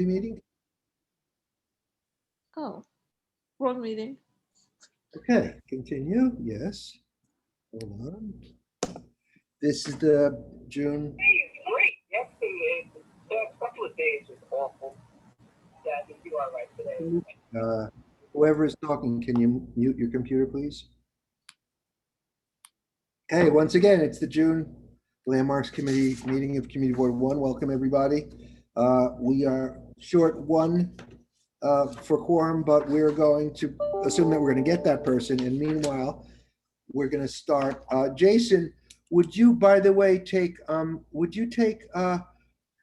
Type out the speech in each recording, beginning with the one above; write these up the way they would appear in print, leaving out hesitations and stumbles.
meeting? Oh, wrong meeting. Okay, continue, yes. Hold on. This is the June. Great. Yesterday, the couple of days was awful. Yeah, I think you are right today. Whoever is talking, can you mute your computer, please? Hey, once again, it's the June Landmarks Committee meeting of Committee Board 1. Welcome, everybody. We are short one for quorum, but we're going to assume that we're going to get that person. And meanwhile, we're going to start. Jason, would you, by the way, take,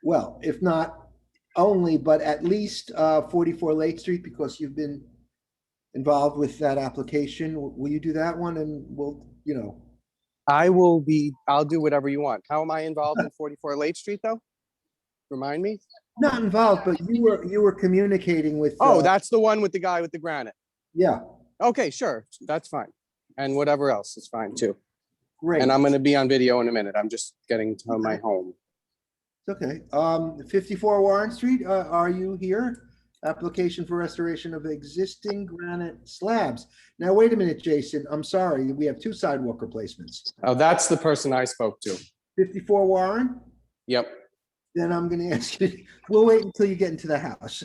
well, if not only, but at least 44 Lake Street, because you've been involved with that application. Will you do that one? And we'll, I'll do whatever you want. How am I involved in 44 Lake Street though? Remind me? Not involved, but you were communicating with. Oh, that's the one with the guy with the granite. Yeah. Okay, sure. That's fine. And whatever else is fine too. Great. And I'm going to be on video in a minute. I'm just getting to my home. It's okay. 54 Warren Street, are you here? Application for restoration of existing granite slabs. Now, wait a minute, Jason. I'm sorry. We have two sidewalk replacements. Oh, that's the person I spoke to. 54 Warren? Yep. Then I'm going to ask you, we'll wait until you get into the house.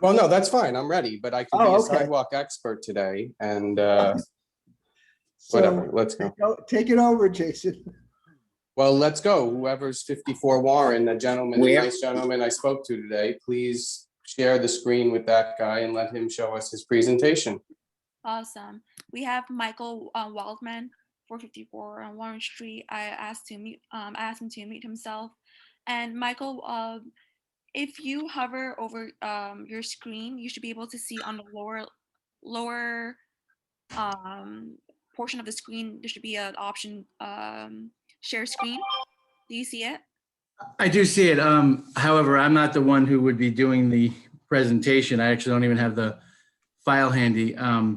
Well, no, that's fine. I'm ready, but I can be a okay. sidewalk expert today. And So, whatever, let's go. Take it over, Jason. Well, let's go. Whoever's 54 Warren, a gentleman, a nice gentleman I spoke to today, please share the screen with that guy and let him show us his presentation. Awesome. We have Michael Waldman, 454 on Warren Street. I asked him to mute himself. And Michael, if you hover over your screen, you should be able to see on the lower portion of the screen, there should be an option, share screen. Do you see it? I do see it. However, I'm not the one who would be doing the presentation. I actually don't even have the file handy. I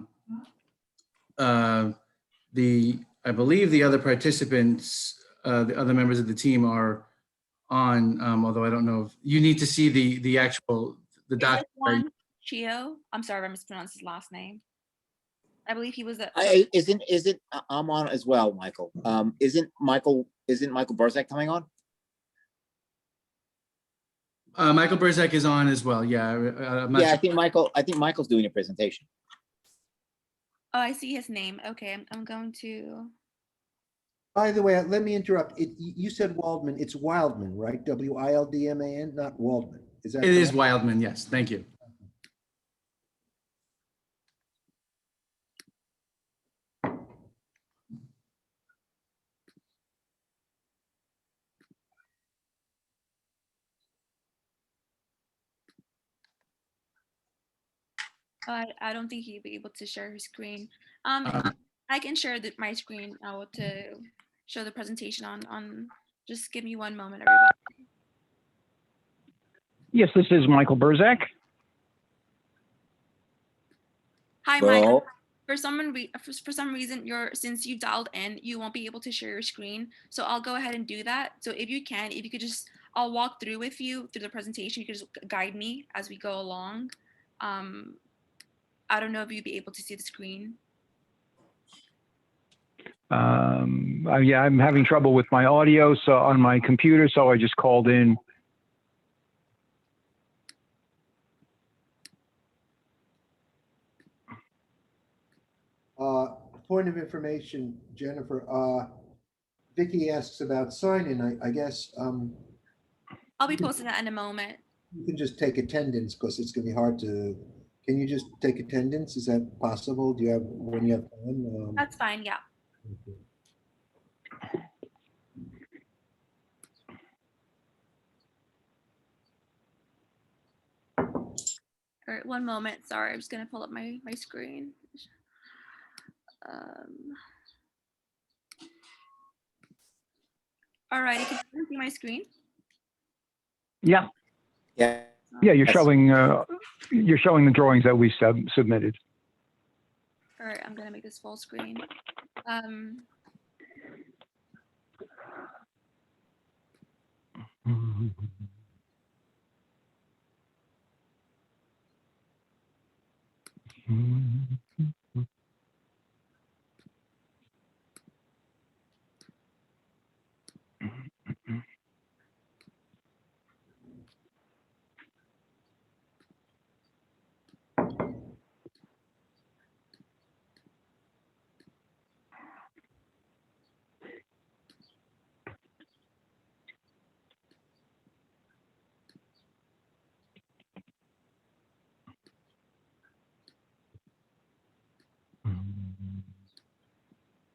believe the other participants, the other members of the team are on, although I don't know if you need to see the actual, the document. Chio, I'm sorry if I mispronounced his last name. I believe he was the. I'm on as well, Michael. Isn't Michael Burzak coming on? Michael Burzak is on as well. Yeah. I'm not Yeah, sure. I think Michael's doing a presentation. Oh, I see his name. Okay, I'm going to. By the way, let me interrupt. You said Waldman. It's Wildman, right? Wildman, not Waldman. Is that? It is Wildman. Yes. Thank you. I don't think he'd be able to share his screen. I can share my screen to show the presentation on. Just give me one moment, everybody. Yes, this is Michael Burzak. Hi, Michael. For some reason, since you dialed in, you won't be able to share your screen. So I'll go ahead and do that. So if you could just, I'll walk through with you through the presentation. You could just guide me as we go along. I don't know if you'd be able to see the screen. Yeah, I'm having trouble with my audio on my computer, so I just called in. Point of information, Jennifer. Vicky asks about sign-in. I guess. I'll be posting that in a moment. You can just take attendance because it's going to be hard to. Can you just take attendance? Is that possible? Do you have when you have time? That's fine. Yeah. Okay. All right, one moment. Sorry, I'm just gonna pull up my screen. All right, can you see my screen? Yeah. Yeah. Yeah, you're showing the drawings that we submitted. All right, I'm gonna make this full screen.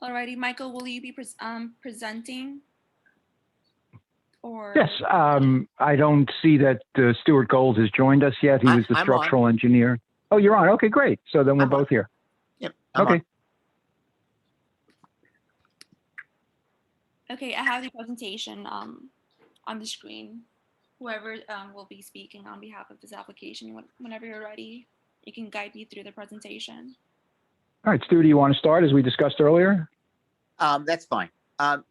Alrighty, Michael, will you be presenting? Or Yes, I don't see that Stuart Gold has joined us yet. He was the I'm on. structural engineer. Oh, you're on. Okay, great. So then we're I'm on. both here. Yep. I'm Okay. okay, I have the presentation on the screen. Whoever will be speaking on behalf of this application, whenever you're ready, you can guide me through the presentation. All right, Stu, do you want to start as we discussed earlier? That's fine.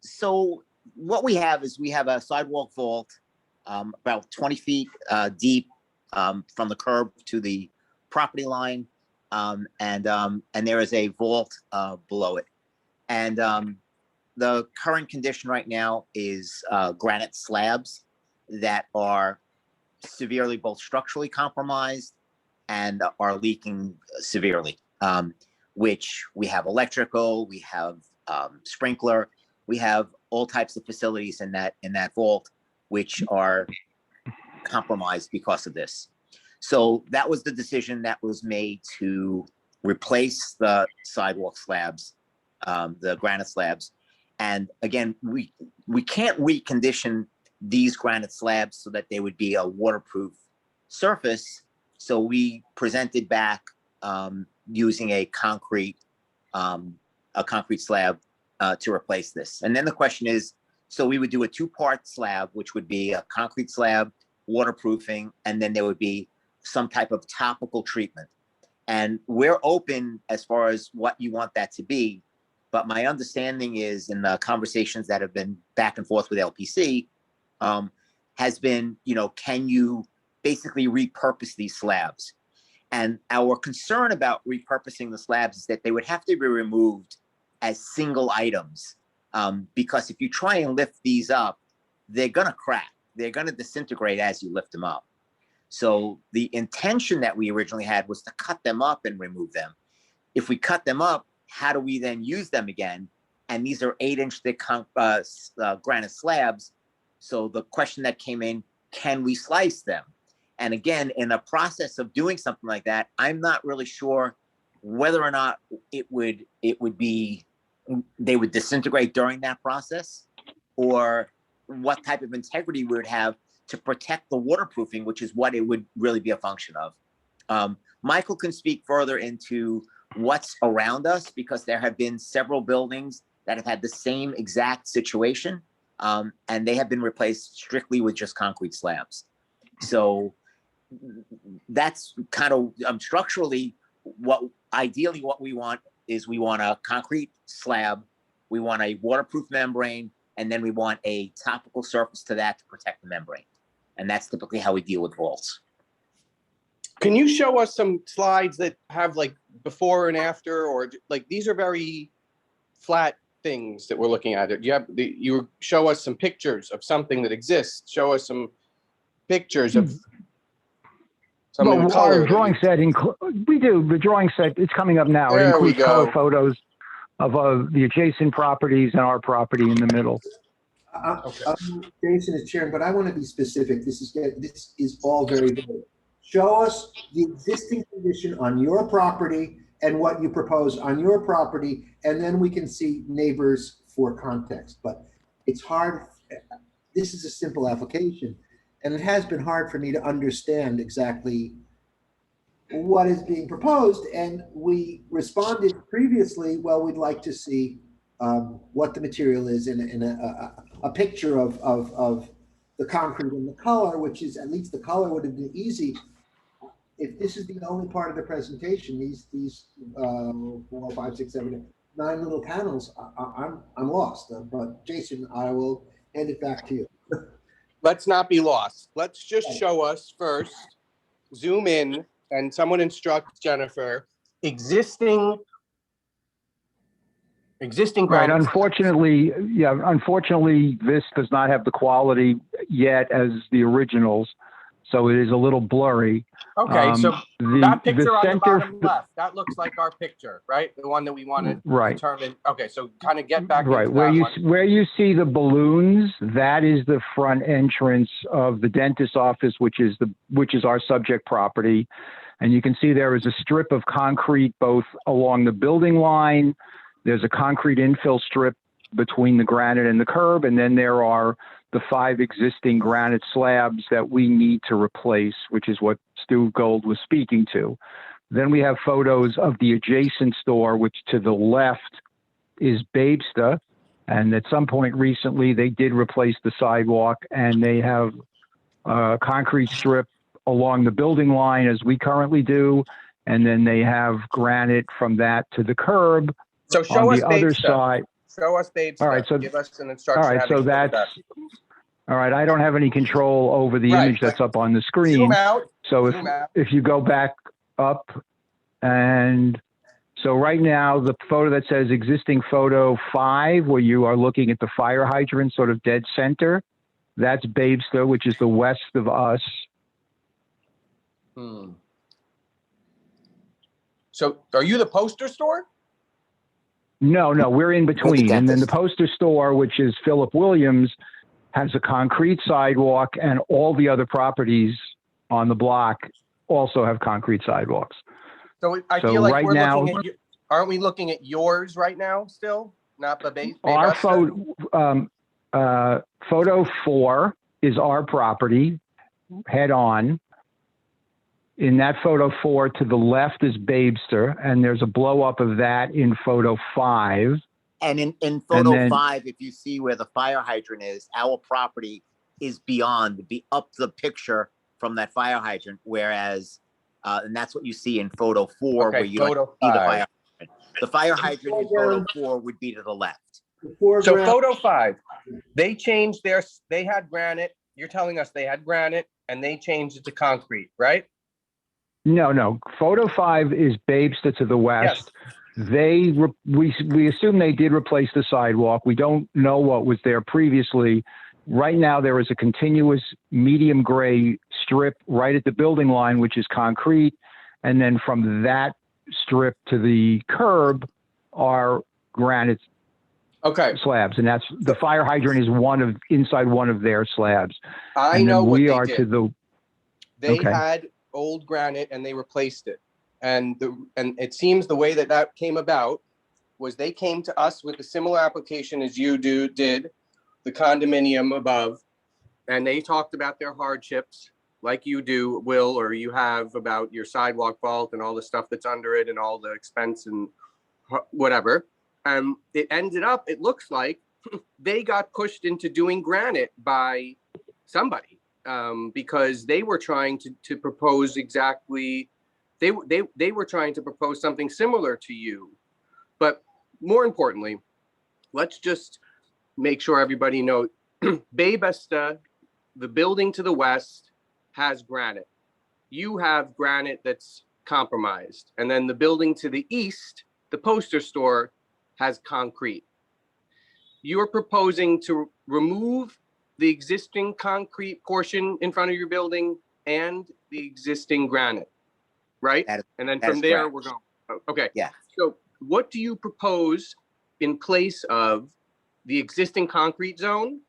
So what we have is we have a sidewalk vault about 20 feet deep from the curb to the property line, and there is a vault below it. And the current condition right now is granite slabs that are severely both structurally compromised and are leaking severely, which we have electrical, we have sprinkler, we have all types of facilities in that vault, which are compromised because of this. So that was the decision that was made to replace the sidewalk slabs, the granite slabs. And again, we can't recondition these granite slabs so that they would be a waterproof surface. So we presented back using a concrete slab to replace this. And then the question is, so we would do a 2-part slab, which would be a concrete slab, waterproofing, and then there would be some type of topical treatment. And we're open as far as what you want that to be. But my understanding is, in the conversations that have been back and forth with LPC, has been, can you basically repurpose these slabs? And our concern about repurposing the slabs is that they would have to be removed as single items, because if you try and lift these up, they're going to crack. They're going to disintegrate as you lift them up. So the intention that we originally had was to cut them up and remove them. If we cut them up, how do we then use them again? And these are 8-inch thick granite slabs. So the question that came in, can we slice them? And again, in the process of doing something like that, I'm not really sure whether or not they would disintegrate during that process, or what type of integrity we would have to protect the waterproofing, which is what it would really be a function of. Michael can speak further into what's around us, because there have been several buildings that have had the same exact situation, and they have been replaced strictly with just concrete slabs. So that's kind of structurally ideally what we want is, we want a concrete slab, we want a waterproof membrane, and then we want a topical surface to that to protect the membrane. And that's typically how we deal with vaults. Can you show us some slides that have like before and after, or like these are very flat things that we're looking at? You show us some pictures of something that exists. Show us some pictures of some in color. Our drawing set we do. The drawing set, it's coming up now. It There we includes color go. photos of the adjacent properties and our property in the middle. Jason is chair, but I want to be specific. This is all very good. Show us the existing condition on your property and what you propose on your property, and then we can see neighbors for context. But it's hard. This is a simple application, and it has been hard for me to understand exactly what is being proposed. And we responded previously, well, we'd like to see what the material is in a picture of the concrete and the color, which is, at least the color would have been easy. If this is the only part of the presentation, these 4, 5, 6, 7, 9 little panels, I'm lost. But Jason, I will hand it back to you. Let's not be lost. Let's just show us first, zoom in, and someone instruct Jennifer existing Right, granite. unfortunately, this does not have the quality yet as the originals, so it is a little blurry. Okay, so The that picture on the center, bottom left, that looks like our picture, right? The one that we want to right, determine. Okay, so kind of get back right, into that one. where you see the balloons, that is the front entrance of the dentist's office, which is our subject property. And you can see there is a strip of concrete both along the building line. There's a concrete infill strip between the granite and the curb, and then there are the 5 existing granite slabs that we need to replace, which is what Stu Gold was speaking to. Then we have photos of the adjacent store, which to the left is Babesta, and at some point recently they did replace the sidewalk, and they have a concrete strip along the building line as we currently do, and then they have granite from that to the curb. So show On us the other Babesta. side, Show us Babesta. All right, so- give us an all instruction. right, how to so deal with that's, all right, I don't have any control over the Right, image that's up on the Zoom screen. out. So Zoom out. if you go back up, and so right now, the photo that says existing photo 5, where you are looking at the fire hydrant sort of dead center, that's Babesta, which is the west of us. So are you the poster store? No, we're in between. And then the dentist. poster store, which is Philip Williams, has a concrete sidewalk, and all the other properties on the block also have concrete sidewalks. So I So feel like right we're now- looking at, aren't we looking at yours right now still? Not the Our Babesta? photo 4 is our property, head on. In that photo 4, to the left is Babester, and there's a blow up of that in photo 5. And in photo then- 5, if you see where the fire hydrant is, our property is beyond, be up the picture from that fire hydrant, whereas, and that's what you see in photo 4, Okay, where you don't photo see the 5. fire hydrant. The fire hydrant in photo 4 would be to the left. So photo 5, they changed they had granite. You're telling us they had granite and they changed it to concrete, right? No. Photo 5 is Babester to the west. Yes. We assume they did replace the sidewalk. We don't know what was there previously. Right now, there is a continuous medium gray strip right at the building line, which is concrete. And then from that strip to the curb are granite Okay. slabs. And that's the fire hydrant is inside one of their slabs. I And then know what we they are did. to the, They Okay. had old granite and they replaced it. And it seems the way that came about was they came to us with a similar application as you did, the condominium above, and they talked about their hardships like you do, Will, or you have about your sidewalk vault and all the stuff that's under it and all the expense and whatever. It ended up, it looks like they got pushed into doing granite by somebody. Because they were trying to propose exactly, they were trying to propose something similar to you. But more importantly, let's just make sure everybody knows, Babesta, the building to the west, has granite. You have granite that's compromised. And then the building to the east, the poster store, has concrete. You're proposing to remove the existing concrete portion in front of your building and the existing granite, right? And then that from is there, correct. we're going, okay. Yeah. So what do you propose in place of the existing concrete zone?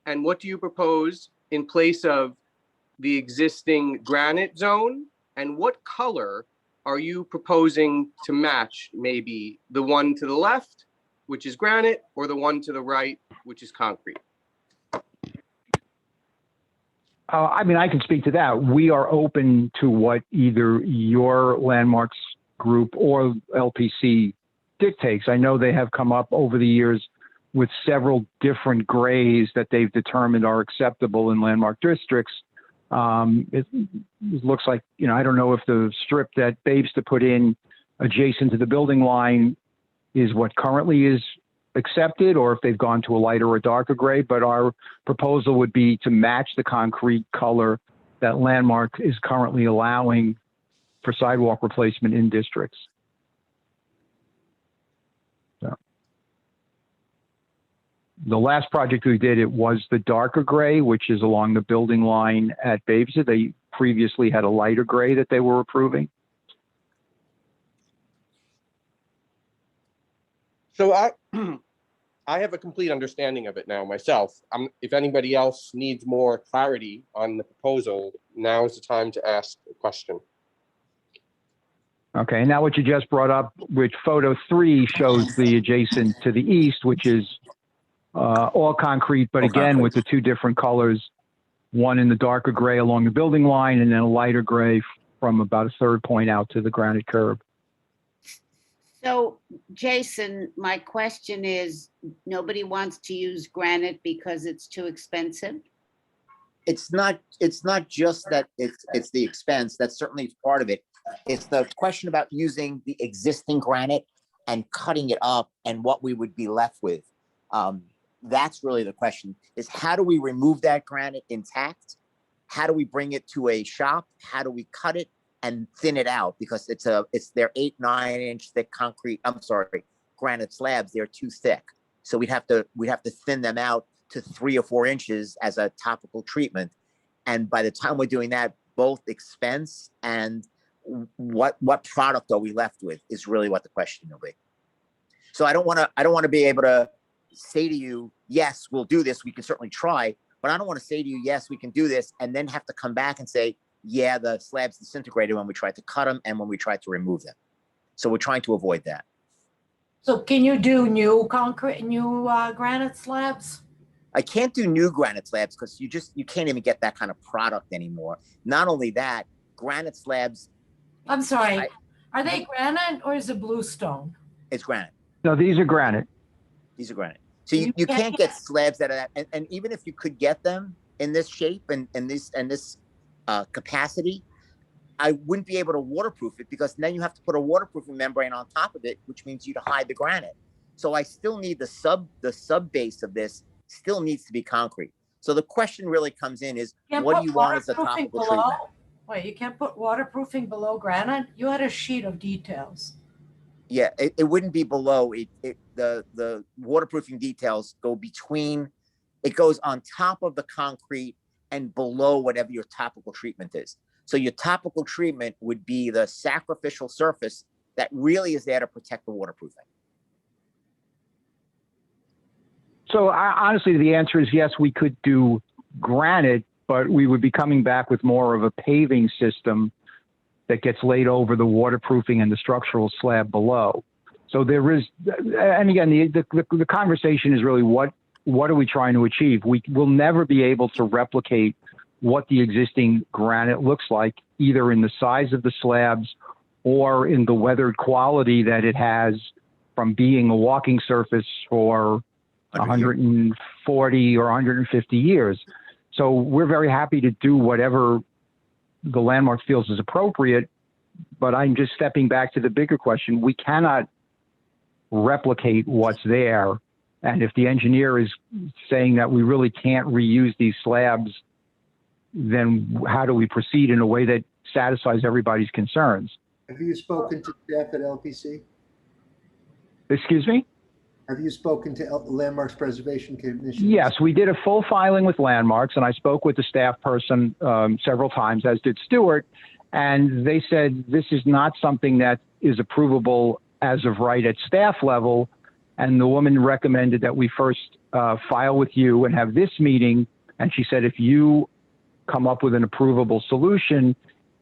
And what do you propose in place of the existing granite zone? And what color are you proposing to match maybe the one to the left, which is granite, or the one to the right, which is concrete? I can speak to that. We are open to what either your landmarks group or LPC dictates. I know they have come up over the years with several different grays that they've determined are acceptable in landmark districts. It looks like, I don't know if the strip that Babesta put in adjacent to the building line is what currently is accepted, or if they've gone to a lighter or darker gray, but our proposal would be to match the concrete color that Landmark is currently allowing for sidewalk replacement in districts. The last project we did, it was the darker gray, which is along the building line at Babesia. They previously had a lighter gray that they were approving. So I have a complete understanding of it now myself. If anybody else needs more clarity on the proposal, now is the time to ask a question. Okay, and now what you just brought up, which photo 3 shows the adjacent to the east, which is all concrete, but All again, concrete. with the 2 different colors, one in the darker gray along the building line and then a lighter gray from about a third point out to the granite curb. So, Jason, my question is, nobody wants to use granite because it's too expensive? It's not just that it's the expense. That's certainly part of it. It's the question about using the existing granite and cutting it up and what we would be left with. That's really the question, is how do we remove that granite intact? How do we bring it to a shop? How do we cut it and thin it out? Because it's their 8-9 inch thick granite slabs. They're too thick. So we'd have to thin them out to 3 or 4 inches as a topical treatment. And by the time we're doing that, both expense and what product are we left with is really what the question will be. So I don't want to be able to say to you, yes, we'll do this. We can certainly try, but I don't want to say to you, yes, we can do this, and then have to come back and say, yeah, the slabs disintegrated when we tried to cut them and when we tried to remove them. So we're trying to avoid that. So can you do new granite slabs? I can't do new granite slabs because you can't even get that kind of product anymore. Not only that, granite slabs. I'm sorry, are they granite or is it bluestone? It's granite. No, these are granite. These are granite. So you can't get slabs that are that, and even if you could get them in this shape and this capacity, I wouldn't be able to waterproof it because then you have to put a waterproofing membrane on top of it, which means you'd hide the granite. So I still need the sub base of this still needs to be concrete. So the question really comes in is, what do you want as a topical treatment? Wait, you can't put waterproofing below granite? You had a sheet of details. Yeah, it wouldn't be below the waterproofing details go between, it goes on top of the concrete and below whatever your topical treatment is. So your topical treatment would be the sacrificial surface that really is there to protect the waterproofing. So honestly, the answer is yes, we could do granite, but we would be coming back with more of a paving system that gets laid over the waterproofing and the structural slab below. So there is, and again, the conversation is really what are we trying to achieve? We will never be able to replicate what the existing granite looks like, either in the size of the slabs or in the weathered quality that it has from being a walking surface for 140 or 150 years. So we're very happy to do whatever the landmark feels is appropriate, but I'm just stepping back to the bigger question. We cannot replicate what's there. And if the engineer is saying that we really can't reuse these slabs, then how do we proceed in a way that satisfies everybody's concerns? Have you spoken to staff at LPC? Excuse me? Have you spoken to Landmarks Preservation Commission? Yes, we did a full filing with Landmarks, and I spoke with the staff person several times, as did Stuart, and they said this is not something that is approvable as of right at staff level, and the woman recommended that we first file with you and have this meeting, and she said if you come up with an approvable solution,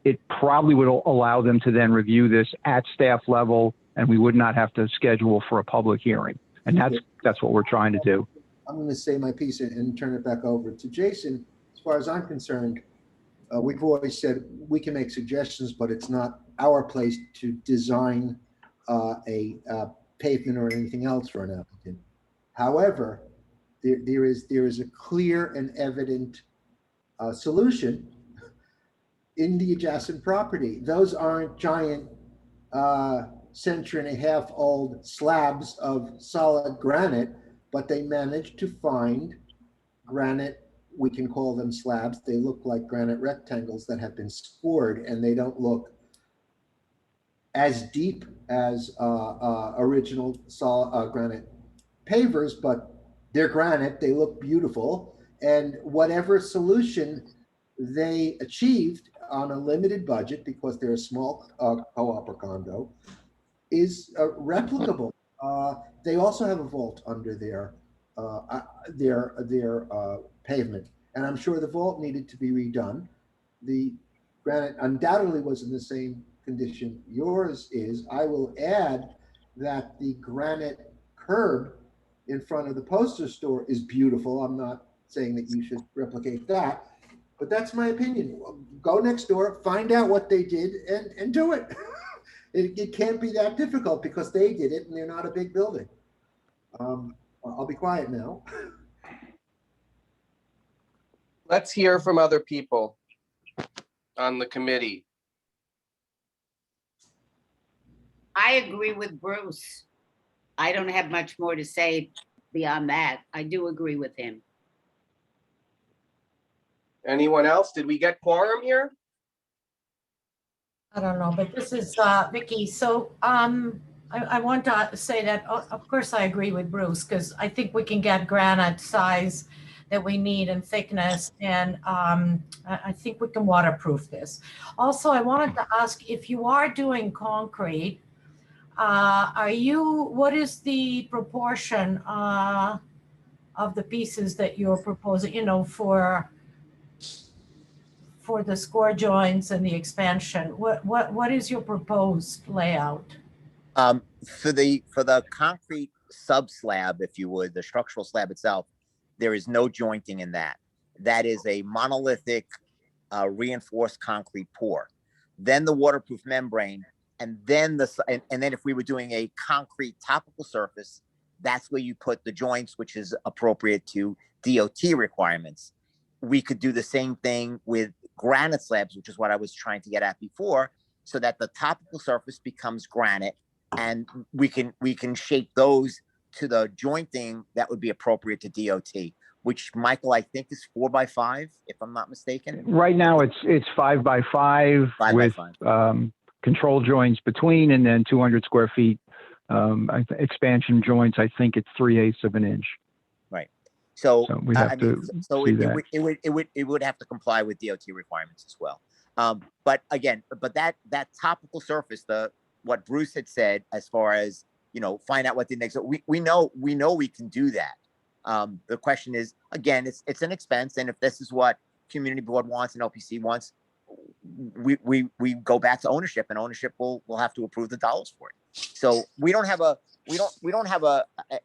it probably would allow them to then review this at staff level, and we would not have to schedule for a public hearing. And that's what we're trying to do. I'm going to say my piece and turn it back over to Jason. As far as I'm concerned, we've always said we can make suggestions, but it's not our place to design a pavement or anything else for an applicant. However, there is a clear and evident solution in the adjacent property. Those aren't giant century-and-a-half old slabs of solid granite, but they managed to find granite. We can call them slabs. They look like granite rectangles that have been scored, and they don't look as deep as original granite pavers, but they're granite, they look beautiful, and whatever solution they achieved on a limited budget, because they're a small co-op or condo, is replicable. They also have a vault under their pavement, and I'm sure the vault needed to be redone. The granite undoubtedly was in the same condition yours is. I will add that the granite curb in front of the poster store is beautiful. I'm not saying that you should replicate that, but that's my opinion. Go next door, find out what they did, and do it. It can't be that difficult because they did it and they're not a big building. I'll be quiet now. Let's hear from other people on the committee. I agree with Bruce. I don't have much more to say beyond that. I do agree with him. Anyone else? Did we get quorum here? I don't know, but this is Vicky. So I want to say that, of course, I agree with Bruce, because I think we can get granite size that we need and thickness, and I think we can waterproof this. Also, I wanted to ask, if you are doing concrete, what is the proportion of the pieces that you're proposing, for the score joints and the expansion? What is your proposed layout? For the concrete sub slab, if you would, the structural slab itself, there is no jointing in that. That is a monolithic reinforced concrete pour. Then the waterproof membrane, and then and then if we were doing a concrete topical surface, that's where you put the joints, which is appropriate to DOT requirements. We could do the same thing with granite slabs, which is what I was trying to get at before, so that the topical surface becomes granite, and we can shape those to the jointing that would be appropriate to DOT, which, Michael, I think is 4x5, if I'm not mistaken. Right now, it's 5x5 with 5x5. Control joints between, and then 200 square feet expansion joints. I think it's 3/8 of an inch. Right. So we have it would have to comply with DOT requirements as well. But again, that topical surface, what Bruce had said, as far as, find out what the next, we know we can do that. The question is, again, it's an expense, and if this is what community board wants and LPC wants, we go back to ownership, and ownership will have to approve the dollars for it. So we don't have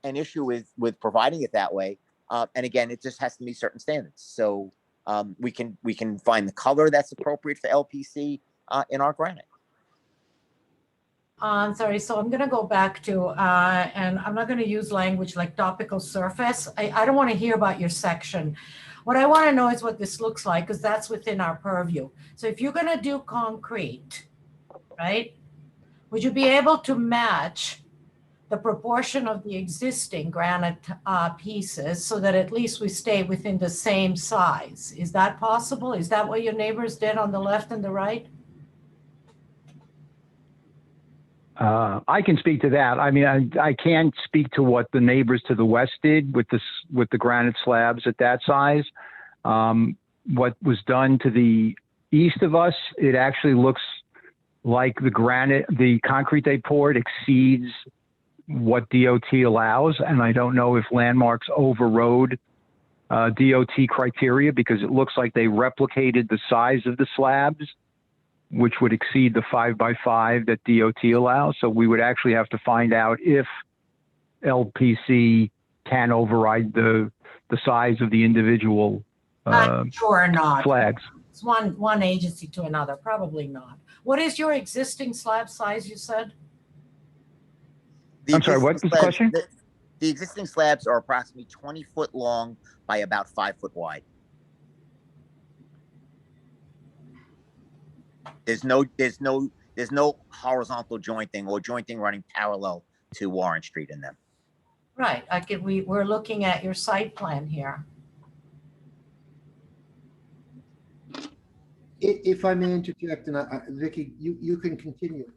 an issue with providing it that way. And again, it just has to meet certain standards. So we can find the color that's appropriate for LPC in our granite. I'm sorry, so I'm going to go back to, and I'm not going to use language like topical surface. I don't want to hear about your section. What I want to know is what this looks like, because that's within our purview. So if you're going to do concrete, right, would you be able to match the proportion of the existing granite pieces so that at least we stay within the same size? Is that possible? Is that what your neighbors did on the left and the right? I can speak to that. I mean, I can't speak to what the neighbors to the west did with the granite slabs at that size. What was done to the east of us, it actually looks like the concrete they poured exceeds what DOT allows. And I don't know if Landmarks overrode DOT criteria, because it looks like they replicated the size of the slabs, which would exceed the 5x5 that DOT allows. So we would actually have to find out if LPC can override the size of the individual Sure not. flags. It's one agency to another, probably not. What is your existing slab size, you said? The I'm sorry, what was the question? The existing slabs are approximately 20 foot long by about 5 foot wide. There's no horizontal jointing or jointing running parallel to Warren Street in them. Right. We're looking at your site plan here. If I may interject, and Vicky, you can continue.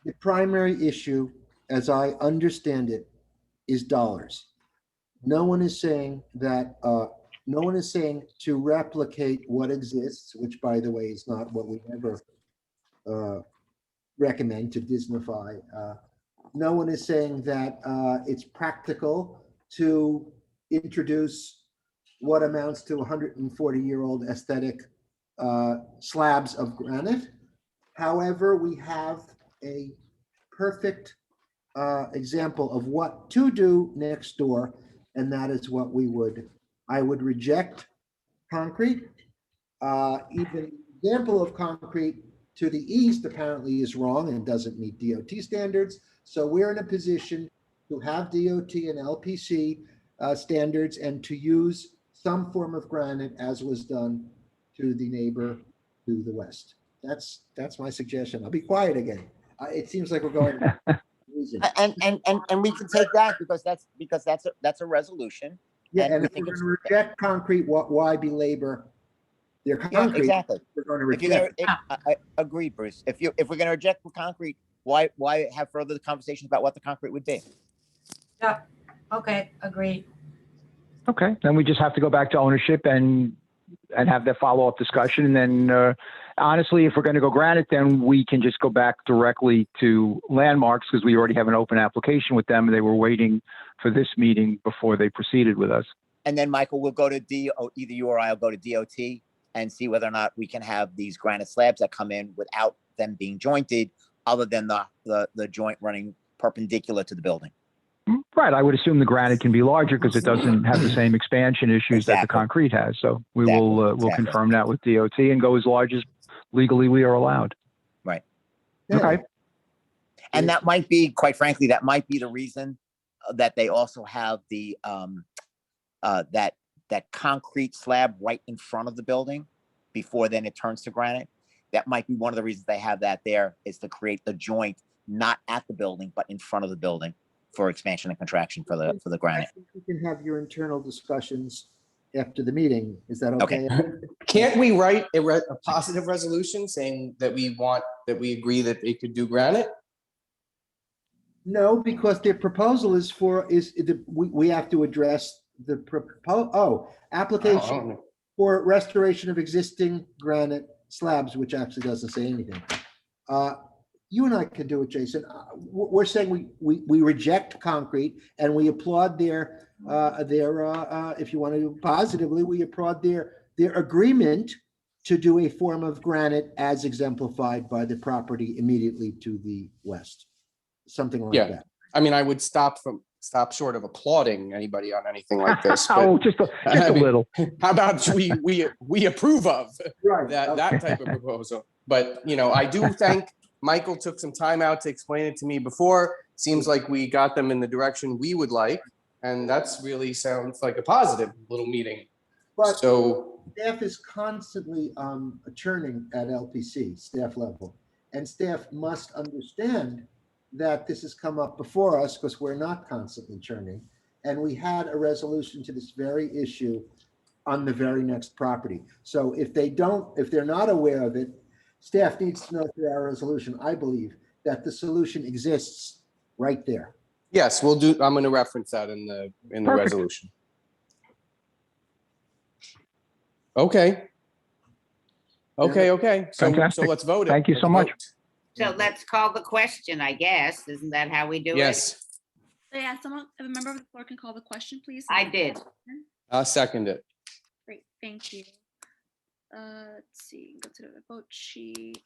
The primary issue, as I understand it, is dollars. No one is saying that, no one is saying to replicate what exists, which by the way is not what we ever recommend, to Disneyfy. No one is saying that it's practical to introduce what amounts to 140-year-old aesthetic slabs of granite. However, we have a perfect example of what to do next door, and that is what I would reject concrete. Even the example of concrete to the east apparently is wrong and doesn't meet DOT standards. So we're in a position to have DOT and LPC standards and to use some form of granite as was done to the neighbor to the west. That's my suggestion. I'll be quiet again. It seems like we're going. And we can take that because that's a resolution. Yeah, and we if think we're it's going to reject concrete, why belabor their Yeah, concrete? exactly. We're going to If you're reject. I agree, Bruce. If we're gonna reject the concrete, why have further conversations about what the concrete would be? Yeah, okay, agreed. Okay, then we just have to go back to ownership and have that follow-up discussion. And then honestly, if we're going to go granite, then we can just go back directly to Landmarks because we already have an open application with them. And they were waiting for this meeting before they proceeded with us. And then Michael, we'll go to either you or I'll go to DOT and see whether or not we can have these granite slabs that come in without them being jointed, other than the joint running perpendicular to the building. Right. I would assume the granite can be larger because it doesn't have the same expansion issues that the concrete has. So we we'll confirm that with DOT and go as large as legally we are allowed. Right. Yeah. Okay. And that might be, quite frankly, that might be the reason that they also have the that concrete slab right in front of the building before then it turns to granite. That might be one of the reasons they have that there, is to create the joint not at the building but in front of the building for expansion and contraction for the granite. I think you can have your internal discussions after the meeting. Is that okay? Can't we write a positive resolution saying that we agree that they could do granite? No, because their proposal is we have to address the application for restoration of existing granite slabs, which actually doesn't say anything. You and I can do it, Jason. We're saying we reject concrete and we applaud their if you want to do positively, we applaud their agreement to do a form of granite as exemplified by the property immediately to the west. Something like that. I mean, I would stop short of applauding anybody on anything like this. Oh, just a little. How about we approve of Right. that type of proposal? But I do thank Michael took some time out to explain it to me before. Seems like we got them in the direction we would like, and that's really sounds like a positive little meeting. But so staff is constantly churning at LPC staff level, and staff must understand that this has come up before us because we're not constantly churning, and we had a resolution to this very issue on the very next property. So if they're not aware of it, staff needs to know through our resolution, I believe, that the solution exists right there. yes, we'll do. I'm going to reference that in the Perfect. resolution. Okay. So Fantastic. let's vote. Thank you so much. So let's call the question, I guess. Isn't that how we do it? Yes, So yeah, a member of the floor can call the question, please. I did. I'll second it. Great, thank you. Let's see, go to the vote sheet.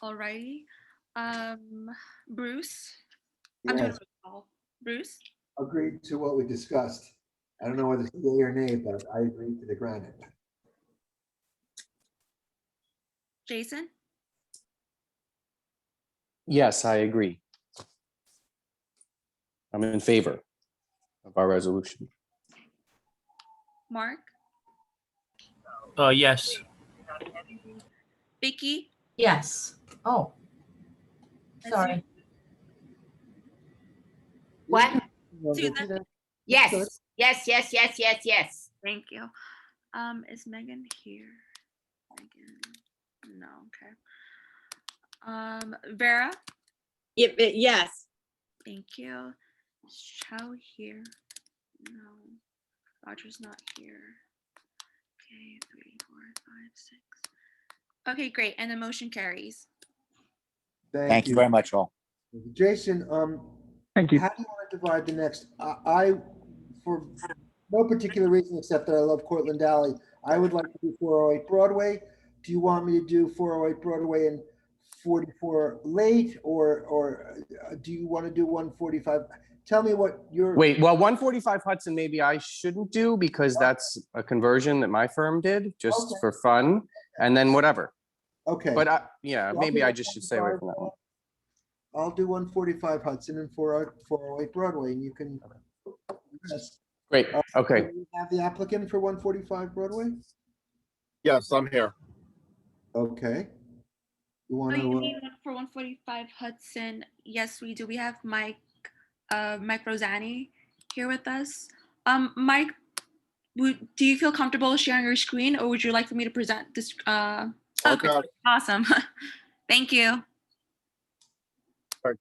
Alrighty, Bruce. I'm doing a Yes, roll call. Bruce, agreed to what we discussed. I don't know whether it's yay or nay, but I agreed to the granite. Jason, Yes, I agree. I'm in favor of our resolution. Mark, Yes. Vicky, Yes. Oh, sorry. What? Susan. Yes, yes. Thank you. Is Megan here? Megan, no, okay. Vera, Yes. thank you. Chow here? No. Roger's not here. Okay, 3, 4, 5, 6. Okay, great. And the motion carries. Thank you very much, all. Jason, Thank you. how do you want to divide the next? I, for no particular reason except that I love Cortland Alley, I would like to do 408 Broadway. Do you want me to do 408 Broadway and 44 late, or do you want to do 145? Tell me what your. Wait, well, 145 Hudson, maybe I shouldn't do because that's a conversion that my firm did just Okay. for fun, and then whatever. Okay. But yeah, I'll maybe do I just should stay away from that one. I'll do 145 Hudson and 408 Broadway, and you can. Yes. Great, okay. Do we have the applicant for 145 Broadway? Yes, I'm here. Okay. You want Oh, you to? need one for 145 Hudson. Yes, we do. We have Mike Rosani here with us. Mike, do you feel comfortable sharing your screen, or would you like for me to present this? Okay, awesome. Thank you.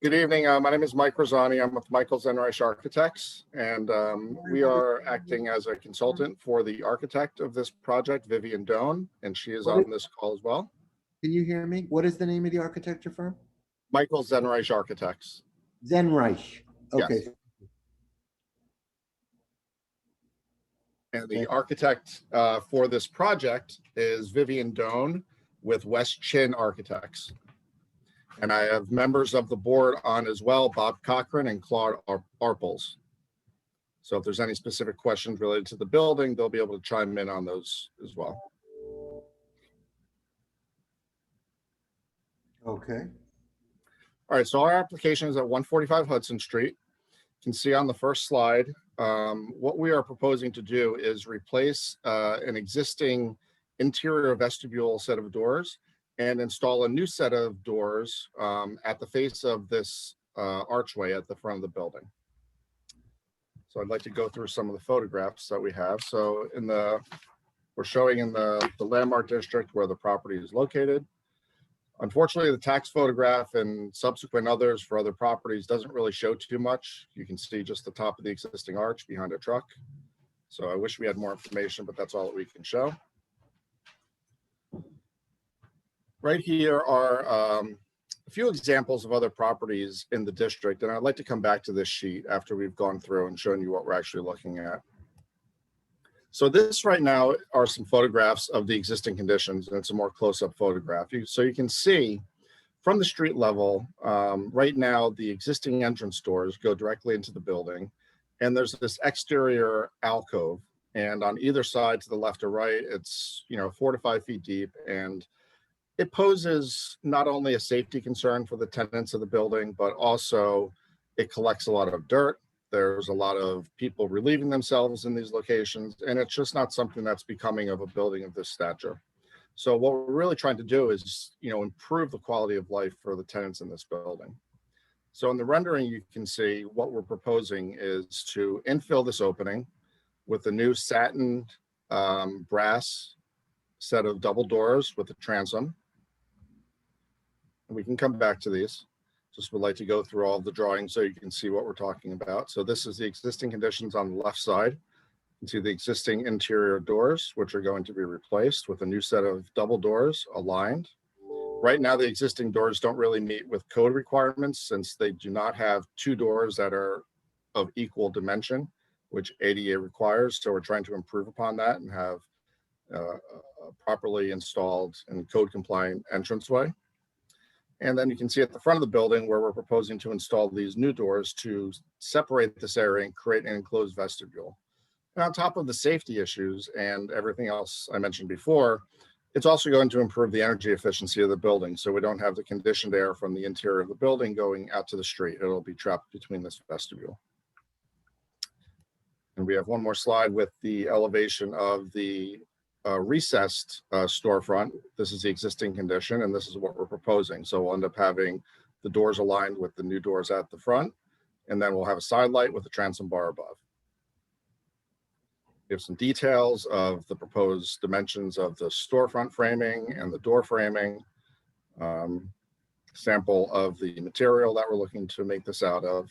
Good evening. My name is Mike Rosani. I'm with Michael Zenreich Architects, and we are acting as a consultant for the architect of this project, Vivian Doan, and she is on this call as well. Can you hear me? What is the name of the architecture firm? Michael Zenreich Architects. Zenreich. Okay. Yes. And the architect for this project is Vivian Doan with West Chin Architects. And I have members of the board on as well, Bob Cochran and Claude Arpels. So if there's any specific questions related to the building, they'll be able to chime in on those as well. Okay. All right, so our application is at 145 Hudson Street. You can see on the first slide, what we are proposing to do is replace an existing interior vestibule set of doors and install a new set of doors at the face of this archway at the front of the building. So I'd like to go through some of the photographs that we have. So we're showing in the landmark district where the property is located. Unfortunately, the tax photograph and subsequent others for other properties doesn't really show too much. You can see just the top of the existing arch behind a truck. So I wish we had more information, but that's all that we can show. Right here are a few examples of other properties in the district, and I'd like to come back to this sheet after we've gone through and shown you what we're actually looking at. So this right now are some photographs of the existing conditions, and it's a more close-up photograph. So you can see from the street level, right now, the existing entrance doors go directly into the building, and there's this exterior alcove, and on either side to the left or right, it's 4 to 5 feet deep, and it poses not only a safety concern for the tenants of the building, but also it collects a lot of dirt. There's a lot of people relieving themselves in these locations, and it's just not something that's becoming of a building of this stature. So what we're really trying to do is, improve the quality of life for the tenants in this building. So in the rendering, you can see what we're proposing is to infill this opening with a new satin brass set of double doors with a transom. We can come back to these. Just would like to go through all of the drawings so you can see what we're talking about. So this is the existing conditions on the left side. You can see the existing interior doors, which are going to be replaced with a new set of double doors aligned. Right now, the existing doors don't really meet with code requirements since they do not have 2 doors that are of equal dimension, which ADA requires. So we're trying to improve upon that and have a properly installed and code compliant entranceway. And then you can see at the front of the building where we're proposing to install these new doors to separate this area and create an enclosed vestibule. And on top of the safety issues and everything else I mentioned before, it's also going to improve the energy efficiency of the building. So we don't have the conditioned air from the interior of the building going out to the street. It'll be trapped between this vestibule. And we have one more slide with the elevation of the recessed storefront. This is the existing condition, and this is what we're proposing. So we'll end up having the doors aligned with the new doors at the front, and then we'll have a side light with a transom bar above. We have some details of the proposed dimensions of the storefront framing and the door framing, sample of the material that we're looking to make this out of.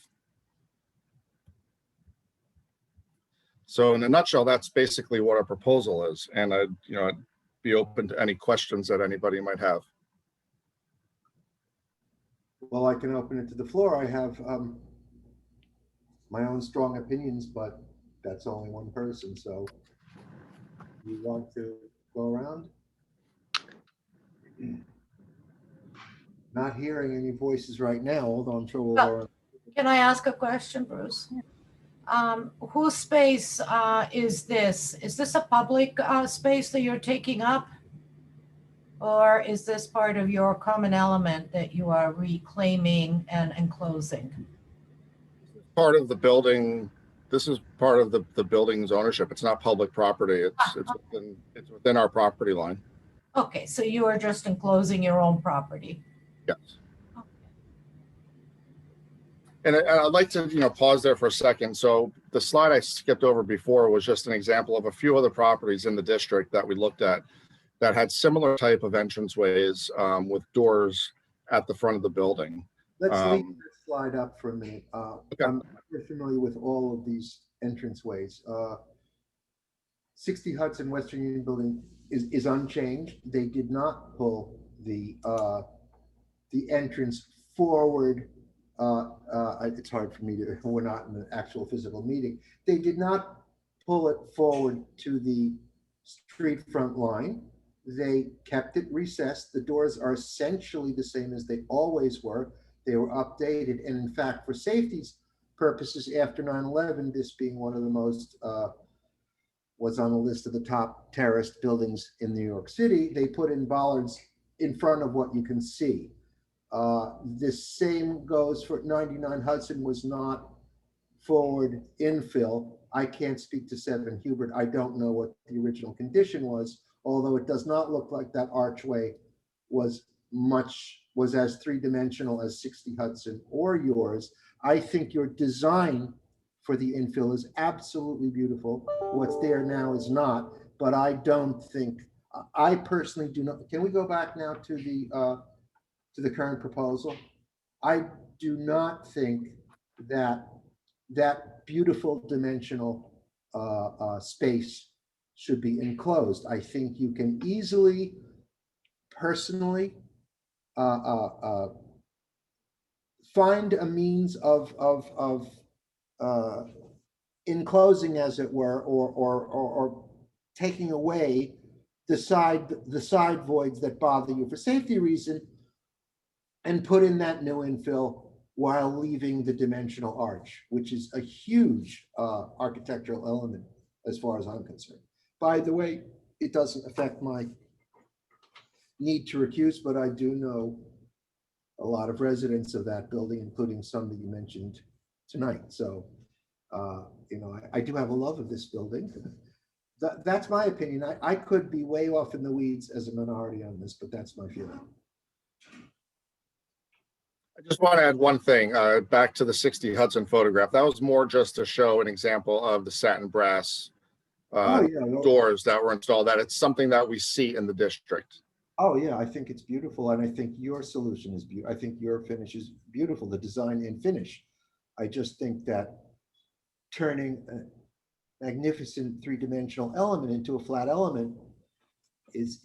So in a nutshell, that's basically what our proposal is. And I'd, I'd be open to any questions that anybody might have. Well, I can open it to the floor. I have my own strong opinions, but that's only one person. So you want to go around? Not hearing any voices right now. Hold on, I'm sure we'll go around. Can I ask a question, Bruce? Whose space is this? Is this a public space that you're taking up? Or is this part of your common element that you are reclaiming and enclosing? Part of the building. This is part of the building's ownership. It's not public property. It's within our property line. Okay, so you are just enclosing your own property. Yes. And I'd like to, pause there for a second. So the slide I skipped over before was just an example of a few other properties in the district that we looked at that had similar type of entranceways with doors at the front of the building. Let's leave this slide up for a minute. Okay. I'm familiar with all of these entranceways. 60 Hudson Western Union Building is unchanged. They did not pull the entrance forward. It's hard for me to, we're not in an actual physical meeting. They did not pull it forward to the street front line. They kept it recessed. The doors are essentially the same as they always were. They were updated. And in fact, for safety's purposes, after 9/11, this being one of the most, was on the list of the top terrorist buildings in New York City, they put in bollards in front of what you can see. The same goes for 99 Hudson, was not forward infill. I can't speak to 7 Hubert. I don't know what the original condition was, although it does not look like that archway was as three-dimensional as 60 Hudson or yours. I think your design for the infill is absolutely beautiful. What's there now is not, but I don't think, I personally do not. Can we go back now to the current proposal? I do not think that that beautiful dimensional space should be enclosed. I think you can easily, personally, find a means of enclosing, as it were, or taking away the side voids that bother you for safety reason, and put in that new infill while leaving the dimensional arch, which is a huge architectural element as far as I'm concerned. By the way, it doesn't affect my need to recuse, but I do know a lot of residents of that building, including some that you mentioned tonight. So, I do have a love of this building. That's my opinion. I could be way off in the weeds as a minority on this, but that's my feeling. I just want to add one thing back to the 60 Hudson photograph. That was more just to show an example of the satin brass doors that were installed, that it's something that we see in the district. Oh yeah, I think it's beautiful, and I think your solution is beautiful. I think your finish is beautiful, the design and finish. I just think that turning a magnificent three-dimensional element into a flat element is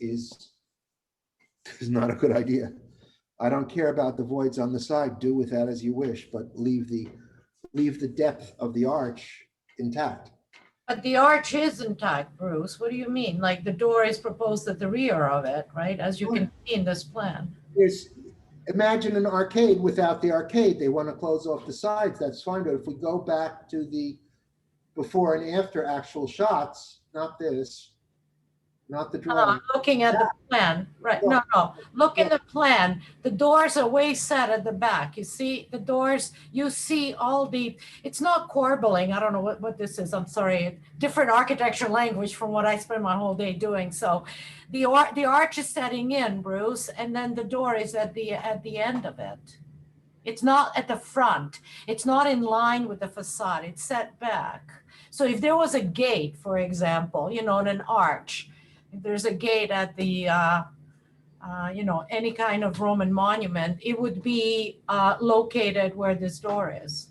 not a good idea. I don't care about the voids on the side. Do with that as you wish, but leave the depth of the arch intact. But the arch is intact, Bruce. What do you mean? Like the door is proposed at the rear of it, right? As you can see in this plan. Imagine an arcade without the arcade. They want to close off the sides. That's fine. But if we go back to the before and after actual shots, not this, not the drawing. Looking at the plan, right? No. Look in the plan. The doors are way set at the back. You see the doors, you see all the, it's not corbelling. I don't know what this is. I'm sorry. Different architecture language from what I spend my whole day doing. So the arch is setting in, Bruce, and then the door is at the end of it. It's not at the front. It's not in line with the facade. It's set back. So if there was a gate, for example, in an arch, if there's a gate at the, any kind of Roman monument, it would be located where this door is.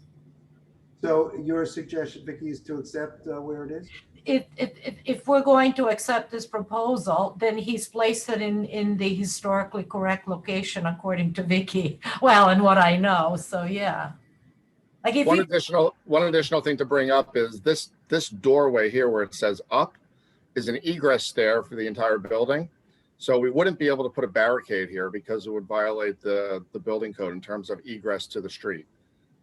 So your suggestion, Vicky, is to accept where it is? If we're going to accept this proposal, then he's placed it in the historically correct location according to Vicky. Well, and what I know, so yeah. Like if One you, additional thing to bring up is this doorway here where it says up is an egress stair for the entire building. So we wouldn't be able to put a barricade here because it would violate the building code in terms of egress to the street.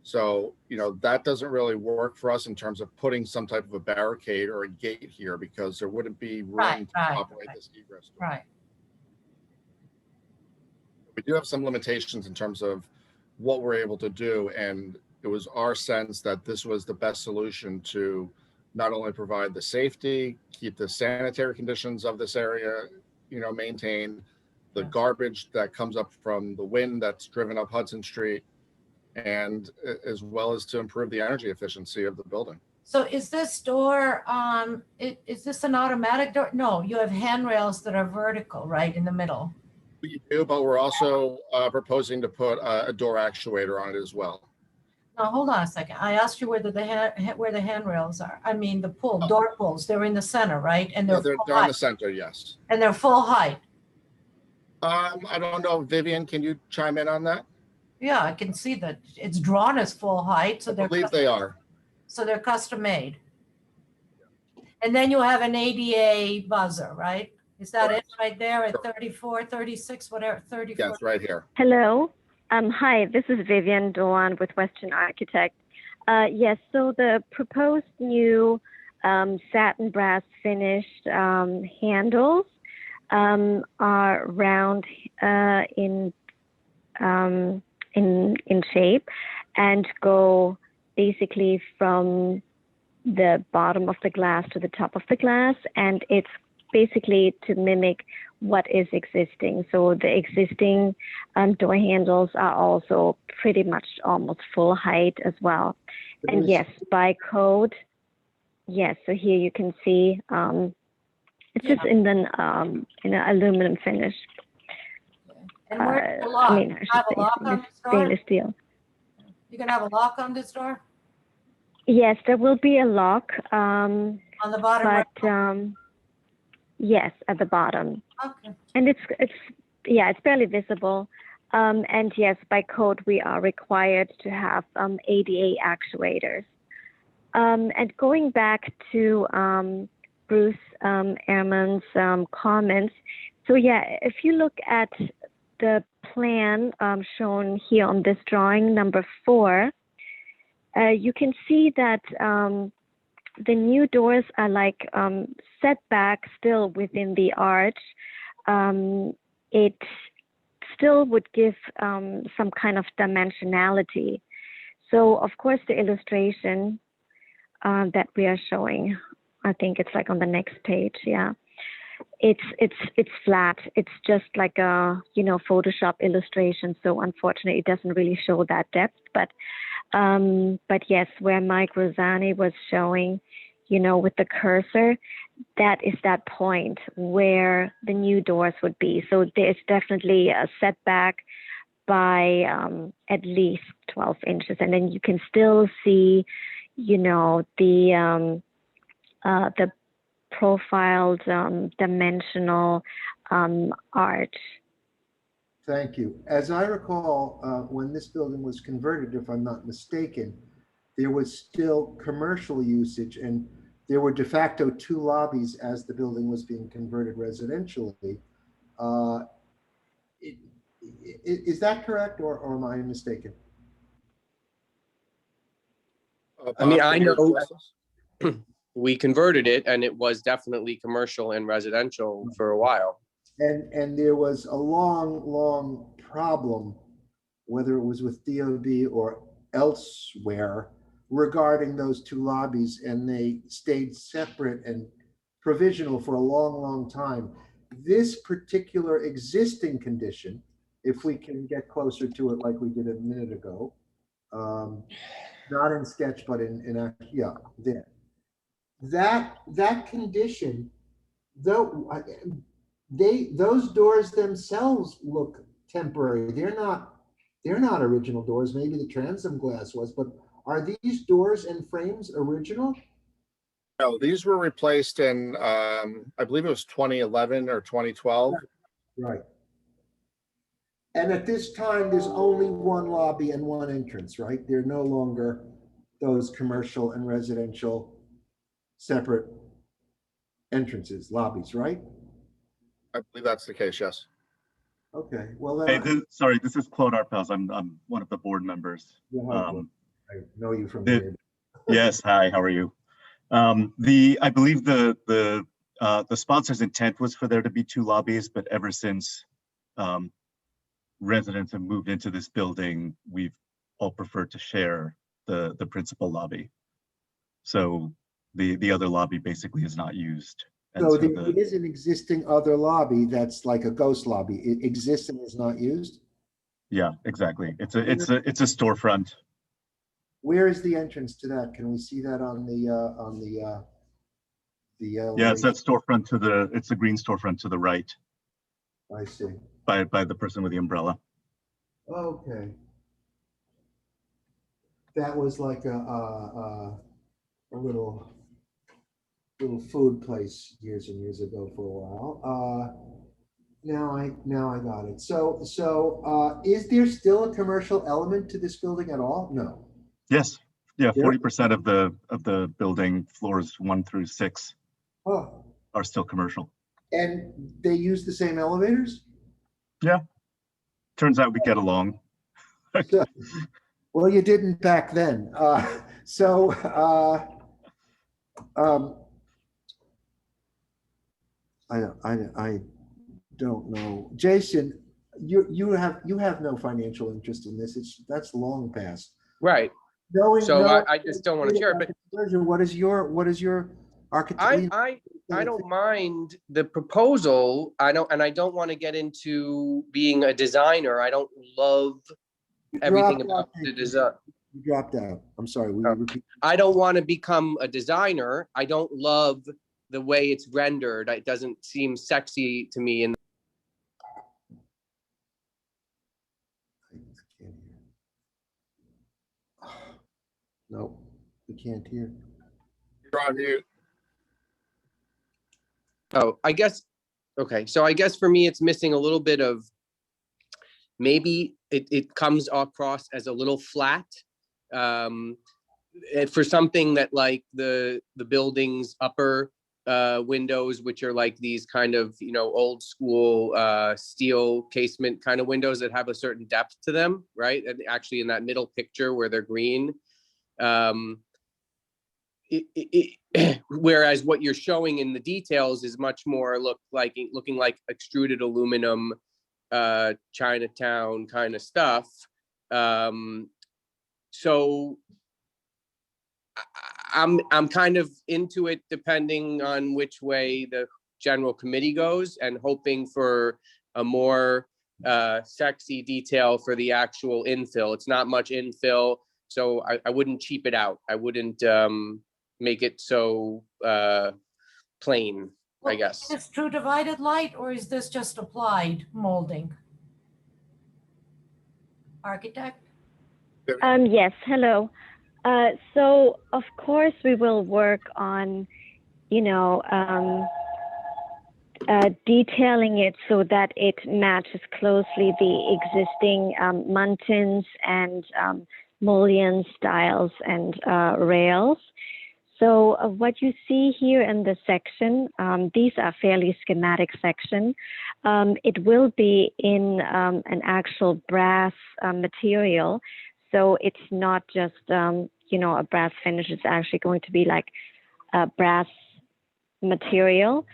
So, that doesn't really work for us in terms of putting some type of a barricade or a gate here because there wouldn't be room Right, to operate this egress door. right. We do have some limitations in terms of what we're able to do. And it was our sense that this was the best solution to not only provide the safety, keep the sanitary conditions of this area, maintained, the garbage that comes up from the wind that's driven up Hudson Street, and as well as to improve the energy efficiency of the building. So is this door, is this an automatic door? No, you have handrails that are vertical, right, in the middle. We do, but we're also proposing to put a door actuator on it as well. Now, hold on a second. I asked you where the handrails are. I mean, the door pulls, they're in the center, right? And Yeah, they're they're in the center, yes. And they're full height. I don't know, Vivian, can you chime in on that? Yeah, I can see that it's drawn as full height, so I believe they are. So they're custom made. And then you have an ADA buzzer, right? Is that it right there at 34, 36, whatever, 34? Yes, right here. Hello. Hi, this is Vivian Doan with Western Architect. Yes, so the proposed new satin brass finished handles are round in shape and go basically from the bottom of the glass to the top of the glass, and it's basically to mimic what is existing. So the existing door handles are also pretty much almost full height as well. And yes, by code, yes. So here you can see it's just in an aluminum finish. And where's the lock? I mean, I should have a say lock on this door? stainless steel. You can have a lock on this door? Yes, there will be a lock. On the bottom? But yes, at the bottom. Okay. And it's barely visible. And yes, by code, we are required to have ADA actuators. And going back to Bruce Ehrman's comments, so yeah, if you look at the plan shown here on this drawing, number 4, you can see that the new doors are like set back still within the arch. It still would give some kind of dimensionality. So of course the illustration that we are showing, I think it's like on the next page, yeah. It's flat. It's just like a Photoshop illustration. So unfortunately, it doesn't really show that depth. But yes, where Mike Rosani was showing, with the cursor, that is that point where the new doors would be. So there's definitely a setback by at least 12 inches, and then you can still see, the profiled dimensional arch. Thank you. As I recall, when this building was converted, if I'm not mistaken, there was still commercial usage, and there were de facto 2 lobbies as the building was being converted residentially. Is that correct, or am I mistaken? I mean, I know we converted it and it was definitely commercial and residential for a while. And there was a long problem, whether it was with DOD or elsewhere, regarding those 2 lobbies, and they stayed separate and provisional for a long time. This particular existing condition, if we can get closer to it like we did a minute ago, not in sketch, but in yeah, there. That condition, though, those doors themselves look temporary. They're not original doors. Maybe the transom glass was, but Are these doors and frames original? No, these were replaced in, I believe it was 2011 or 2012. Right. And at this time, there's only one lobby and one entrance, right? They're no longer those commercial and residential separate entrances, lobbies, right? I believe that's the case, yes. Okay, well, Hey, then, sorry, this is Claude Arpels. I'm one of the board members. I know you from the- here. Yes, hi, how are you? I believe the sponsor's intent was for there to be two lobbies, but ever since residents have moved into this building, we've all preferred to share the principal lobby. So the other lobby basically is not used. And So there is an existing other lobby that's like a ghost lobby. It exists and is not used? yeah, exactly. It's a storefront. Where is the entrance to that? Can we see that on the Yeah, it's that storefront it's the green storefront to the right I see. by the person with the umbrella. Okay. That was like a little food place years and years ago for a while. Now I got it. So is there still a commercial element to this building at all? No. Yes. Yeah, 40% of the building, floors 1 through 6, Oh, are still commercial. and they use the same elevators? Yeah. Turns out we get along. So, well, you didn't back then. I don't know. Jason, you have no financial interest in this. That's long past. Right. So I just don't want to share it, but what is your architect? I don't mind the proposal. I don't want to get into being a designer. I don't love everything about the design. You dropped out. I'm sorry. I don't want to become a designer. I don't love the way it's rendered. It doesn't seem sexy to me. And No, we can't hear. You're on mute. oh, I guess, okay. So I guess for me, it's missing a little bit of, maybe it comes across as a little flat. For something that like the building's upper windows, which are like these kind of, old school steel casement kind of windows that have a certain depth to them, right? And actually in that middle picture where they're green, whereas what you're showing in the details is much more looking like extruded aluminum, Chinatown kind of stuff. So I'm kind of into it depending on which way the general committee goes, and hoping for a more sexy detail for the actual infill. It's not much infill, so I wouldn't cheap it out. I wouldn't make it so plain, I guess. Is this true divided light, or is this just applied molding? Architect? Yes, hello. So of course we will work on, detailing it so that it matches closely the existing muntins and mullion styles and rails. So what you see here in the section, these are fairly schematic section. It will be in an actual brass material. So it's not just, a brass finish. It's actually going to be like a brass material.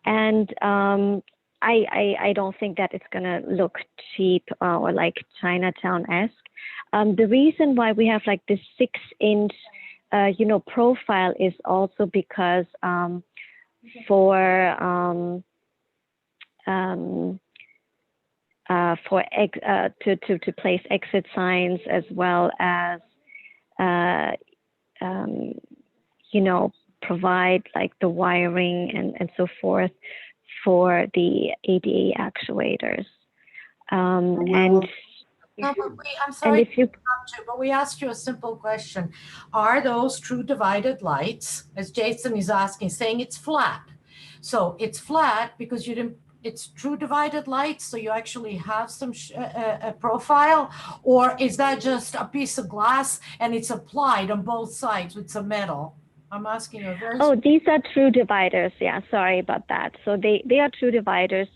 And I don't think that it's going to look cheap or like Chinatown-esque. The reason why we have like this 6-inch, profile is also because to place exit signs, as well as provide like the wiring and so forth for the ADA actuators. No, but I'm And sorry, if you, but we asked you a simple question. Are those true divided lights, as Jason is asking, saying it's flat? So it's flat because you didn't, it's true divided lights, so you actually have some a profile? Or is that just a piece of glass and it's applied on both sides with some metal? I'm asking you a very. oh, these are true dividers. Yeah, sorry about that. So they are true dividers.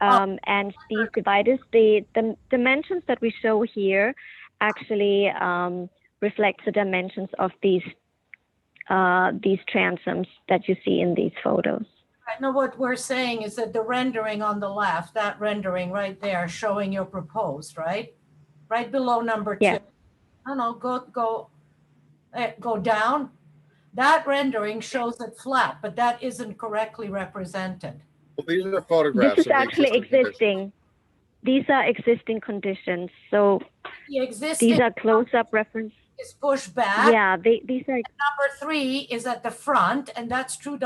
And these dividers, the dimensions that we show here actually reflects the dimensions of these transoms that you see in these photos. I know what we're saying is that the rendering on the left, that rendering right there showing your proposed, right? Right below number 2. Yeah. No, go down. That rendering shows it flat, but that isn't correctly represented. Well, these are This photographs is of the actually conditions. existing. These are existing conditions. So The existing these are close-up reference. is pushed back. Yeah, these are. Number 3 is at the front, and that's true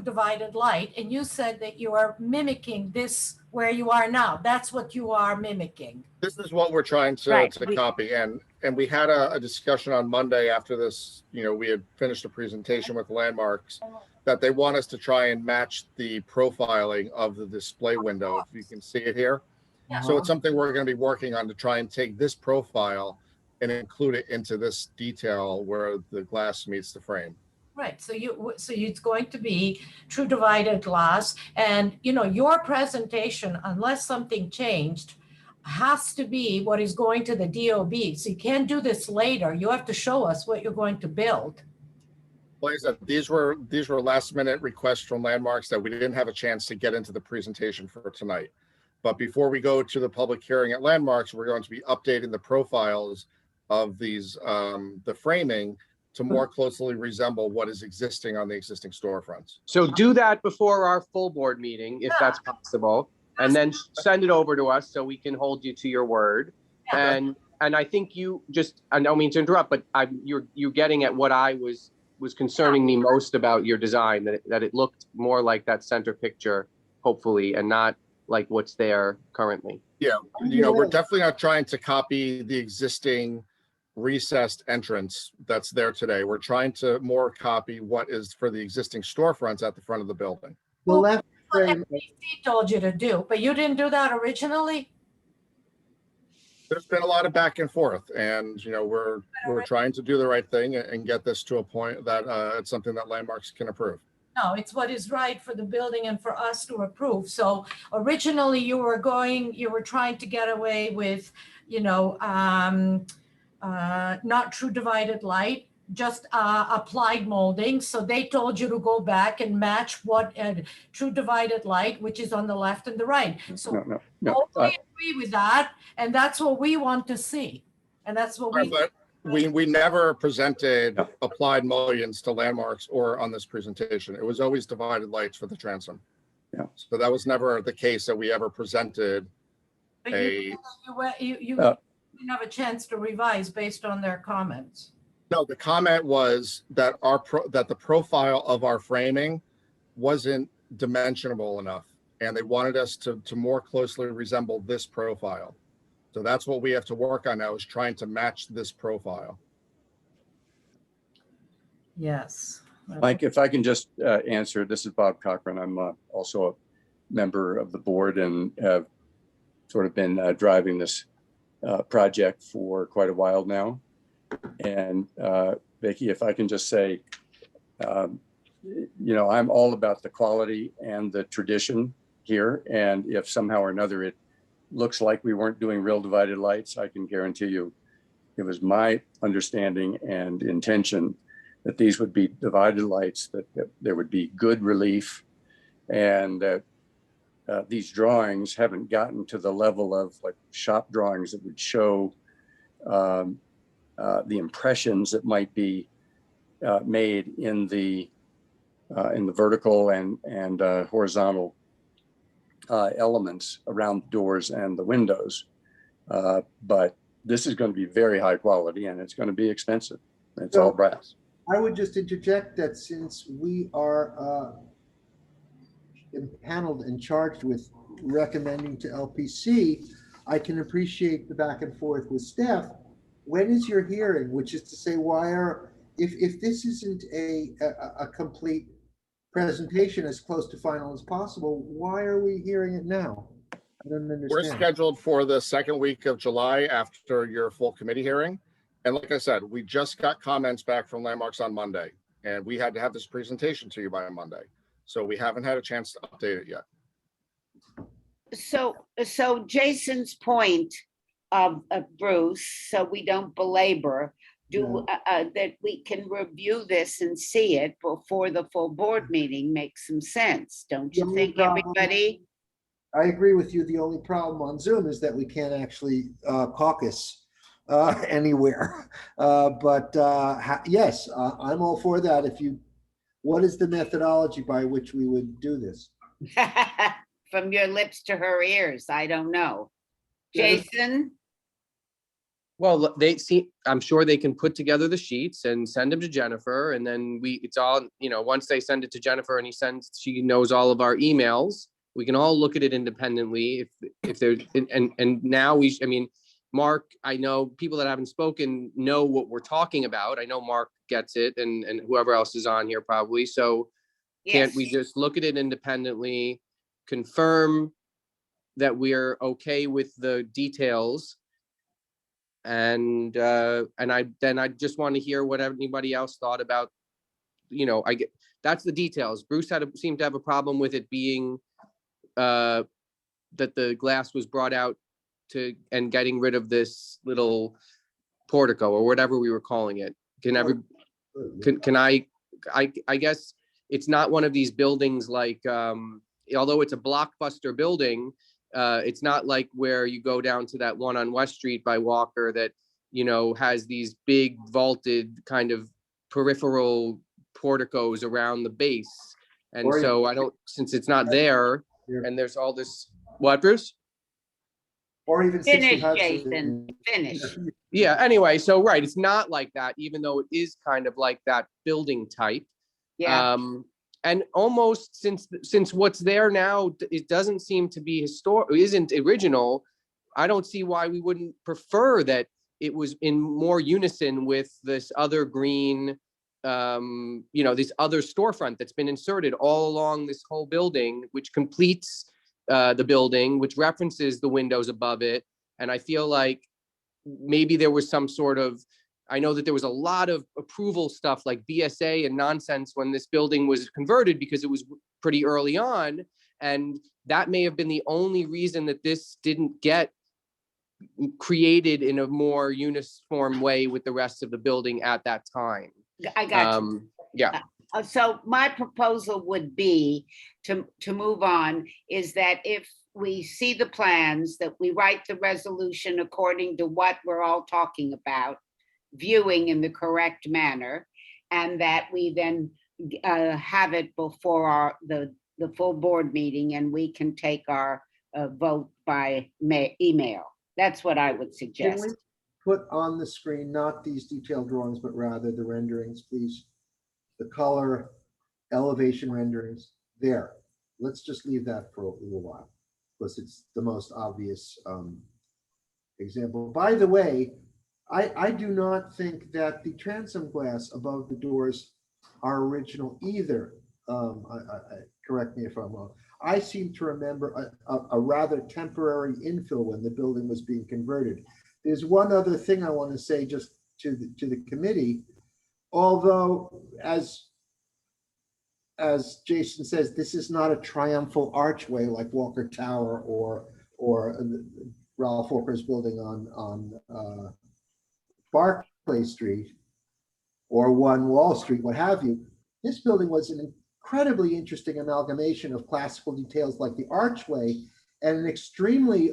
divided light. And you said that you are mimicking this where you are now. That's what you are mimicking. This is what we're trying to, Right. to copy. And we had a discussion on Monday after this, we had finished a presentation with Landmarks that they want us to try and match the profiling of the display window. If you can see it here. Yeah. So it's something we're going to be working on to try and take this profile and include it into this detail where the glass meets the frame. Right. So it's going to be true divided glass, and your presentation, unless something changed, has to be what is going to the DOB. So you can't do this later. You have to show us what you're going to build. Like I said, these were last minute requests from Landmarks that we didn't have a chance to get into the presentation for tonight. But before we go to the public hearing at Landmarks, we're going to be updating the profiles of these, the framing to more closely resemble what is existing on the existing storefronts. So do that before our full board meeting, if that's possible, and then send it over to us so we can hold you to your word. And I think you just, I don't mean to interrupt, but you're getting at what I was concerning me most about your design, that it looked more like that center picture, hopefully, and not like what's there currently. Yeah, we're definitely not trying to copy the existing recessed entrance that's there today. We're trying to more copy what is for the existing storefronts at the front of the building. The left What frame, FCC told you to do, but you didn't do that originally. There's been a lot of back and forth, and we're trying to do the right thing and get this to a point that it's something that Landmarks can approve. No, it's what is right for the building and for us to approve. So originally you were trying to get away with, not true divided light, just applied molding. So they told you to go back and match what true divided light, which is on the left and the right. So No. totally agree with that. And that's what we want to see. And that's what But we never presented applied mullions to Landmarks or on this presentation. It was always divided lights for the transom. Yeah. So that was never the case that we ever presented But a. you didn't have a chance to revise based on their comments. No, the comment was that that the profile of our framing wasn't dimensionable enough, and they wanted us to more closely resemble this profile. So that's what we have to work on now, is trying to match this profile. Yes. Mike, if I can just answer, this is Bob Cochran. I'm also a member of the board and have sort of been driving this project for quite a while now. And Vicki, if I can just say, I'm all about the quality and the tradition here. And if somehow or another it looks like we weren't doing real divided lights, I can guarantee you it was my understanding and intention that these would be divided lights, that there would be good relief, and that these drawings haven't gotten to the level of like shop drawings that would show the impressions that might be made in the vertical and horizontal elements around the doors and the windows. But this is going to be very high quality, and it's going to be expensive. It's all brass. I would just interject that since we are impaneled and charged with recommending to LPC, I can appreciate the back and forth with staff. When is your hearing? Which is to say, if this isn't a complete presentation as close to final as possible, why are we hearing it now? I don't understand. We're scheduled for the second week of July after your full committee hearing. And like I said, we just got comments back from Landmarks on Monday, and we had to have this presentation to you by Monday. So we haven't had a chance to update it yet. So Jason's point of Bruce, so we don't belabor, that we can review this and see it before the full board meeting makes some sense, don't you think, everybody? I agree with you. The only problem on Zoom is that we can't actually caucus anywhere. Yes, I'm all for that. What is the methodology by which we would do this? From your lips to her ears, I don't know. Jason? Well, I'm sure they can put together the sheets and send them to Jennifer, and then it's all, once they send it to Jennifer and she knows all of our emails, we can all look at it independently if there's, and now Mark, I know people that haven't spoken know what we're talking about. I know Mark gets it, and whoever else is on here probably. So can't we just look at it independently, confirm that we're okay with the details, and I just want to hear what anybody else thought about, that's the details. Bruce seemed to have a problem with it being that the glass was brought out and getting rid of this little portico or whatever we were calling it. I guess it's not one of these buildings like, although it's a blockbuster building, it's not like where you go down to that one on West Street by Walker that, has these big vaulted kind of peripheral porticos around the base. And so since it's not there and there's all this, what, Bruce? Or even finish, Jason, finish. Yeah, anyway, so right, it's not like that, even though it is kind of like that building type. Yeah. And almost since what's there now, it doesn't seem to be isn't original. I don't see why we wouldn't prefer that it was in more unison with this other green, this other storefront that's been inserted all along this whole building, which completes the building, which references the windows above it. And I feel like maybe there was some sort of, I know that there was a lot of approval stuff like BSA and nonsense when this building was converted because it was pretty early on. And that may have been the only reason that this didn't get created in a more uniform way with the rest of the building at that time. I got you. Yeah. So my proposal would be to move on is that if we see the plans, that we write the resolution according to what we're all talking about, viewing in the correct manner, and that we then have it before the full board meeting, and we can take our vote by email. That's what I would suggest. Can we put on the screen not these detailed drawings, but rather the renderings, please? The color elevation renderings there. Let's just leave that for a little while because it's the most obvious example. By the way, I do not think that the transom glass above the doors are original either. Correct me if I'm wrong. I seem to remember a rather temporary infill when the building was being converted. There's one other thing I want to say just to the committee. Although, as Jason says, this is not a triumphal archway like Walker Tower or Ralph Walker's building on Barclay Street or 1 Wall Street, what have you. This building was an incredibly interesting amalgamation of classical details like the archway and an extremely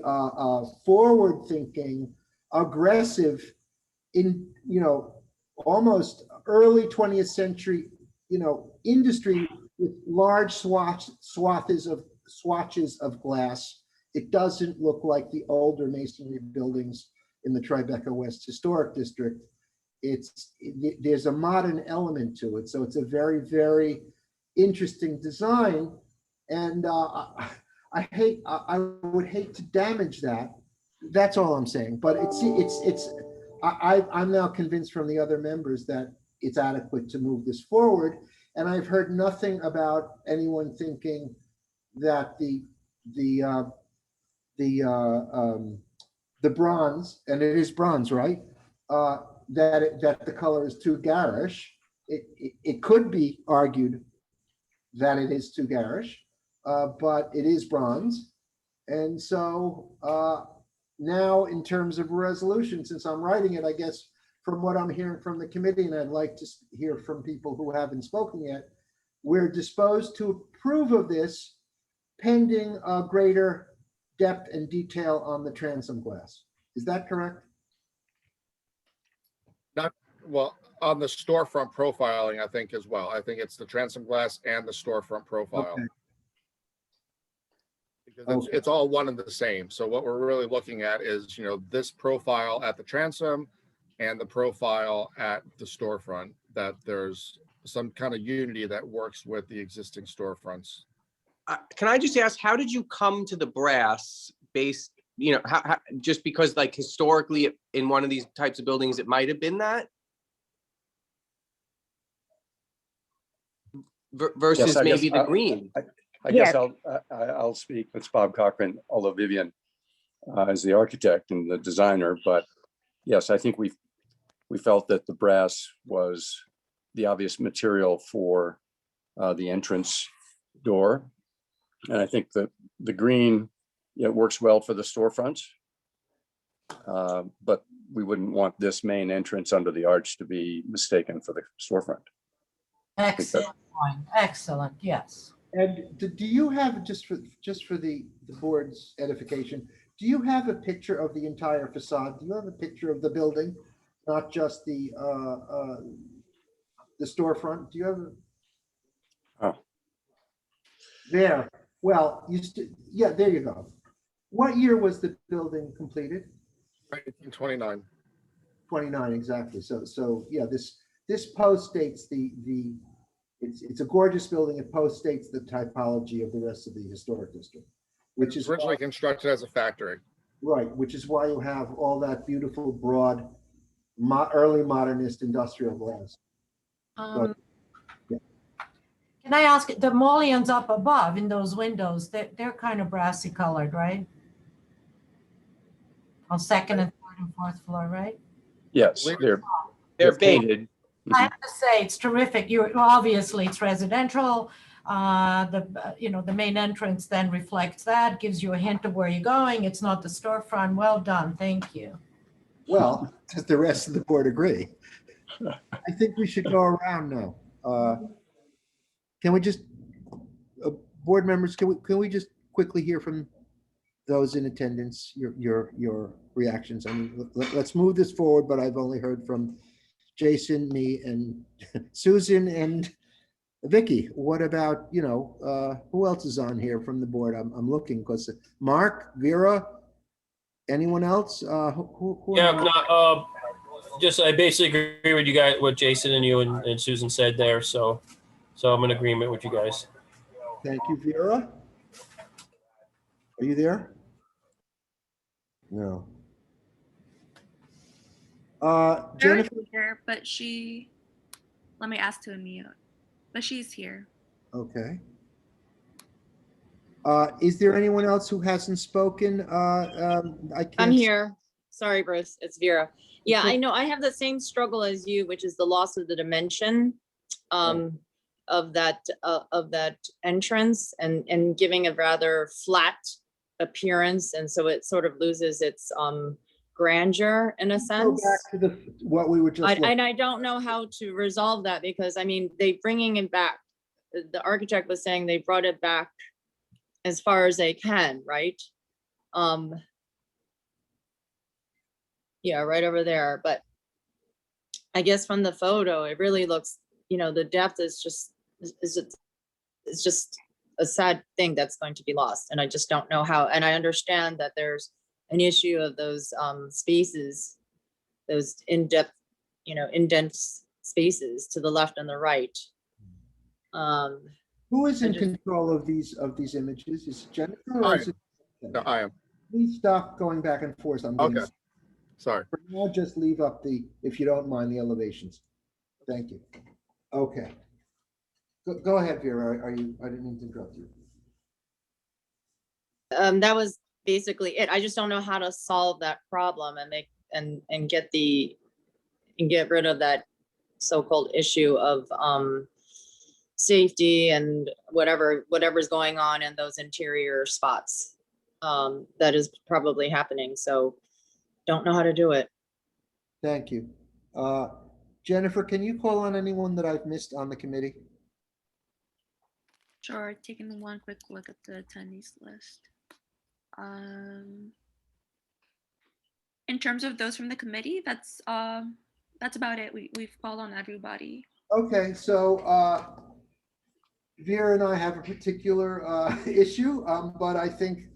forward-thinking, aggressive, almost early 20th century, industry with large swatches of glass. It doesn't look like the older masonry buildings in the Tribeca West Historic District. There's a modern element to it. So it's a very, very interesting design. And I would hate to damage that That's all I'm saying, but I'm now convinced from the other members that it's adequate to move this forward. And I've heard nothing about anyone thinking that the bronze, and it is bronze, right? That the color is too garish. It could be argued that it is too garish, but it is bronze. And so now in terms of resolution, since I'm writing it, I guess from what I'm hearing from the committee, and I'd like to hear from people who haven't spoken yet, we're disposed to approve of this pending a greater depth and detail on the transom glass. Is that correct? Not, well, on the storefront profiling, I think as well. I think it's the transom glass and the storefront profile. Okay. Because it's all one and the same. So what we're really looking at is, this profile at the transom and the profile at the storefront, that there's some kind of unity that works with the existing storefronts. Can I just ask, how did you come to the brass based, how, just because like historically in one of these types of buildings, it might have been that? Versus Yes, maybe the green? I guess I'll speak. It's Bob Cochran, although Vivian is the architect and the designer. But yes, I think we felt that the brass was the obvious material for the entrance door. And I think that the green, it works well for the storefronts. But we wouldn't want this main entrance under the arch to be mistaken for the storefront. Excellent point. Excellent, yes. And do you have, just for the board's edification, do you have a picture of the entire facade? Do you have a picture of the building, not just the storefront? Do you have a? There. Well, yeah, there you go. What year was the building completed? 1929. 29, exactly. So yeah, this post-states it's a gorgeous building. It post-states the typology of the rest of the historic district, which is originally constructed as a factory. Right, which is why you have all that beautiful, broad, early modernist industrial glass. Can I ask, the mullions up above in those windows, they're kind of brassy colored, right? On second and third and fourth floor, right? Yes, they're painted. I have to say, it's terrific. Obviously it's residential. The main entrance then reflects that, gives you a hint of where you're going. It's not the storefront. Well done. Thank you. Well, does the rest of the board agree? I think we should go around now. Can we just, board members, can we just quickly hear from those in attendance, your reactions? I mean, let's move this forward, but I've only heard from Jason, me, and Susan and Vicky. What about, who else is on here from the board? I'm looking because Mark, Vera, anyone else? Yeah, just I basically agree with you guys, what Jason and you and Susan said there. So I'm in agreement with you guys. Thank you, Vera. Are you there? No. Jennifer? Here, but let me ask to unmute, but she's here. Okay. Is there anyone else who hasn't spoken? I'm here. Sorry, Bruce. It's Vera. Yeah, I know. I have the same struggle as you, which is the loss of the dimension of that entrance and giving a rather flat appearance, and so it sort of loses its grandeur in a sense. Go back to what we were just. And I don't know how to resolve that, because I mean, they bringing it back. The architect was saying they brought it back as far as they can, right? Yeah, right over there. But I guess from the photo, it really looks, the depth is just a sad thing that's going to be lost. And I just don't know how. And I understand that there's an issue of those spaces, those in-depth, indent spaces to the left and the right. Who is in control of these images? Is Jennifer? Or is it... No, I am. Please stop going back and forth. I'm getting, Okay, sorry. for now, just leave up the, if you don't mind, the elevations. Thank you. Okay. Go ahead, Vera. Are you, I didn't mean to interrupt you. That was basically it. I just don't know how to solve that problem and make, and get rid of that so-called issue of, safety and whatever's going on in those interior spots. That is probably happening, so don't know how to do it. Thank you. Jennifer, can you call on anyone that I've missed on the committee? Sure, taking one quick look at the attendees list. In terms of those from the committee, that's about it. We've called on everybody. Okay, so Vera and I have a particular issue, but I think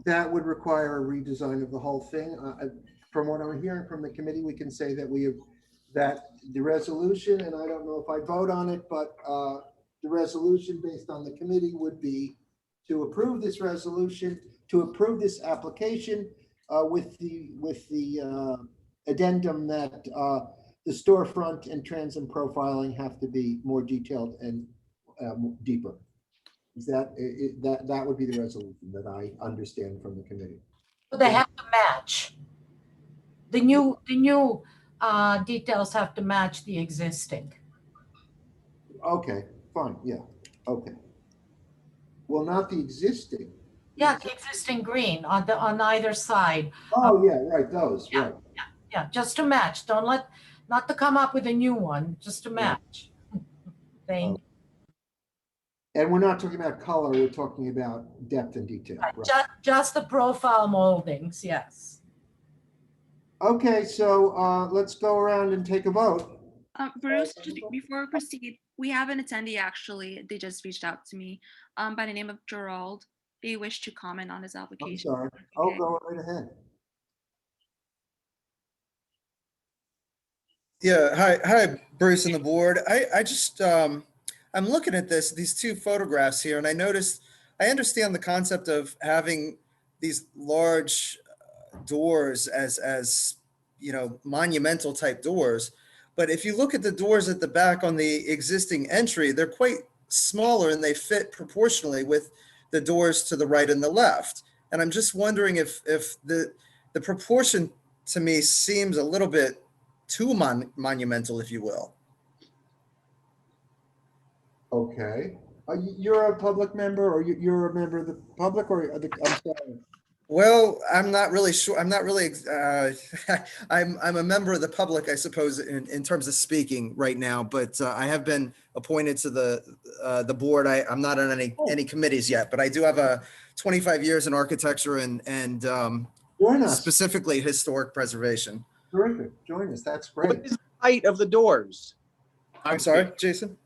that would require a redesign of the whole thing. From what I'm hearing from the committee, we can say that we have, that the resolution, and I don't know if I vote on it, but the resolution based on the committee would be to approve this resolution, to approve this application with the addendum that the storefront and transom profiling have to be more detailed and deeper. Is that, that would be the resolution that I understand from the committee. But they have to match. The new details have to match the existing. Okay, fine, yeah, okay. Well, not the existing. Yeah, the existing green on either side. Oh, yeah, right, those, Yeah, right. yeah, just to match. Don't let, not to come up with a new one, just to match. Thank you. And we're not talking about color, we're talking about depth and detail. Right, Right. just the profile moldings, yes. Okay, so let's go around and take a vote. Bruce, just before we proceed, we have an attendee actually. They just reached out to me by the name of Gerald. They wish to comment on his I'm application. sorry. Oh, go right ahead. Yeah, hi, Bruce and the board. I just, I'm looking at these two photographs here, and I noticed, I understand the concept of having these large doors as, you know, monumental type doors. But if you look at the doors at the back on the existing entry, they're quite smaller and they fit proportionally with the doors to the right and the left. And I'm just wondering if the proportion to me seems a little bit too monumental, if you will. Okay. You're a public member, or you're a member of the public, or I'm sorry. Well, I'm not really sure. I'm not really, I'm a member of the public, I suppose, in terms of speaking right now, but I have been appointed to the board. I'm not on any committees yet, but I do have 25 years in architecture and Join us. specifically historic preservation. Terrific. Join us. That's great. What is the height of the doors? I'm sorry, Jason?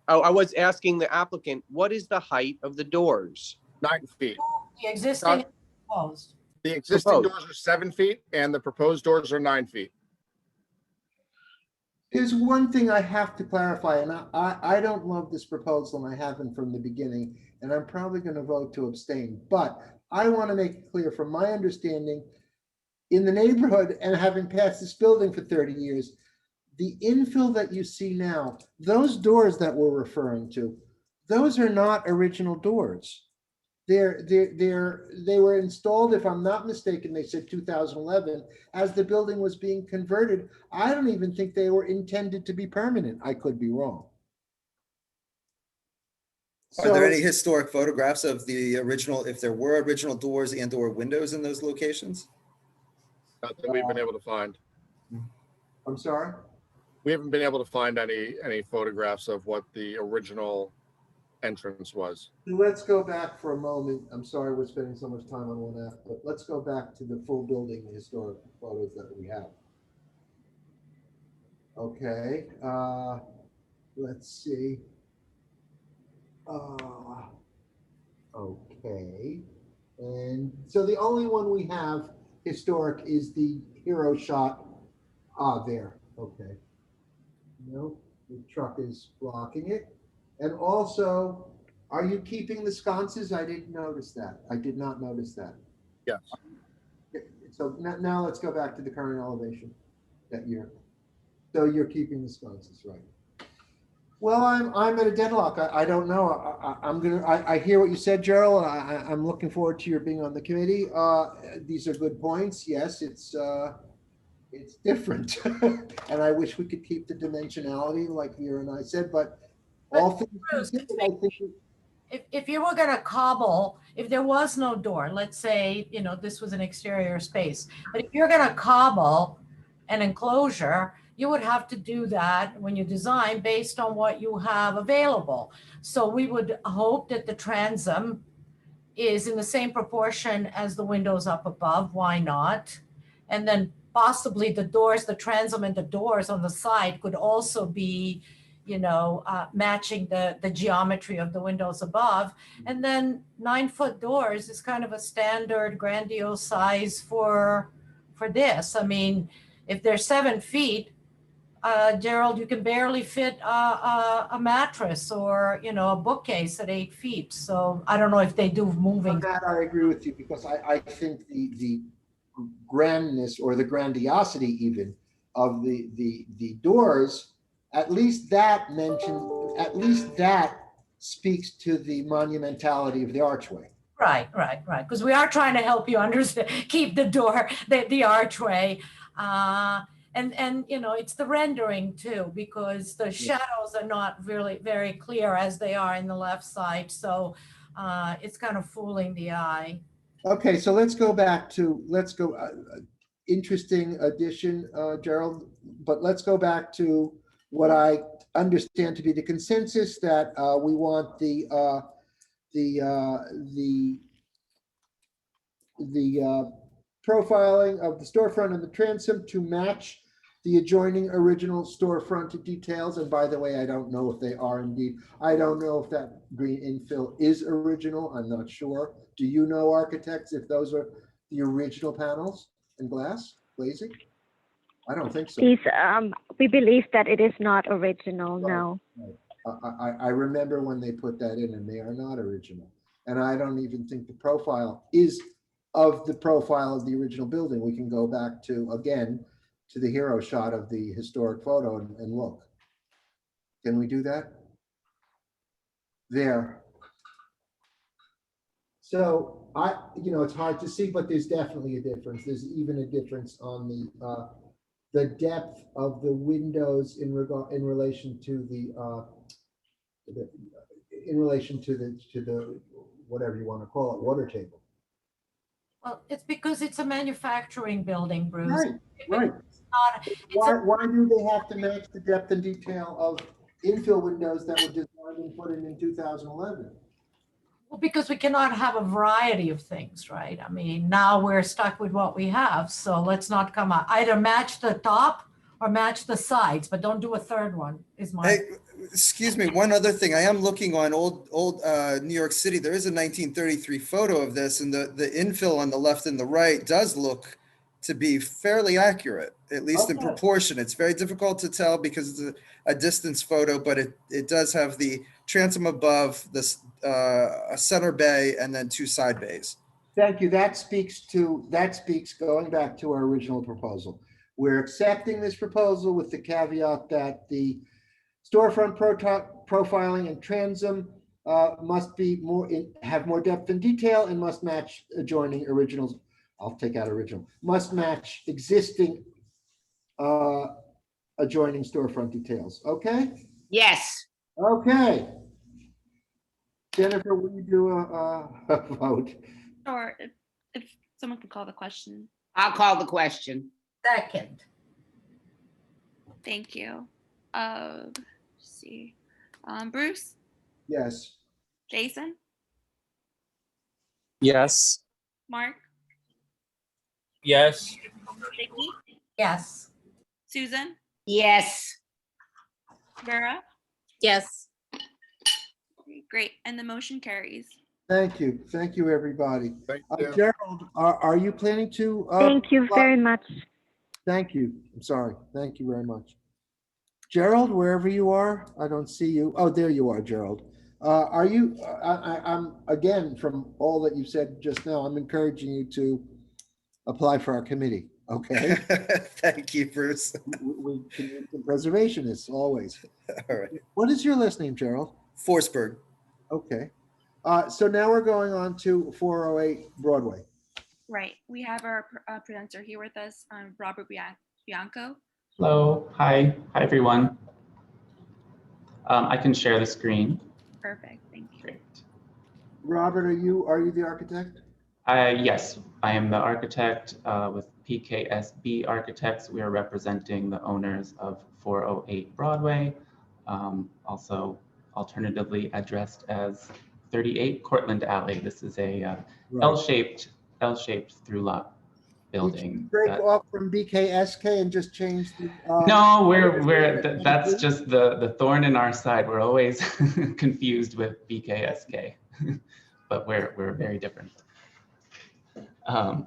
Oh, I was asking the applicant, what is the height of the doors? 9 feet. The existing proposed. The existing doors are 7 feet and the proposed doors are 9 feet. There's one thing I have to clarify, and I don't love this proposal, and I haven't from the beginning, and I'm probably going to vote to abstain. But I want to make it clear, from my understanding, in the neighborhood and having passed this building for 30 years, the infill that you see now, those doors that we're referring to, those are not original doors. They were installed, if I'm not mistaken, they said 2011, as the building was being converted. I don't even think they were intended to be permanent. I could be wrong. Are there any historic photographs of the original, if there were original doors and/or windows in those locations? Not that we've been able to find. I'm sorry? We haven't been able to find any photographs of what the original entrance was. Let's go back for a moment. I'm sorry we're spending so much time on one F, but let's go back to the full building historic photos that we have. Okay, let's see. Okay, and so the only one we have historic is the hero shot. There. Okay. No, the truck is blocking it. And also Are you keeping the sconces? I didn't notice that. I did not notice that. Yes. So now let's go back to the current elevation that so you're keeping the sconces, right? Well, I'm at a deadlock. I don't know. I hear what you said, Gerald. I'm looking forward to your being on the committee. These are good points. Yes, it's different. And I wish we could keep the dimensionality like Vera and I said, but all things considered, I think if you were gonna cobble, if there was no door, let's say, you know, this was an exterior space, but if you're gonna cobble an enclosure, you would have to do that when you design based on what you have available. So we would hope that the transom is in the same proportion as the windows up above. Why not? And then possibly the doors, the transom and the doors on the side could also be, you know, matching the geometry of the windows above. And then 9-foot doors is kind of a standard grandiose size for this. I mean, if they're 7 feet, Gerald, you can barely fit a mattress or, you know, a bookcase at 8 feet. So I don't know if they do moving. on that, I agree with you because I think the grandness or the grandiosity even of the doors, at least that speaks to the monumentality of the archway. Right. Because we are trying to help you understand, keep the door, the archway. And you know, it's the rendering too, because the shadows are not really very clear as they are in the left side. So it's kind of fooling the eye. Okay, so let's go, interesting addition, Gerald, but let's go back to what I understand to be the consensus that we want the profiling of the storefront and the transom to match the adjoining original storefront details. And by the way, I don't know if they are indeed. I don't know if that green infill is original. I'm not sure. Do you know, architects, if those are the original panels and glass glazing? I don't think so. These, we believe that it is not original, no. Right. I remember when they put that in, and they are not original. And I don't even think the profile is of the profile of the original building. We can go back to, again, to the hero shot of the historic photo and look. Can we do that? There. So it's hard to see, but there's definitely a difference. There's even a difference on the depth of the windows in relation to the whatever you want to call it, water table. Well, it's because it's a manufacturing building, Bruce. Right. Why do they have to match the depth and detail of infill windows that were designed and put in 2011? Well, because we cannot have a variety of things, right? I mean, now we're stuck with what we have. So let's not come out. Either match the top or match the sides, but don't do a third one, is my. Hey, excuse me, one other thing. I am looking on old New York City. There is a 1933 photo of this, and the infill on the left and the right does look to be fairly accurate, at least in proportion. It's very difficult to tell because it's a distance photo, but it does have the transom above, this a center bay, and then 2 side bays. Thank you. That speaks going back to our original proposal. We're accepting this proposal with the caveat that the storefront profiling and transom must be have more depth and detail and must match adjoining originals. I'll take out original. Must match existing adjoining storefront details. Okay? Yes. Okay. Jennifer, will you do a vote? Or if someone could call the question. I'll call the question. Second. Thank you. Let's see. Bruce? Yes. Jason? Yes. Mark? Yes. Vicky? Yes. Susan? Yes. Vera? Yes. Great. And the motion carries. Thank you. Thank you, everybody. Thank you. Gerald, are you planning to? Thank you very much. Thank you. I'm sorry. Thank you very much. Gerald, wherever you are, I don't see you. Oh, there you are, Gerald. Are you, I'm, again, from all that you've said just now, I'm encouraging you to apply for our committee, okay? Thank you, Bruce. We can use some preservationists, always. All right. What is your last name, Gerald? Forsberg. Okay. So now we're going on to 408 Broadway. Right. We have our presenter here with us, Robert Bianco. Hello. Hi. Hi, everyone. I can share the screen. Perfect. Thank you. Great. Robert, are you the architect? Yes, I am the architect with PKSB Architects. We are representing the owners of 408 Broadway, also alternatively addressed as 38 Cortlandt Alley. This is a L-shaped through lot building. Did you break off from BKSK and just change the? No, that's just the thorn in our side. We're always confused with BKSK, but we're very different. But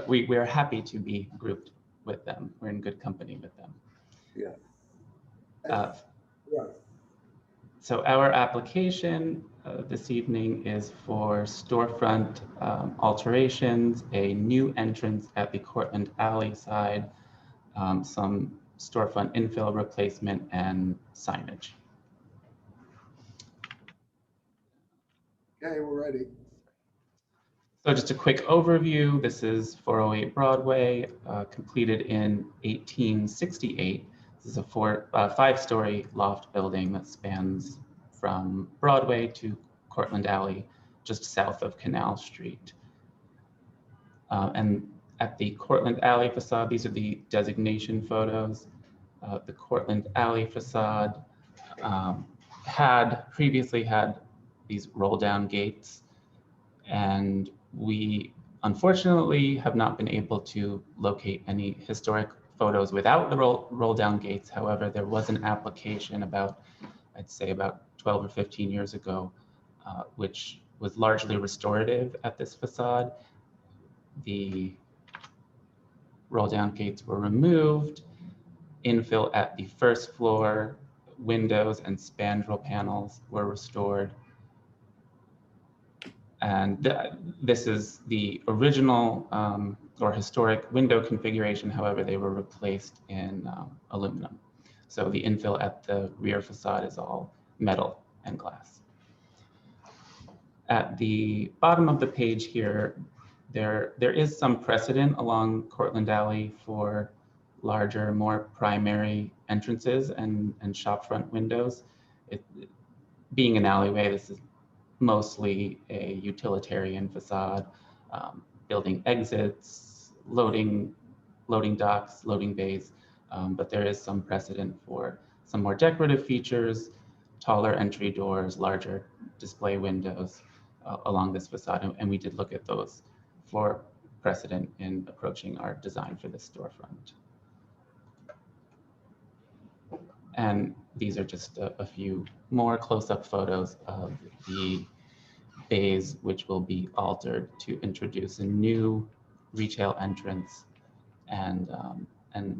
we're happy to be grouped with them. We're in good company with them. Yeah. So our application this evening is for storefront alterations, a new entrance at the Cortlandt Alley side, some storefront infill replacement, and signage. Okay, we're ready. So just a quick overview. This is 408 Broadway, completed in 1868. This is a 5-story loft building that spans from Broadway to Cortlandt Alley, just south of Canal Street. And at the Cortlandt Alley facade, these are the designation photos. The Cortlandt Alley facade previously had these roll-down gates, and we unfortunately have not been able to locate any historic photos without the roll-down gates. However, there was an application I'd say about 12 or 15 years ago, which was largely restorative at this facade. The roll-down gates were removed, infill at the first floor, windows and spandrel panels were restored. And this is the original or historic window configuration. However, they were replaced in aluminum. So the infill at the rear facade is all metal and glass. At the bottom of the page here, there is some precedent along Cortlandt Alley for larger, more primary entrances and shopfront windows. Being an alleyway, this is mostly a utilitarian facade, building exits, loading docks, loading bays, but there is some precedent for some more decorative features, taller entry doors, larger display windows along this facade, and we did look at those for precedent in approaching our design for this storefront. And these are just a few more close-up photos of the bays, which will be altered to introduce a new retail entrance and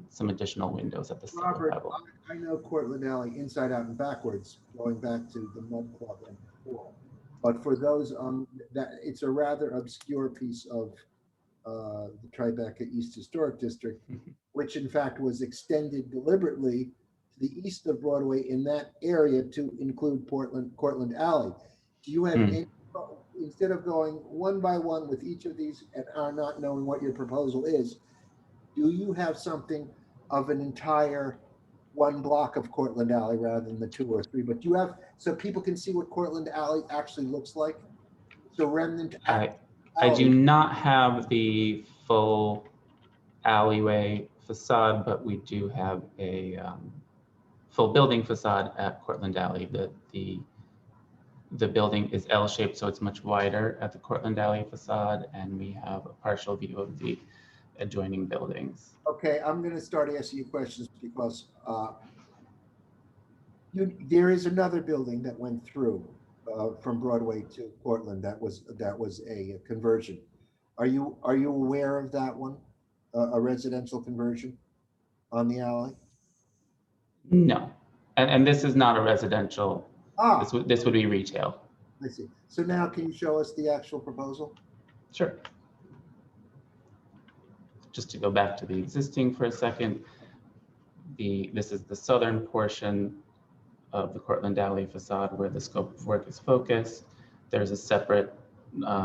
some additional windows at the second Robert, level. I know Cortlandt Alley inside out and backwards, going back to the Mud Club and before. But for those, that it's a rather obscure piece of the Tribeca East Historic District, which in fact was extended deliberately to the east of Broadway in that area to include Cortlandt Alley. Do you have any, instead of going one by one with each of these and are not knowing what your proposal is, do you have something of an entire one block of Cortlandt Alley rather than the 2 or 3? But do you have, so people can see what Cortlandt Alley actually looks like? So remnant. I do not have the full alleyway facade, but we do have a full building facade at Cortlandt Alley. The building is L-shaped, so it's much wider at the Cortlandt Alley facade, and we have a partial view of the adjoining buildings. Okay, I'm going to start asking you questions because there is another building that went through from Broadway to Cortlandt that was a conversion. Are you aware of that one? A residential conversion on the alley? No, and this is not a residential Ah, This would be retail. I see. So now can you show us the actual proposal? Sure. Just to go back to the existing for a second, this is the southern portion of the Cortland Alley facade where the scope of work is focused. There's a separate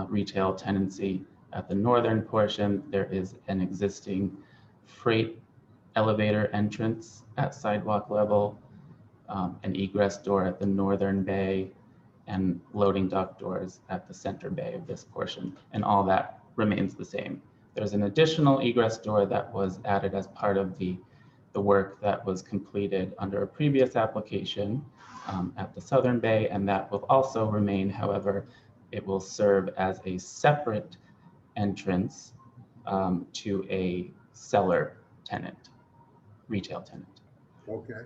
retail tenancy at the northern portion. There is an existing freight elevator entrance at sidewalk level, an egress door at the northern bay, and loading dock doors at the center bay of this portion, and all that remains the same. There's an additional egress door that was added as part of the work that was completed under a previous application at the southern bay, and that will also remain. However, it will serve as a separate entrance to a cellar tenant, retail tenant. Okay.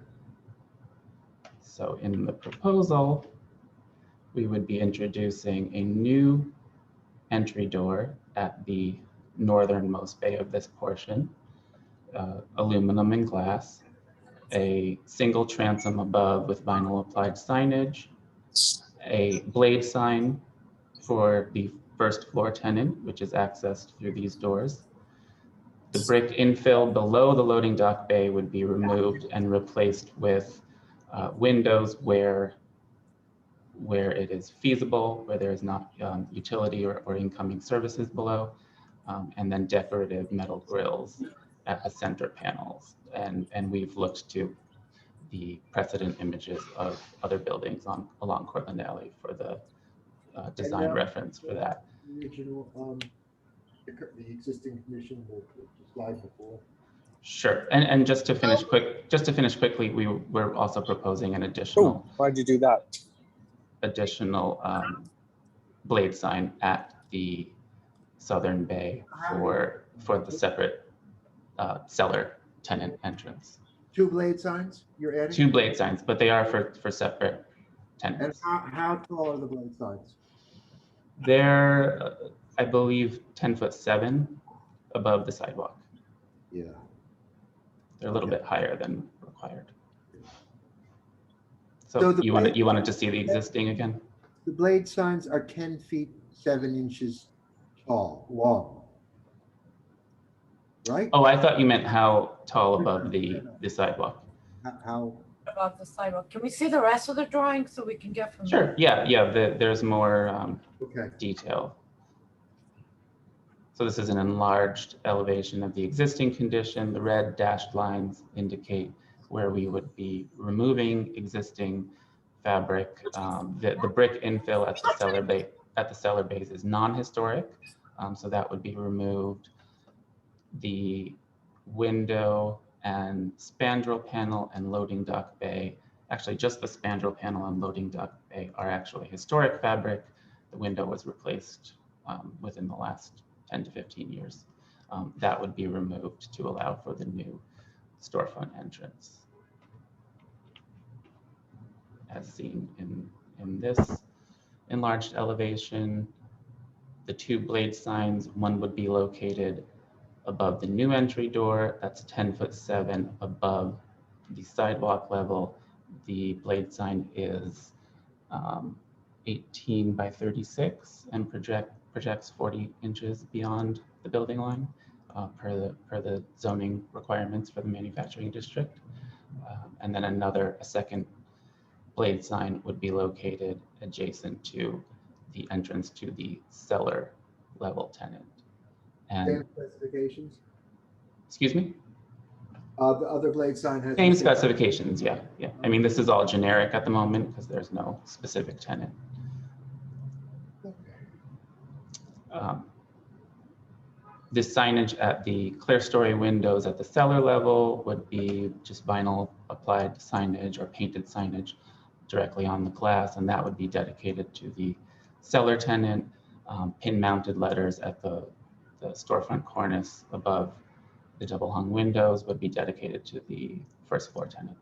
So in the proposal, we would be introducing a new entry door at the northernmost bay of this portion, aluminum and glass, a single transom above with vinyl applied signage, a blade sign for the first floor tenant, which is accessed through these doors. The brick infill below the loading dock bay would be removed and replaced with windows where it is feasible, where there is not utility or incoming services below, and then decorative metal grills at the center panels. And we've looked to the precedent images of other buildings along Cortland Alley for the design reference for that. The original, the existing condition, the slide before. Sure, and just to finish quickly, we're also proposing an additional. Why'd you do that? Additional blade sign at the southern bay for the separate cellar tenant entrance. 2 blade signs you're adding? 2 blade signs, but they are for separate tenants. And how tall are the blade signs? They're, I believe, 10'7" above the sidewalk. Yeah. They're a little bit higher than required. So So the you wanted to see the existing again? The blade signs are 10 feet 7 inches long. Right? Oh, I thought you meant how tall above the sidewalk. How? Above the sidewalk. Can we see the rest of the drawing so we can get from Sure, there? yeah, there's more Okay. detail. So this is an enlarged elevation of the existing condition. The red dashed lines indicate where we would be removing existing fabric. The brick infill at the cellar base is non-historic, so that would be removed. The window and spandrel panel and loading dock bay, actually just the spandrel panel and loading dock bay are actually historic fabric. The window was replaced within the last 10 to 15 years. That would be removed to allow for the new storefront entrance. As seen in this enlarged elevation, the 2 blade signs, one would be located above the new entry door, that's 10'7" above the sidewalk level. The blade sign is 18 by 36 and projects 40 inches beyond the building line per the zoning requirements for the manufacturing district. And then a second blade sign would be located adjacent to the entrance to the cellar level tenant. And Same specifications? excuse me? The other blade sign has. Same specifications, yeah. I mean, this is all generic at the moment because there's no specific tenant. This signage at the clear story windows at the cellar level would be just vinyl applied signage or painted signage directly on the glass, and that would be dedicated to the cellar tenant. Pin mounted letters at the storefront cornice above the double hung windows would be dedicated to the first floor tenant.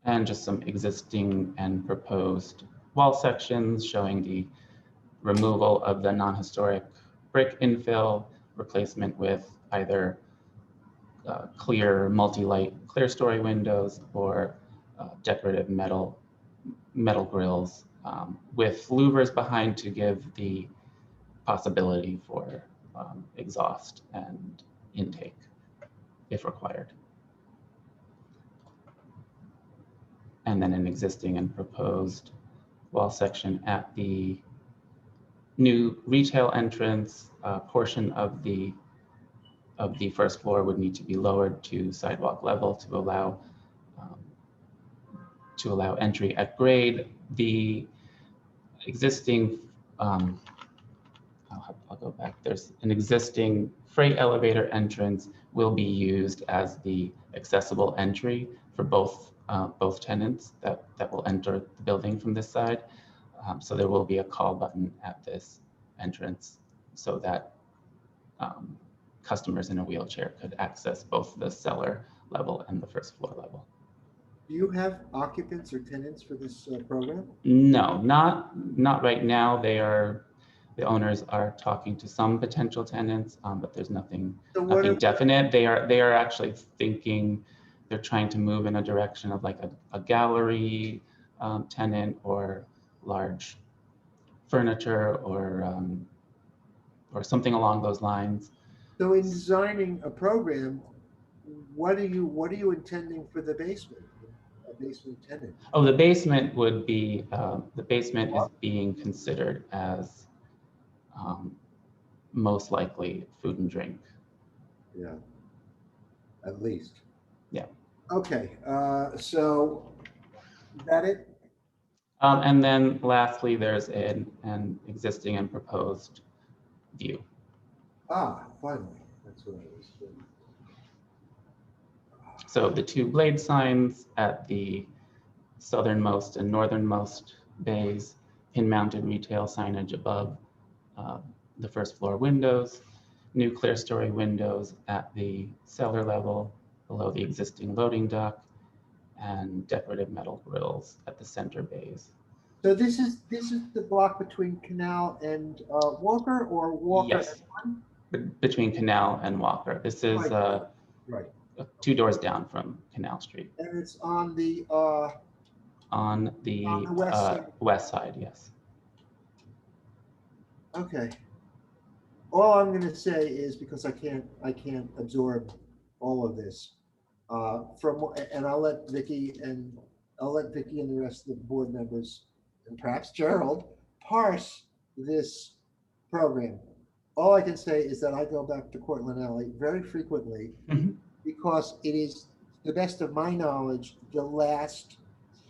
And just some existing and proposed wall sections showing the removal of the non-historic brick infill, replacement with either clear multi-light clear story windows or decorative metal grills with louvers behind to give the possibility for exhaust and intake if required. And then an existing and proposed wall section at the new retail entrance. Portion of the first floor would need to be lowered to sidewalk level to allow entry at grade. The existing, I'll go back. There's an existing freight elevator entrance will be used as the accessible entry for both tenants that will enter the building from this side. So there will be a call button at this entrance so that customers in a wheelchair could access both the cellar level and the first floor level. Do you have occupants or tenants for this program? No, not right now. The owners are talking to some potential tenants, but there's nothing definite. They are actually thinking, they're trying to move in a direction of like a gallery tenant or large furniture or something along those lines. So in designing a program, what are you intending for the basement? A basement tenant? Oh, the basement would be, the basement is being considered as most likely food and drink. Yeah, at least. Yeah. Okay, so is that it? And then lastly, there's an existing and proposed view. Finally, that's what I was doing. So the two blade signs at the southernmost and northernmost bays, pin-mounted retail signage above the first floor windows, new clear story windows at the cellar level below the existing loading dock, and decorative metal grills at the center bays. So this is the block between Canal and Walker, or Walker? Yes, between Canal and Walker. This is right. 2 doors down from Canal Street. And it's on the west side. West side, yes. Okay. All I'm going to say is, because I can't absorb all of this, and I'll let Vicky and the rest of the board members and perhaps Gerald parse this program. All I can say is that I go back to Cortland Alley very frequently because it is, to the best of my knowledge, the last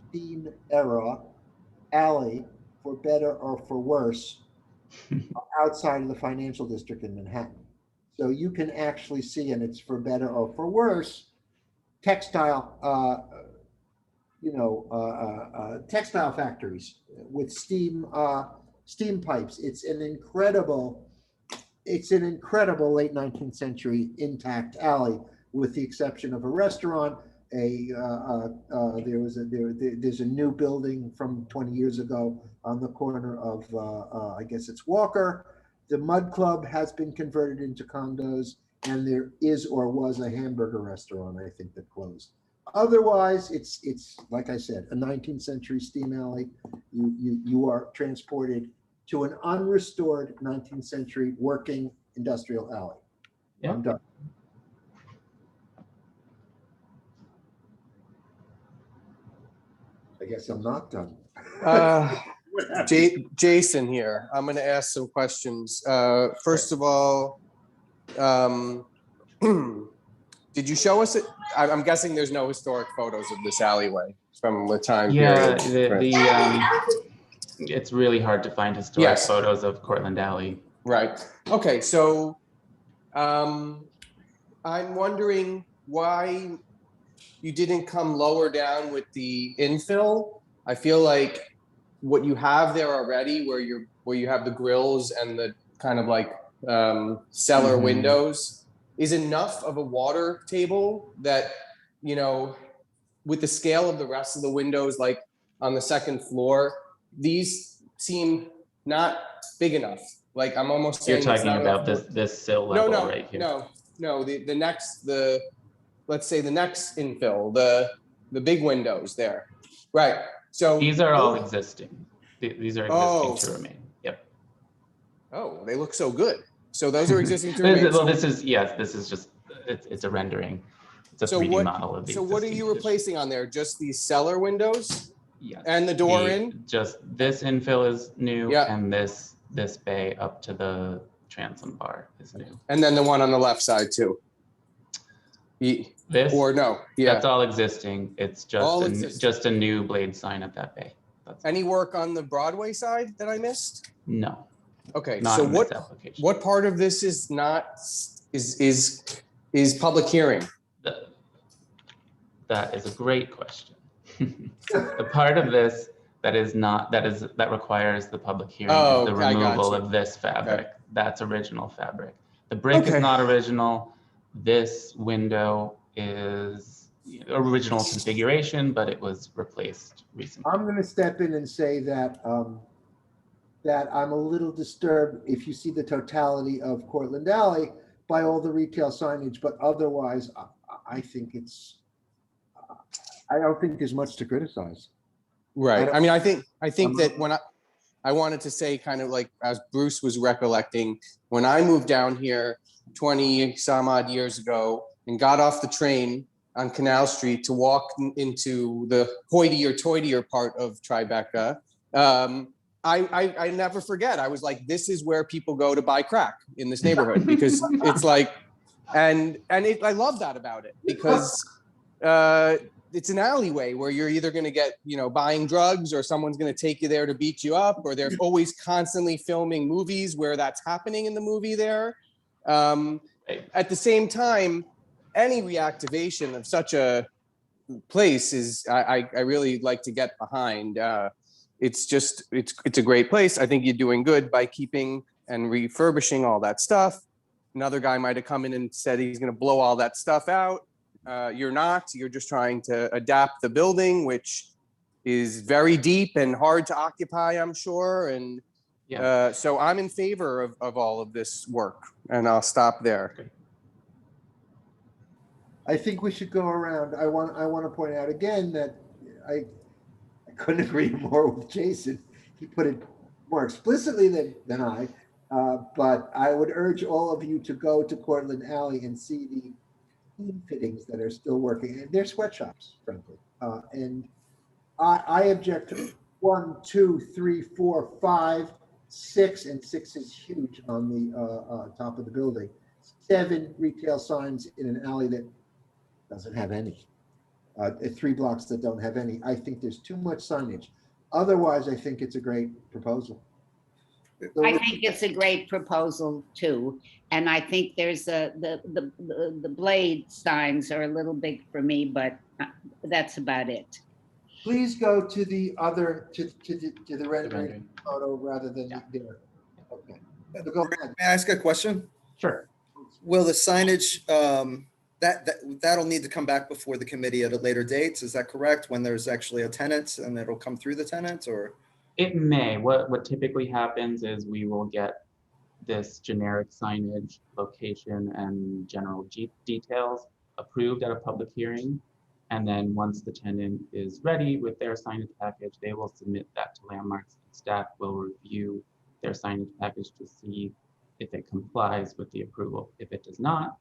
steam era alley, for better or for worse, outside of the financial district in Manhattan. So you can actually see, and it's for better or for worse, textile textile factories with steam pipes. It's an incredible late 19th century intact alley, with the exception of a restaurant. There's a new building from 20 years ago on the corner of I guess it's Walker. The Mud Club has been converted into condos, and there is or was a hamburger restaurant, I think, that closed. Otherwise, it's like I said, a 19th century steam alley. You are transported to an unrestored 19th century working industrial alley. Yeah. I'm done. I guess I'm not done. Jason here. I'm going to ask some questions. First of all, did you show us it? I'm guessing there's no historic photos of this alleyway from the time period. It's really hard to find historic photos of Cortland Alley. Right. Okay. So I'm wondering why you didn't come lower down with the infill. I feel like what you have there already, where you have the grills and the kind of like cellar windows, is enough of a water table that, with the scale of the rest of the windows, like on the second floor, these seem not big enough. Like I'm almost saying you're talking about this sill level right here. No. let's say the next infill, the big windows there. Right, so. These are all existing. These are Oh. existing to remain. Yep. Oh, they look so good. So those are existing to remain. Well, this is, yes, this is just, it's a rendering. It's a So 3D what, model of the so what are existing you condition. replacing on there? Just these cellar windows? Yes. And the door in? Just this infill is new, Yeah. and this bay up to the transom bar is new. And then the one on the left side too? This? Or no? Yeah. That's all existing. It's All just existing. just a new blade sign at that bay. Any work on the Broadway side that I missed? No. Okay, Not so in this application. what part of this is not, is public hearing? That is a great question. The part of this that requires the public hearing is the removal of this fabric. Okay. That's original fabric. The brick is not original. This window is original configuration, but it was replaced recently. I'm going to step in and say that that I'm a little disturbed if you see the totality of Cortland Alley by all the retail signage, but otherwise, I think it's. I don't think there's much to criticize. Right. I mean, I think that when I wanted to say, kind of like as Bruce was recollecting, when I moved down here 20 some odd years ago and got off the train on Canal Street to walk into the hoitier part of Tribeca, I never forget. I was like, this is where people go to buy crack in this neighborhood, because it's like, I love that about it, because it's an alleyway where you're either going to get, buying drugs, or someone's going to take you there to beat you up, or they're always constantly filming movies where that's happening in the movie there. At the same time, any reactivation of such a place is, I really like to get behind. It's a great place. I think you're doing good by keeping and refurbishing all that stuff. Another guy might have come in and said he's going to blow all that stuff out. You're not. You're just trying to adapt the building, which is very deep and hard to occupy, I'm sure. And so I'm in favor of all of this work, and I'll stop there. I think we should go around. I want to point out again that I couldn't agree more with Jason. He put it more explicitly than I, but I would urge all of you to go to Cortland Alley and see the fittings that are still working. And they're sweatshops, frankly. And I object to 1, 2, 3, 4, 5, 6, and 6 is huge on the top of the building. 7 retail signs in an alley that doesn't have any. 3 blocks that don't have any. I think there's too much signage. Otherwise, I think it's a great proposal. I think it's a great proposal too, and I think there's the blade signs are a little big for me, but that's about it. Please go to the other to the rendering photo rather than there. Okay. So go ahead. May I ask a question? Sure. Will the signage that'll need to come back before the committee at a later date? Is that correct? When there's actually a tenant and it'll come through the tenant, or? It may. What typically happens is we will get this generic signage, location, and general details approved at a public hearing. And then once the tenant is ready with their signage package, they will submit that to Landmarks. Staff will review their signage package to see if it complies with the approval. If it does not,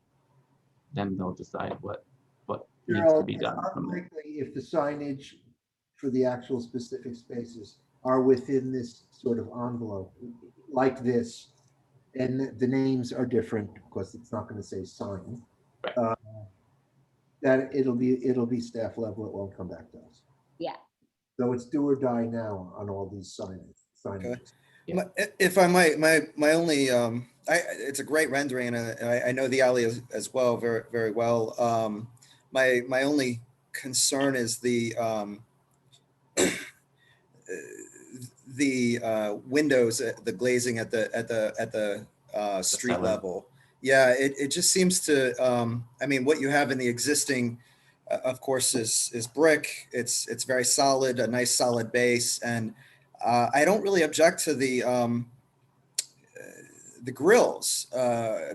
then they'll decide what needs to be done from there. If the signage for the actual specific spaces are within this sort of envelope, like this, and the names are different because it's not going to say sign, that it'll be staff level. It won't come back to us. Yeah. So it's do or die now on all these signage. Okay. Yeah. If I might, my only, it's a great rendering, and I know the alley as well, very, very well. My only concern is the windows, the glazing at the street level. Yeah, it just seems to. I mean, what you have in the existing, of course, is brick. It's very solid, a nice solid base, and I don't really object to the grills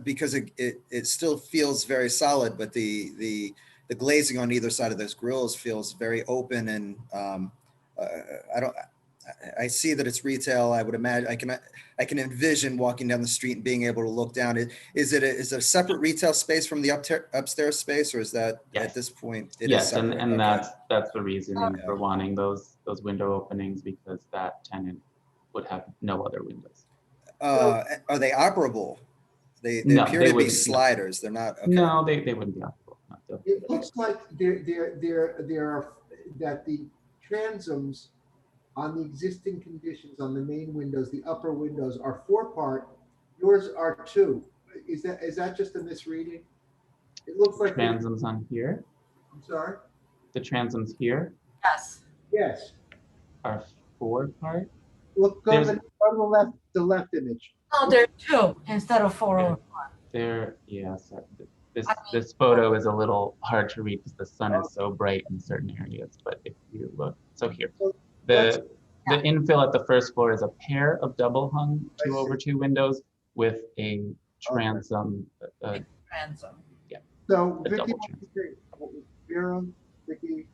because it still feels very solid, but the the glazing on either side of those grills feels very open, and I see that it's retail. I would imagine I can envision walking down the street and being able to look down. Is it a separate retail space from the upstairs space, or is that at this point it is Yes, separate? and Okay. that's the reasoning for wanting those window openings, because that tenant would have no other windows. Are they operable? They No, appear they to be wouldn't, no. sliders. They're not. Okay. No, they wouldn't be operable. It looks like there are, that the transoms on the existing conditions on the main windows, the upper windows are 4-part. Yours are 2. Is that just a misreading? It looks like Transoms on here. I'm sorry. The transoms here Yes. Yes. are 4-part. Look, go to the left image. Oh, there are 2 instead of 4 or 5. There, yes. This photo is a little hard to read because the sun is so bright in certain areas. But if you look, so here, the infill at the first floor is a pair of double hung 2/2 windows with a transom. Transom. Yeah. So, A Vicky, double what do you think? Vera, Vicky?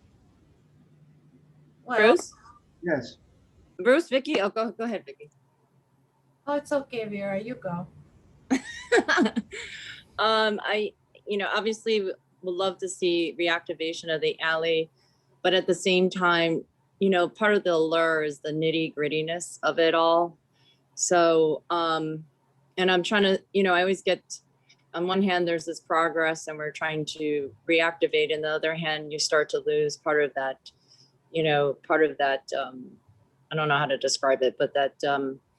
Bruce? Yes. Bruce, Vicky? Oh, go ahead, Vicky. Oh, it's okay, Vera, you go. Obviously would love to see reactivation of the alley, but at the same time, part of the allure is the nitty grittiness of it all. So, and I'm trying to, I always get, on one hand, there's this progress and we're trying to reactivate. And the other hand, you start to lose part of that, I don't know how to describe it, but that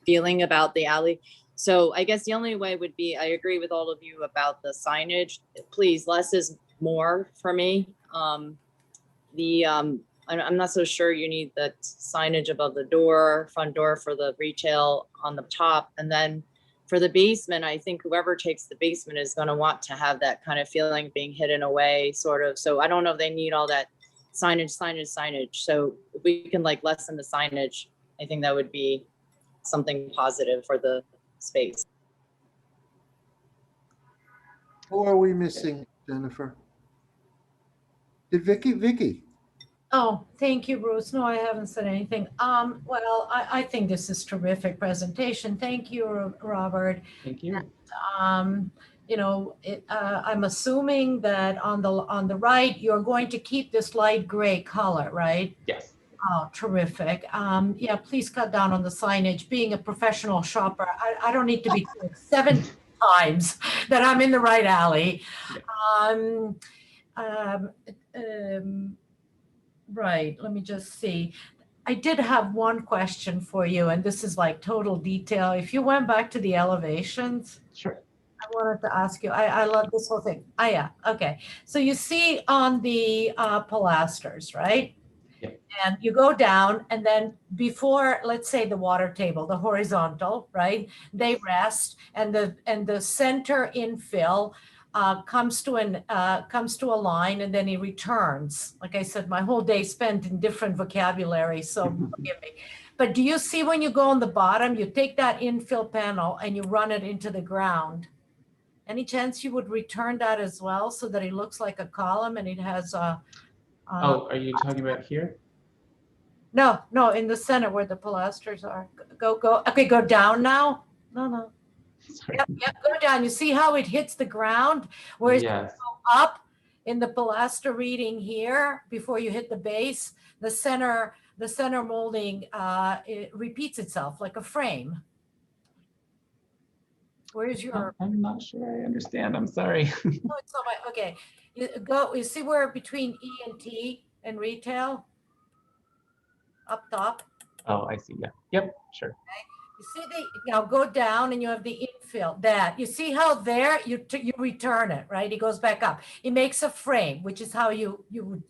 feeling about the alley. So I guess the only way would be, I agree with all of you about the signage. Please, less is more for me. I'm not so sure you need that signage above the door, front door for the retail on the top. And then for the basement, I think whoever takes the basement is going to want to have that kind of feeling being hidden away, sort of. So I don't know if they need all that signage. So if we can lessen the signage, I think that would be something positive for the space. Who are we missing, Jennifer? Did Vicky? Oh, thank you, Bruce. No, I haven't said anything. Well, I think this is terrific presentation. Thank you, Robert. Thank you. And, I'm assuming that on the right, you're going to keep this light gray color, right? Yes. Oh, terrific. Yeah, please cut down on the signage. Being a professional shopper, I don't need to be told 7 times that I'm in the right alley. Right, let me just see. I did have one question for you, and this is like total detail. If you went back to the elevations. Sure. I wanted to ask you, I love this whole thing. Oh, yeah, okay. So you see on the pilasters, right? Yep. And you go down, and then before, let's say the water table, the horizontal, right? They rest, and the center infill comes to a line, and then he returns. Like I said, my whole day spent in different vocabulary, so forgive me. But do you see when you go on the bottom, you take that infill panel and you run it into the ground? Any chance you would return that as well, so that it looks like a column and it has a are you talking about here? No, in the center where the pilasters are. Go. Okay, go down now. No. Sorry. Yep, go down. You see how it hits the ground? Whereas Yes. you go up in the pilaster reading here, before you hit the base, the center molding, it repeats itself like a frame. Where's your? I'm not sure I understand. I'm sorry. No, it's not my, okay. You see where between E and T and retail? Up top. Oh, I see. Yeah. Yep. Sure. You see now go down and you have the infill. That you see how there you return it, right? It goes back up. It makes a frame, which is how you would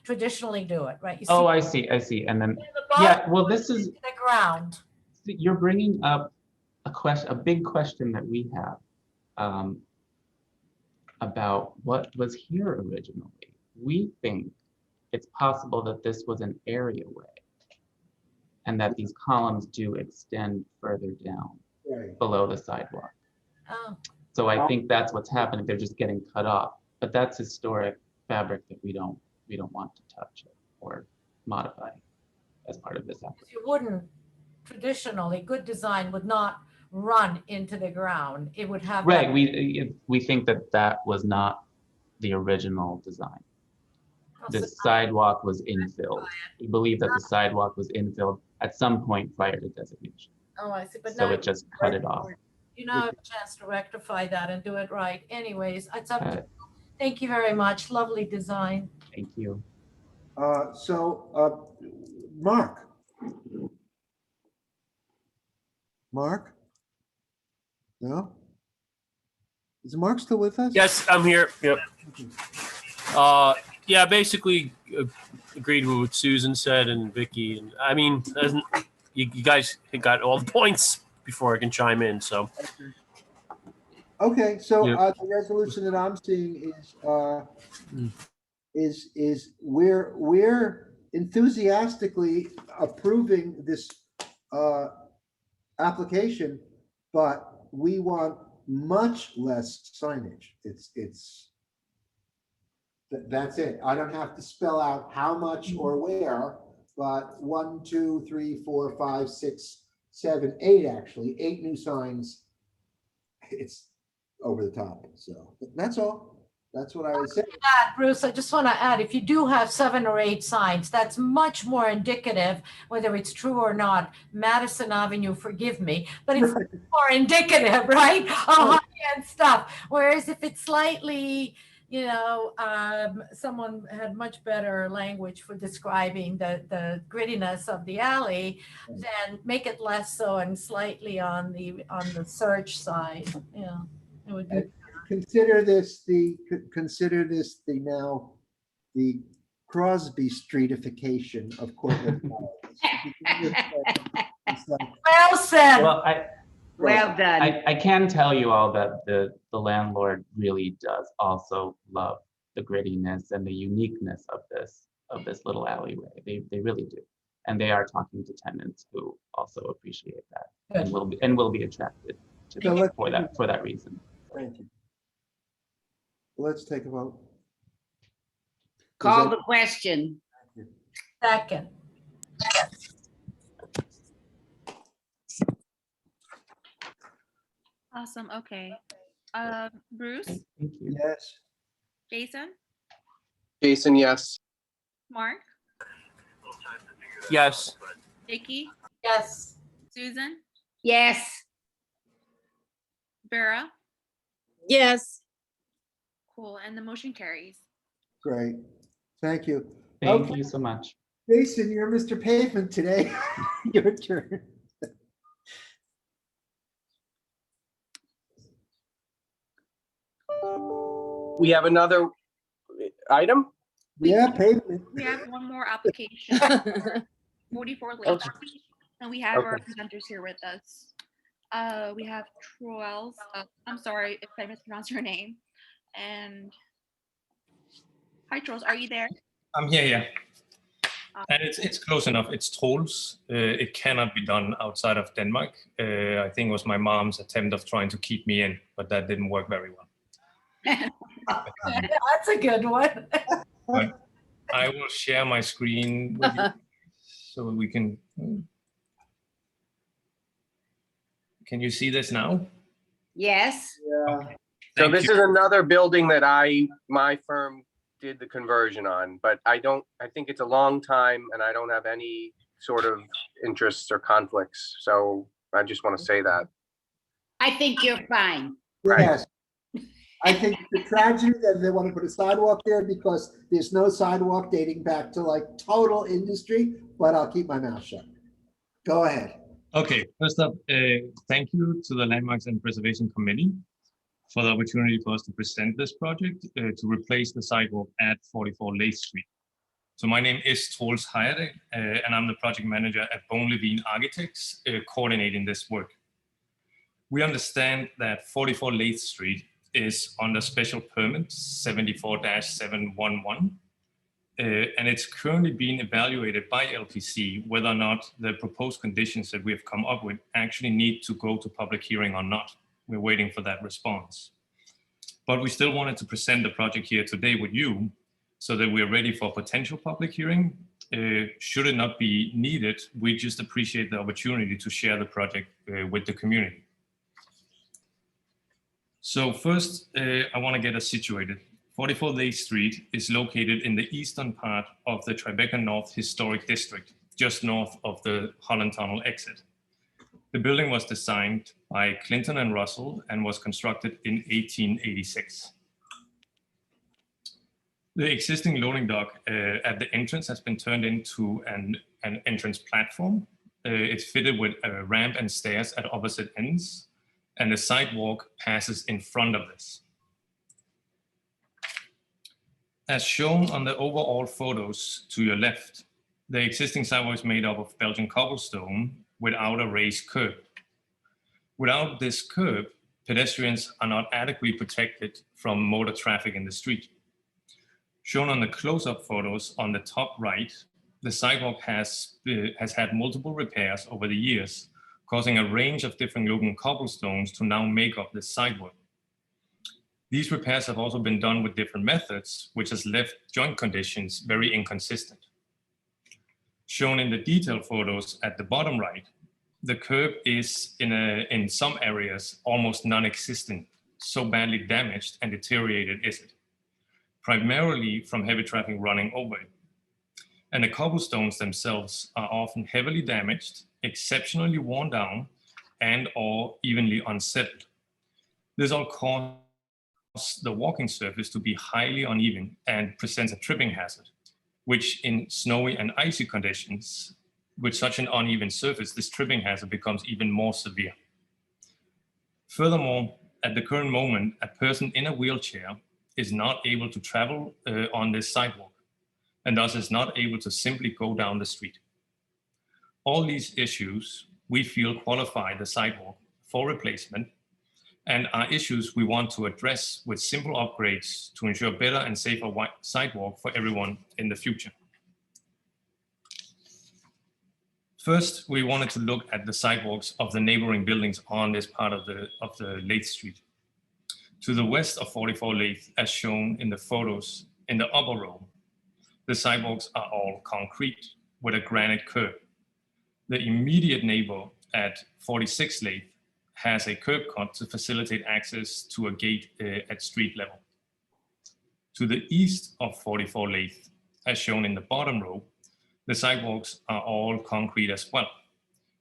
traditionally do it, right? You see, I see. And then yeah. Well, this is the ground. You're bringing up a big question that we have about what was here originally. We think it's possible that this was an areaway and that these columns do extend further down below the sidewalk. Oh. So I think that's what's happening. They're just getting cut off, but that's historic. fabric that we don't want to touch or modify as part of this application. You wouldn't, traditionally, good design would not run into the ground. It would have. Right, that- we think that was not the original design. The So- sidewalk was infilled. We believe that the sidewalk was infilled at some point prior to designation. Oh, I see, but So now it just cut it off. you now have a chance to rectify that and do it right. Anyways, it's up to Uh, you. Thank you very much. Lovely design. Thank you. Mark? Mark? No? Is Mark still with us? Yes, I'm here. Yep. Yeah, basically agreed with what Susan said and Vicky. And I mean, you guys got all the points before I can chime in. So. Okay, so Yeah. the resolution that I'm seeing is we're enthusiastically approving this application, but we want much less signage. That's it. I don't have to spell out how much or where, but 1, 2, 3, 4, 5, 6, 7, 8, actually, 8 new signs. It's over the top. So that's all. That's what I would say. Bruce, I just want to add, if you do have 7 or 8 signs, that's much more indicative, whether it's true or not. Madison Avenue, forgive me, but it's more indicative, right? Of high-end stuff. Whereas if it's slightly, someone had much better language for describing the grittiness of the alley, then make it less so and slightly on the search side. Yeah, it would be. Consider this the Crosby Streetification of Cortland. Well said. Well done. I can tell you all that the landlord really does also love the grittiness and the uniqueness of this little alleyway. They really do, and they are talking to tenants who also appreciate that and will be attracted to them for that reason. Thank you. Let's take a vote. Call the question. Second. Awesome. Okay. Bruce, Yes. Jason, Jason, yes. Mark, Yes. Vicky, Yes. Susan, Yes. Vera. Yes. Cool. And the motion carries. Great. Thank you. Thank you so much. Jason, you're Mr. Pavement today. Your turn. We have another item? Yeah, pavement. We have one more application, 44 Lake Street, and we have our presenters here with us. We have Troels. I'm sorry if I mispronounced your name. And hi, Troels. Are you there? I'm here, yeah. And it's close enough. It's Troels. It cannot be done outside of Denmark. I think it was my mom's attempt of trying to keep me in, but that didn't work very well. That's a good one. But I will share my screen with you so we can. Can you see this now? Yes. Yeah. So this is another building that my firm did the conversion on, but I think it's a long time and I don't have any sort of interests or conflicts. So I just want to say that. I think you're fine. Yes. I think the tragedy that they want to put a sidewalk there because there's no sidewalk dating back to like total industry, but I'll keep my mouth shut. Go ahead. Okay, first up, thank you to the Landmarks and Preservation Committee for the opportunity for us to present this project to replace the sidewalk at 44 Lake Street. So my name is Troels Heide, and I'm the project manager at Bone Levine Architects, coordinating this work. We understand that 44 Lake Street is under special permit 74-711, and it's currently being evaluated by LPC whether or not the proposed conditions that we have come up with actually need to go to public hearing or not. We're waiting for that response. But we still wanted to present the project here today with you so that we're ready for potential public hearing. Should it not be needed, we just appreciate the opportunity to share the project with the community. So first, I want to get us situated. 44 Lake Street is located in the eastern part of the Tribeca North Historic District, just north of the Holland Tunnel exit. The building was designed by Clinton and Russell and was constructed in 1886. The existing loading dock at the entrance has been turned into an entrance platform. It's fitted with a ramp and stairs at opposite ends, and the sidewalk passes in front of this. As shown on the overall photos to your left, the existing sidewalk is made up of Belgian cobblestone without a raised curb. Without this curb, pedestrians are not adequately protected from motor traffic in the street. Shown on the close-up photos on the top right, the sidewalk has had multiple repairs over the years, causing a range of different looking cobblestones to now make up the sidewalk. These repairs have also been done with different methods, which has left joint conditions very inconsistent. Shown in the detailed photos at the bottom right, the curb is in some areas almost non-existent, so badly damaged and deteriorated is it, primarily from heavy traffic running over it. And the cobblestones themselves are often heavily damaged, exceptionally worn down, and or evenly unsettled. This all causes the walking surface to be highly uneven and presents a tripping hazard, which in snowy and icy conditions, with such an uneven surface, this tripping hazard becomes even more severe. Furthermore, at the current moment, a person in a wheelchair is not able to travel on this sidewalk, and thus is not able to simply go down the street. All these issues we feel qualify the sidewalk for replacement, and are issues we want to address with simple upgrades to ensure better and safer sidewalk for everyone in the future. First, we wanted to look at the sidewalks of the neighboring buildings on this part of the Lathe Street. To the west of 44 Lathe, as shown in the photos in the upper row, the sidewalks are all concrete with a granite curb. The immediate neighbor at 46 Lathe has a curb cut to facilitate access to a gate at street level. To the east of 44 Lathe, as shown in the bottom row, the sidewalks are all concrete as well.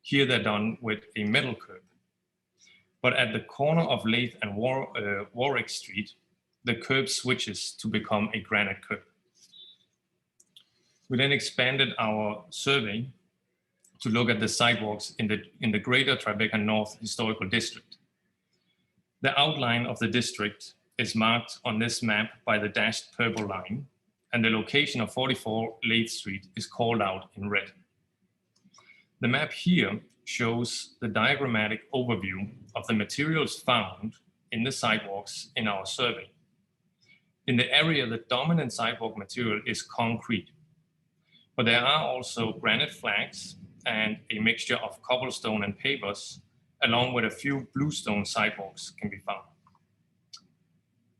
Here they're done with a metal curb. But at the corner of Lathe and Warwick Street, the curb switches to become a granite curb. We then expanded our survey to look at the sidewalks in the greater Tribeca North Historical District. The outline of the district is marked on this map by the dashed purple line, and the location of 44 Lathe Street is called out in red. The map here shows the diagrammatic overview of the materials found in the sidewalks in our survey. In the area, the dominant sidewalk material is concrete, but there are also granite flags and a mixture of cobblestone and pavers, along with a few bluestone sidewalks can be found.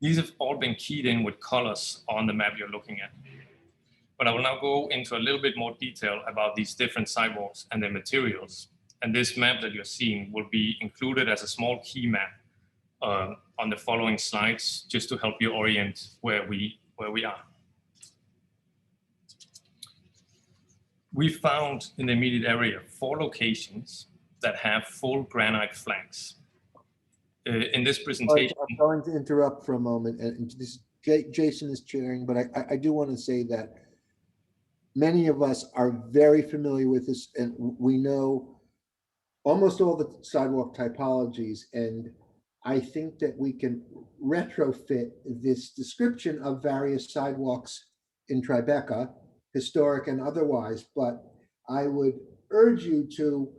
These have all been keyed in with colors on the map you're looking at. But I will now go into a little bit more detail about these different sidewalks and their materials. And this map that you're seeing will be included as a small key map on the following slides, just to help you orient where we are. We found in the immediate area 4 locations that have full granite flags. In this presentation, I'm going to interrupt for a moment, and this Jason is chairing, but I do want to say that many of us are very familiar with this, and we know almost all the sidewalk typologies, and I think that we can retrofit this description of various sidewalks in Tribeca, historic and otherwise, but I would urge you to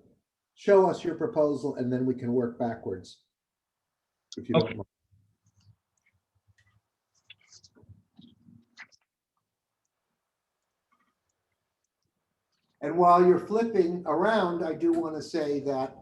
show us your proposal and then we can work backwards. If you don't mind. And while you're flipping around, I do want to say that,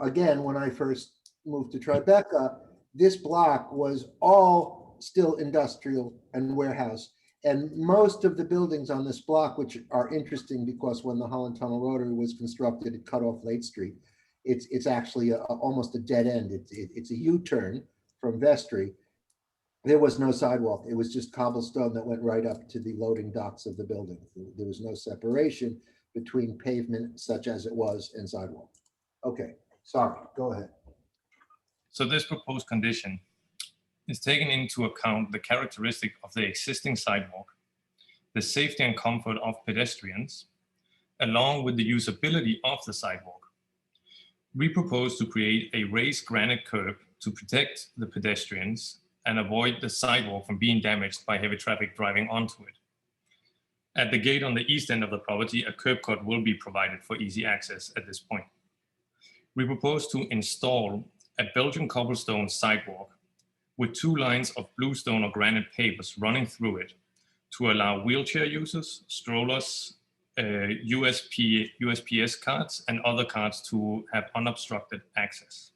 again, when I first moved to Tribeca, this block was all still industrial and warehouse. And most of the buildings on this block, which are interesting because when the Holland Tunnel Rotary was constructed, it cut off Lake Street. It's actually almost a dead end. It's a U-turn from Vestry. There was no sidewalk. It was just cobblestone that went right up to the loading docks of the building. There was no separation between pavement such as it was and sidewalk. Okay, sorry, go ahead. So this proposed condition is taking into account the characteristic of the existing sidewalk, the safety and comfort of pedestrians, along with the usability of the sidewalk. We propose to create a raised granite curb to protect the pedestrians and avoid the sidewalk from being damaged by heavy traffic driving onto it. At the gate on the east end of the property, a curb cut will be provided for easy access at this point. We propose to install a Belgian cobblestone sidewalk with 2 lines of bluestone or granite pavers running through it to allow wheelchair users, strollers, USPS cards, and other cards to have unobstructed access.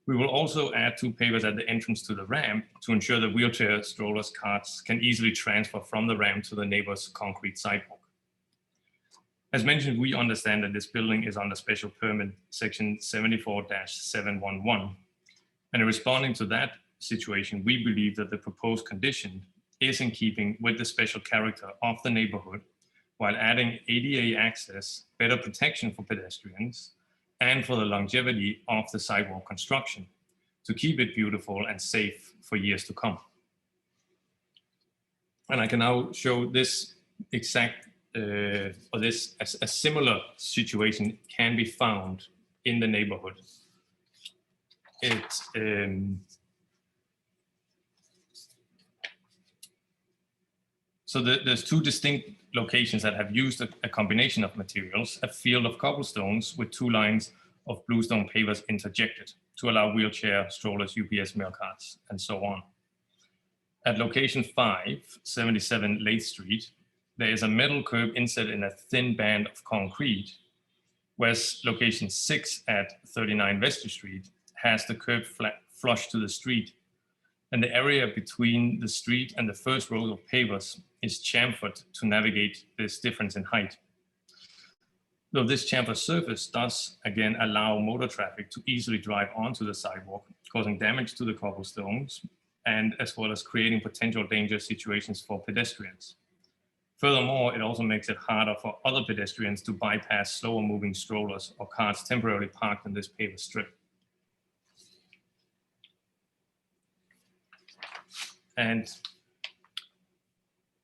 We will also add 2 pavers at the entrance to the ramp to ensure that wheelchair, strollers, carts can easily transfer from the ramp to the neighbor's concrete sidewalk. As mentioned, we understand that this building is under special permit section 74-711. And in responding to that situation, we believe that the proposed condition is in keeping with the special character of the neighborhood, while adding ADA access, better protection for pedestrians, and for the longevity of the sidewalk construction to keep it beautiful and safe for years to come. And I can now show this exact, a similar situation can be found in the neighborhood. So there's 2 distinct locations that have used a combination of materials, a field of cobblestones with 2 lines of bluestone pavers interjected to allow wheelchair, strollers, UPS mail carts, and so on. At location 5, 77 Lathe Street, there is a metal curb inset in a thin band of concrete, whereas location 6 at 39 Vestry Street has the curb flush to the street, and the area between the street and the first row of pavers is chamfered to navigate this difference in height. Though this chamfered surface does again allow motor traffic to easily drive onto the sidewalk, causing damage to the cobblestones, and as well as creating potential dangerous situations for pedestrians. Furthermore, it also makes it harder for other pedestrians to bypass slower moving strollers or cars temporarily parked in this paver strip. And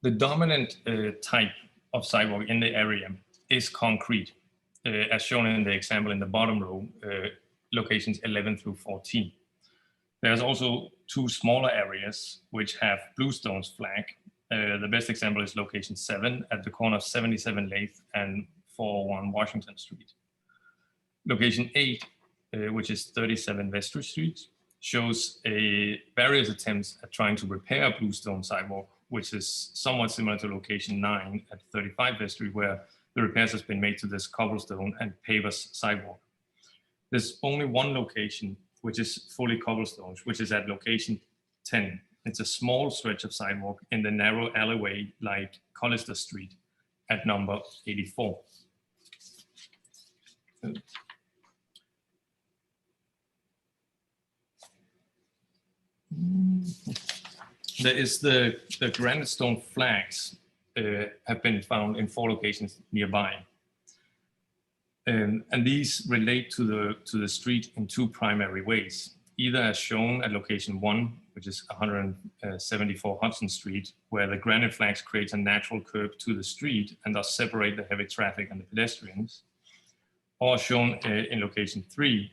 the dominant type of sidewalk in the area is concrete, as shown in the example in the bottom row, locations 11 through 14. There's also 2 smaller areas which have bluestones flag. The best example is location 7 at the corner of 77 Lathe and 401 Washington Street. Location 8, which is 37 Vestry Street, shows various attempts at trying to repair a bluestone sidewalk, which is somewhat similar to location 9 at 35 Vestry, where the repairs has been made to this cobblestone and pavers sidewalk. There's only one location which is fully cobblestones, which is at location 10. It's a small stretch of sidewalk in the narrow alleyway like Collister Street at number 84. There is the Grandstone Flags have been found in 4 locations nearby. And these relate to the street in 2 primary ways, either as shown at location 1, which is 174 Hudson Street, where the granite flags creates a natural curb to the street and thus separate the heavy traffic and the pedestrians, or shown in location 3,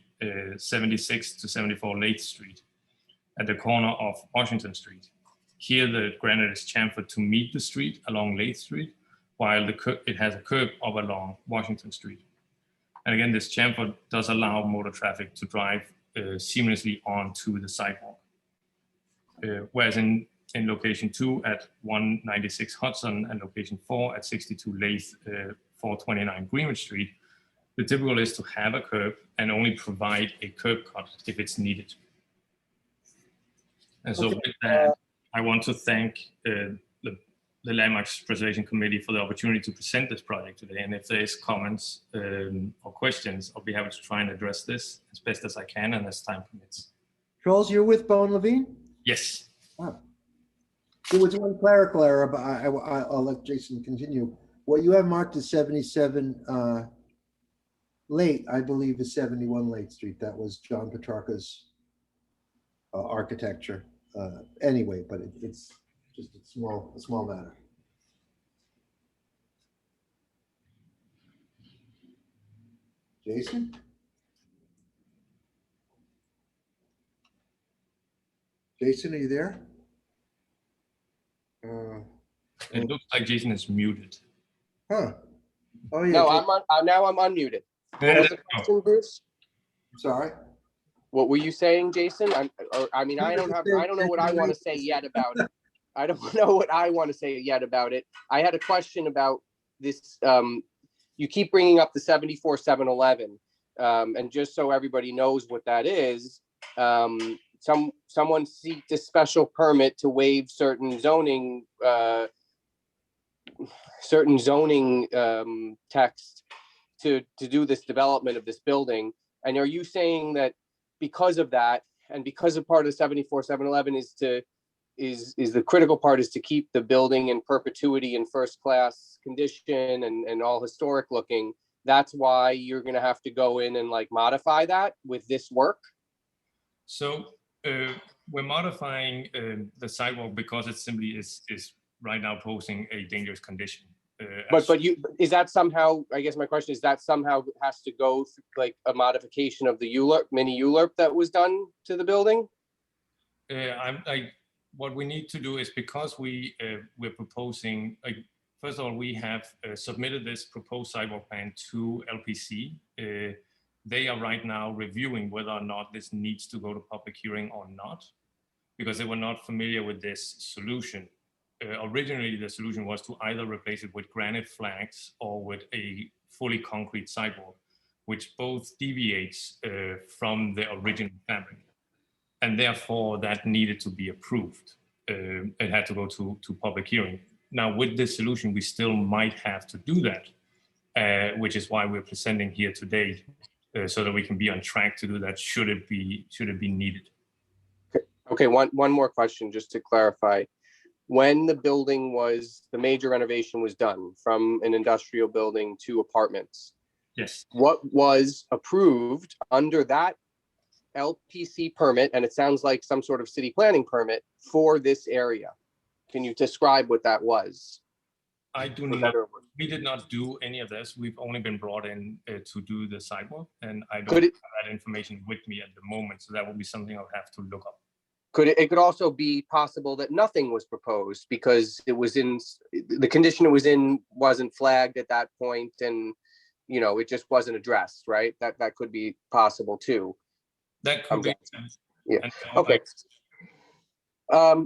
76 to 74 Lathe Street, at the corner of Washington Street. Here, the granite is chamfered to meet the street along Lathe Street, while it has a curb up along Washington Street. And again, this chamfer does allow motor traffic to drive seamlessly onto the sidewalk. Whereas in location 2 at 196 Hudson and location 4 at 62 Lathe, 429 Greenwich Street, the typical is to have a curb and only provide a curb cut if it's needed. And so with that, I want to thank the the Landmarks Preservation Committee for the opportunity to present this project today. And if there's comments or questions, I'll be happy to try and address this as best as I can and as time permits. Charles, you're with Bowen Levine? Yes. Oh. There was one clerical error, but I'll let Jason continue. What you have marked as 77 Late, I believe, is 71 Late Street. That was John Petrarca's architecture. Anyway, but it's just a small matter. Jason? Jason, are you there? It looks like Jason is muted. Huh. Oh yeah. No, now I'm unmuted. What was the question, Bruce? Sorry. What were you saying, Jason? I don't know what I want to say yet about it. I don't know what I want to say yet about it. I had a question about this. You keep bringing up the 74-711, and just so everybody knows what that is, someone seeked a special permit to waive certain zoning text to do this development of this building. And are you saying that because of that, and because of part of 74-711 is the critical part is to keep the building in perpetuity in first class condition and all historic looking, that's why you're going to have to go in and like modify that with this work? So we're modifying the sidewalk because it simply is right now posing a dangerous condition. But is that somehow, I guess my question is, that somehow has to go through like a modification of the mini ULURP that was done to the building? What we need to do is, because we're proposing, first of all, we have submitted this proposed sidewalk plan to LPC. They are right now reviewing whether or not this needs to go to public hearing or not, because they were not familiar with this solution. Originally, the solution was to either replace it with granite flags or with a fully concrete sidewalk, which both deviates from the original fabric. And therefore, that needed to be approved. It had to go to public hearing. Now, with this solution, we still might have to do that, which is why we're presenting here today, so that we can be on track to do that should it be needed. Okay, one more question just to clarify. When the major renovation was done from an industrial building to apartments, yes, what was approved under that LPC permit, and it sounds like some sort of city planning permit for this area? Can you describe what that was? I do not. We did not do any of this. We've only been brought in to do the sidewalk, and I don't have that information with me at the moment. So that will be something I'll have to look up. It could also be possible that nothing was proposed because it was in the condition it was in wasn't flagged at that point, and it just wasn't addressed, right? That could be possible too. That could be. Yeah. Okay.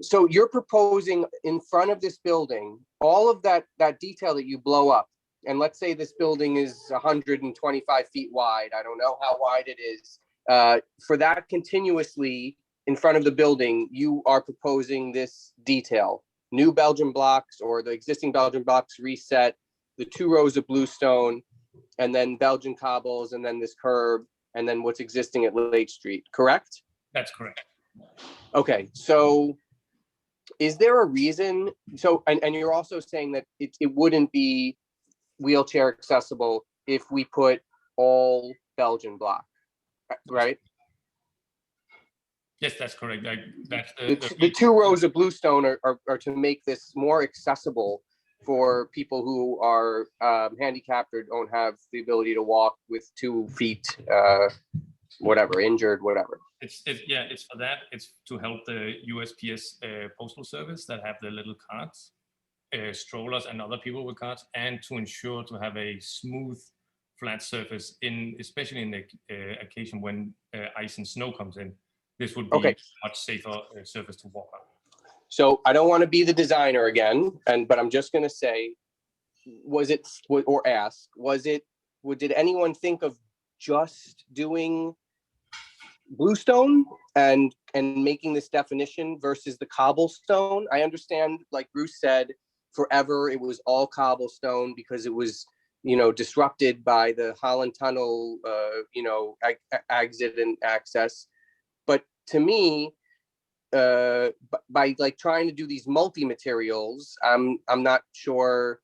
So you're proposing in front of this building, all of that detail that you blow up, and let's say this building is 125 feet wide. I don't know how wide it is. For that continuously in front of the building, you are proposing this detail: new Belgian blocks or the existing Belgian blocks reset, the 2 rows of bluestone, and then Belgian cobbles, and then this curb, and then what's existing at Lake Street, correct? That's correct. Okay, so is there a reason? So, and you're also saying that it wouldn't be wheelchair accessible if we put all Belgian block, right? Yes, that's correct. That's the 2 rows of bluestone are to make this more accessible for people who are handicapped or don't have the ability to walk with 2 feet, whatever, injured, whatever. It's for that. It's to help the USPS postal service that have the little carts, strollers, and other people with carts, and to ensure to have a smooth, flat surface especially in the occasion when ice and snow comes in. This would be a much safer surface to walk on. So I don't want to be the designer again, but I'm just going to say, did anyone think of just doing bluestone and making this definition versus the cobblestone? I understand, like Bruce said, forever it was all cobblestone because it was, you know, disrupted by the Holland Tunnel, you know, exit and access. But to me, by like trying to do these multi-materials, I'm not sure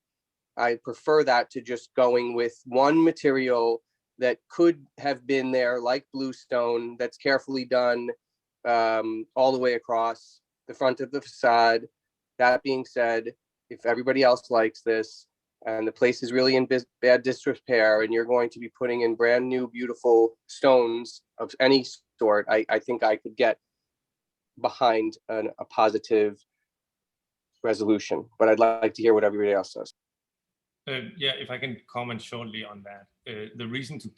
I prefer that to just going with one material that could have been there, like bluestone, that's carefully done all the way across the front of the facade. That being said, if everybody else likes this and the place is really in bad disrepair and you're going to be putting in brand new, beautiful stones of any sort, I think I could get behind a positive resolution, but I'd like to hear what everybody else says. Yeah, if I can comment shortly on that. The reason to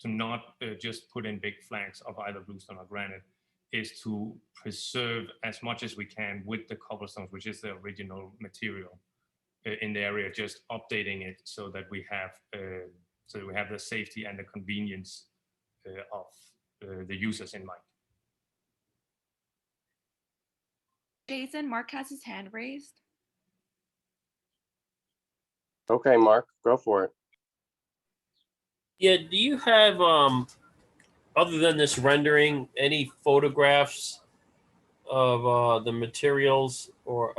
not just put in big flags of either bluestone or granite is to preserve as much as we can with the cobblestones, which is the original material in the area, just updating it so that we have the safety and the convenience of the users in mind. Jason, Mark has his hand raised. Okay, Mark, go for it. Yeah, do you have, other than this rendering, any photographs of the materials or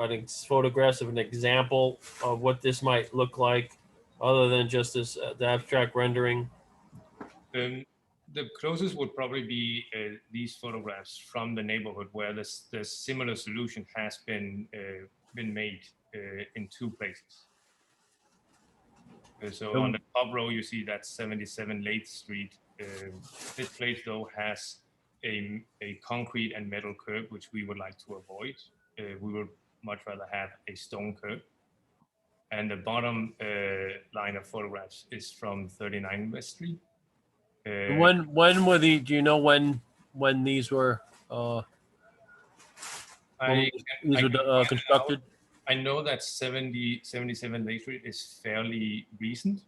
photographs of an example of what this might look like, other than just this the abstract rendering? The closest would probably be these photographs from the neighborhood where this similar solution has been made in two places. So on the top row, you see that 77 Lathe Street. This place, though, has a concrete and metal curb, which we would like to avoid. We would much rather have a stone curb. And the bottom line of photographs is from 39 West Street. When were the? Do you know when these were? Constructed. I know that 77 Lake Street is fairly recent.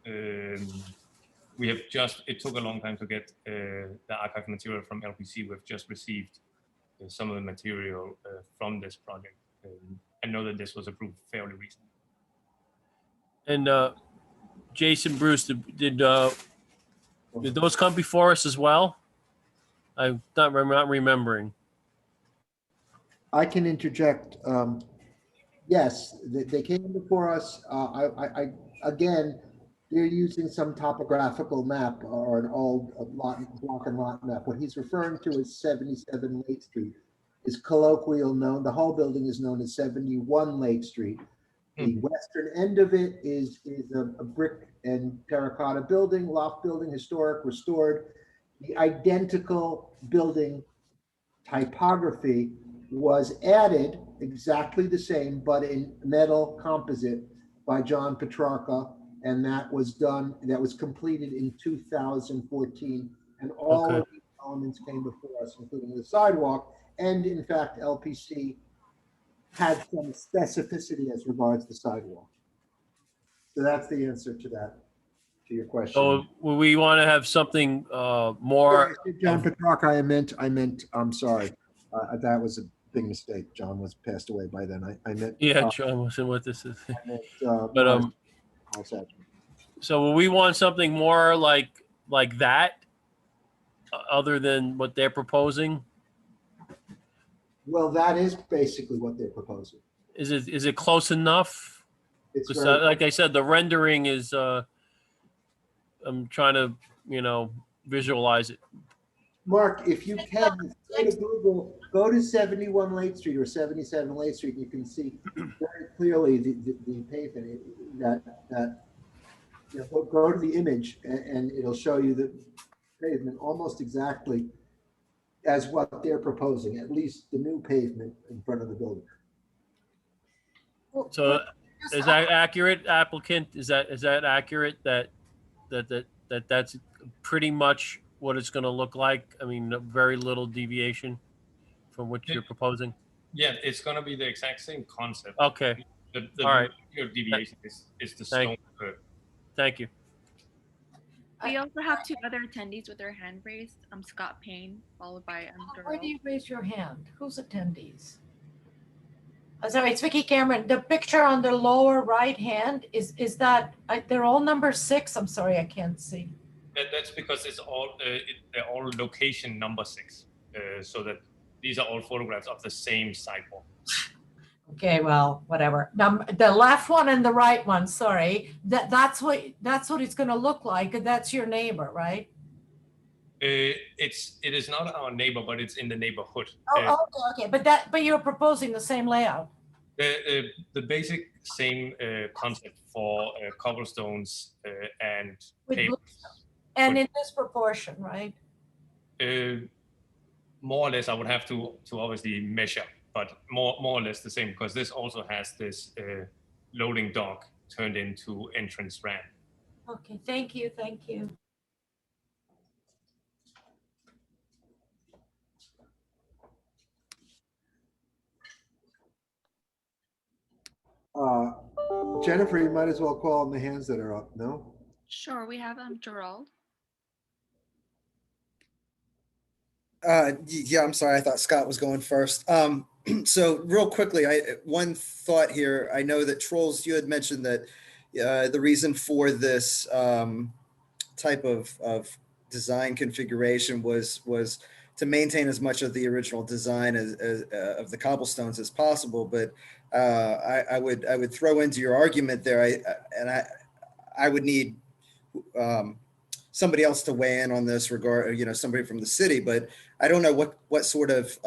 We have just, it took a long time to get the archive material from LPC. We've just received some of the material from this project. I know that this was approved fairly recently. And Jason, Bruce, did those come before us as well? I'm not remembering. I can interject. Yes, they came before us. I again, they're using some topographical map or an old block and lot map. What he's referring to is 77 Lake Street is colloquial known. The whole building is known as 71 Lake Street. The western end of it is a brick and terracotta building, loft building, historic, restored. The identical building typography was added exactly the same, but in metal composite by John Petrarca. And that was completed in 2014. And all of these elements came before us, including the sidewalk. And in fact, LPC had some specificity as regards the sidewalk. So that's the answer to that, to your question. So we want to have something more. John Petrarca, I meant, I'm sorry. That was a big mistake. John was passed away by then. I meant. Yeah, John wasn't what this is. But so we want something more like that, other than what they're proposing. Well, that is basically what they're proposing. Is it close enough? It's like I said, the rendering is. I'm trying to visualize it. Mark, if you can, go to Google, go to 71 Lake Street or 77 Lake Street, and you can see very clearly the pavement. Go to the image, and it'll show you the pavement almost exactly as what they're proposing, at least the new pavement in front of the building. So, is that accurate, applicant? Is that accurate? That's pretty much what it's going to look like. I mean, very little deviation from what you're proposing. Yeah, it's going to be the exact same concept. Okay. The all right. Deviation is the stone curve. Thank you. We also have two other attendees with their hand raised. Scott Payne, followed by Why do you raise your hand? Who's attendees? Sorry, it's Vicky Cameron. The picture on the lower right hand, is that, they're all number 6? I'm sorry, I can't see. That's because it's all they're all location number 6, so that these are all photographs of the same sidewalk. Okay, well, whatever. Now, the left one and the right one, sorry, that's what it's gonna look like. That's your neighbor, right? It is not our neighbor, but it's in the neighborhood. Oh, okay, but you're proposing the same layout. The basic same concept for cobblestones and With pavers. And in this proportion, right? More or less, I would have to obviously measure, but more or less the same, because this also has this loading dock turned into entrance ramp. Okay, thank you. Jennifer, you might as well call on the hands that are up, no? Sure, we have Gerald. Yeah, I'm sorry. I thought Scott was going first. So real quickly, one thought here. I know that Trolls, you had mentioned that the reason for this type of design configuration was to maintain as much of the original design as of the cobblestones as possible. But I would throw into your argument there. I would need somebody else to weigh in on this regard, somebody from the city, but I don't know what sort of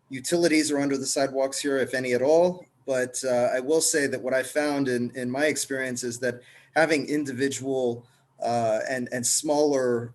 utilities are under the sidewalks here, if any at all. But I will say that what I found in my experience is that having individual and smaller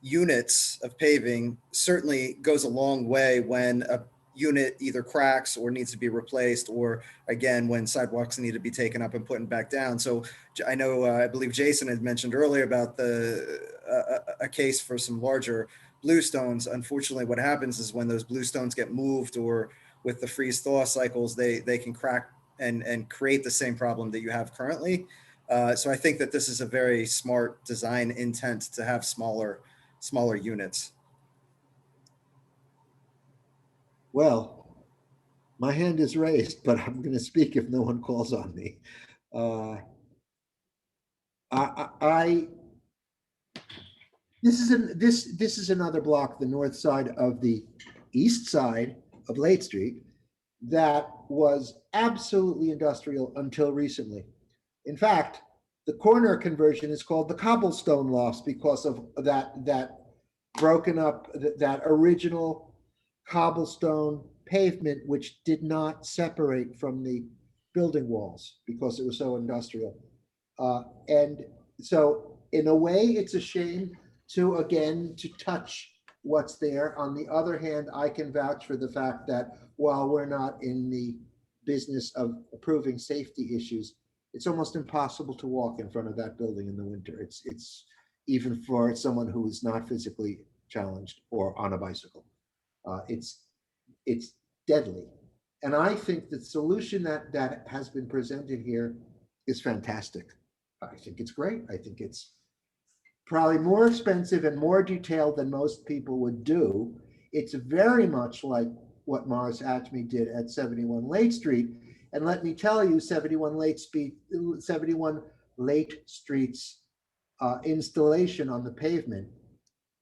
units of paving certainly goes a long way when a unit either cracks or needs to be replaced, or again, when sidewalks need to be taken up and put back down. So I know, I believe Jason had mentioned earlier about a case for some larger bluestones. Unfortunately, what happens is when those bluestones get moved, or with the freeze thaw cycles, they can crack and create the same problem that you have currently. So I think that this is a very smart design intent to have smaller units. Well, my hand is raised, but I'm going to speak if no one calls on me. This is another block, the north side of the east side of Lake Street, that was absolutely industrial until recently. In fact, the corner conversion is called the cobblestone loft because of that broken up, that original cobblestone pavement, which did not separate from the building walls because it was so industrial. And so in a way, it's a shame to touch what's there. On the other hand, I can vouch for the fact that while we're not in the business of approving safety issues, it's almost impossible to walk in front of that building in the winter. It's even for someone who is not physically challenged or on a bicycle. It's deadly. And I think the solution that has been presented here is fantastic. I think it's great. I think it's probably more expensive and more detailed than most people would do. It's very much like what Morris Atchme did at 71 Lake Street. And let me tell you, 71 Lake Street's installation on the pavement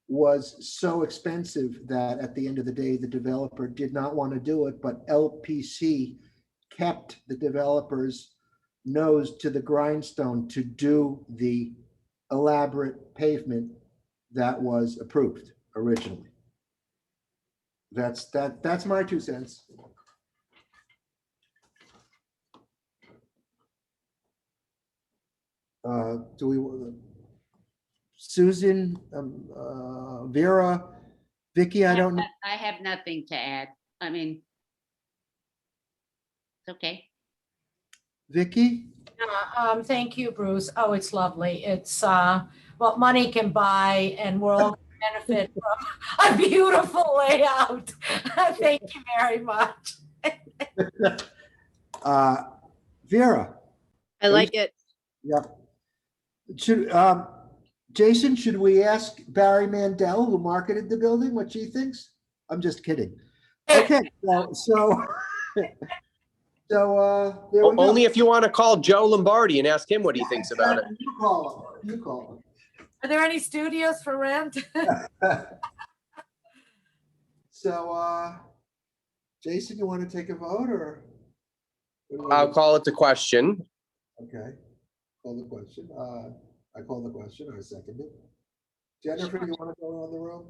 was so expensive that at the end of the day, the developer did not want to do it, but LPC kept the developer's nose to the grindstone to do the elaborate pavement that was approved originally. That's my 2 cents. Do we, Susan, Vera, Vicky, I don't know. I have nothing to add. I mean, it's okay. Vicky? Thank you, Bruce. Oh, it's lovely. It's what money can buy, and we're all going to benefit from a beautiful layout. Thank you very much. Vera? I like it. Yeah. Jason, should we ask Barry Mandel, who marketed the building, what she thinks? I'm just kidding. Okay, so So, there we go. Only if you want to call Joe Lombardi and ask him what he thinks about it. You call him. You call Are there any studios for rent? him. So, Jason, you want to take a vote or? I'll call it the question. Okay, call the question. I call the question. I second it. Jennifer, you want to go around the room?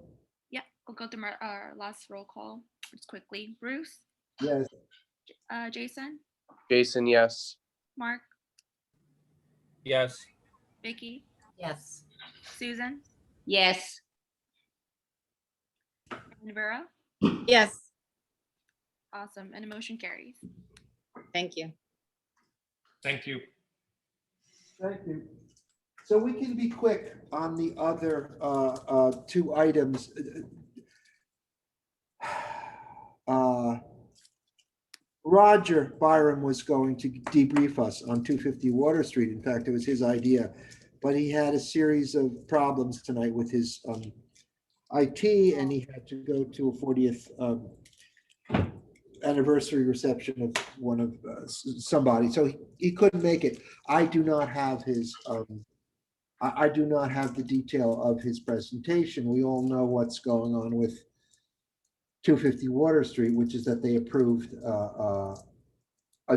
Yeah, we'll go through our last roll call just quickly. Bruce, Yes. Jason, Jason, yes. Mark, Yes. Vicky, Yes. Susan, Yes. and Vera. Yes, Awesome, and the motion carries. thank you. Thank you. Thank you. So we can be quick on the other two items. Roger Byram was going to debrief us on 250 Water Street. In fact, it was his idea, but he had a series of problems tonight with his IT, and he had to go to a 40th anniversary reception of one of somebody, so he couldn't make it. I do not have his I do not have the detail of his presentation. We all know what's going on with 250 Water Street, which is that they approved a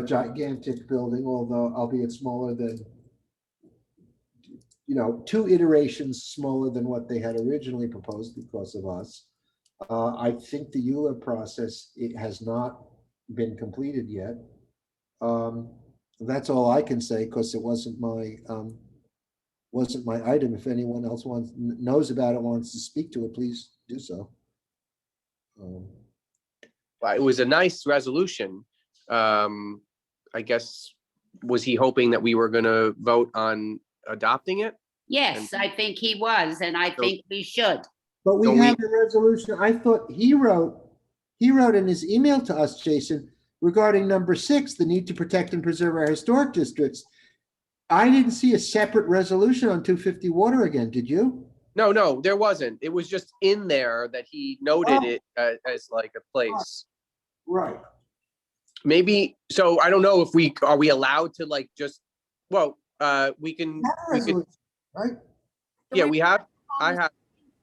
gigantic building, although albeit smaller than, you know, 2 iterations smaller than what they had originally proposed because of us. I think the EULA process, it has not been completed yet. That's all I can say because it wasn't my item. If anyone else knows about it, wants to speak to it, please do so. It was a nice resolution. I guess, was he hoping that we were going to vote on adopting it? Yes, I think he was, and I think we should. But we have a resolution. I thought he wrote in his email to us, Jason, regarding number 6, the need to protect and preserve our historic districts. I didn't see a separate resolution on 250 Water again, did you? No, there wasn't. It was just in there that he noted it as like a place. Right. Maybe, so I don't know if are we allowed to like just, well, we can, right? Yeah, we have, I have.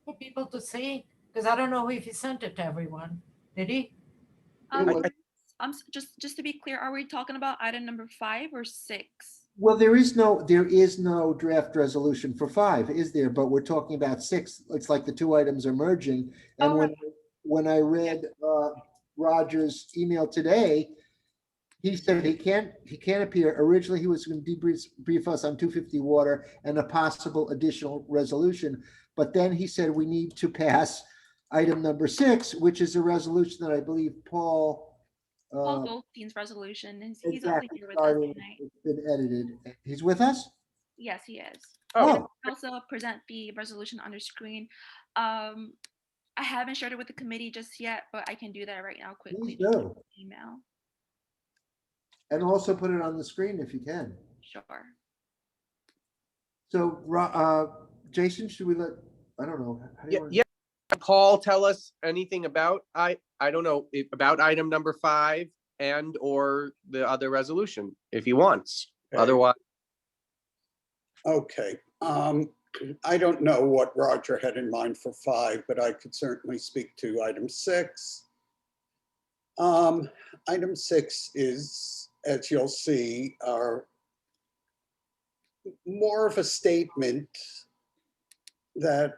For people to see, because I don't know if he sent it to everyone. Did he? Just to be clear, are we talking about item number 5 or 6? Well, there is no draft resolution for 5, is there? But we're talking about 6. It's like the 2 items are merging. And when I read Roger's email today, he said he can't appear. Originally, he was going to debrief us on 250 Water and a possible additional resolution. But then he said we need to pass item number 6, which is a resolution that I believe Paul Goldstein's resolution, and he's also exactly here with us tonight. It's been edited. He's with us? Yes, he is. Oh. Also present the resolution on the screen. I haven't shared it with the committee just yet, but I can do that right now quickly. Please do. Email. And also put it on the screen if you can. Sure. So, Jason, should we let, I don't know. How do you want to- Yeah. Paul tell us anything about, I don't know, about item number 5 and or the other resolution if he wants. Okay. Otherwise. Okay. I don't know what Roger had in mind for 5, but I could certainly speak to item 6. Item 6 is, as you'll see, are more of a statement that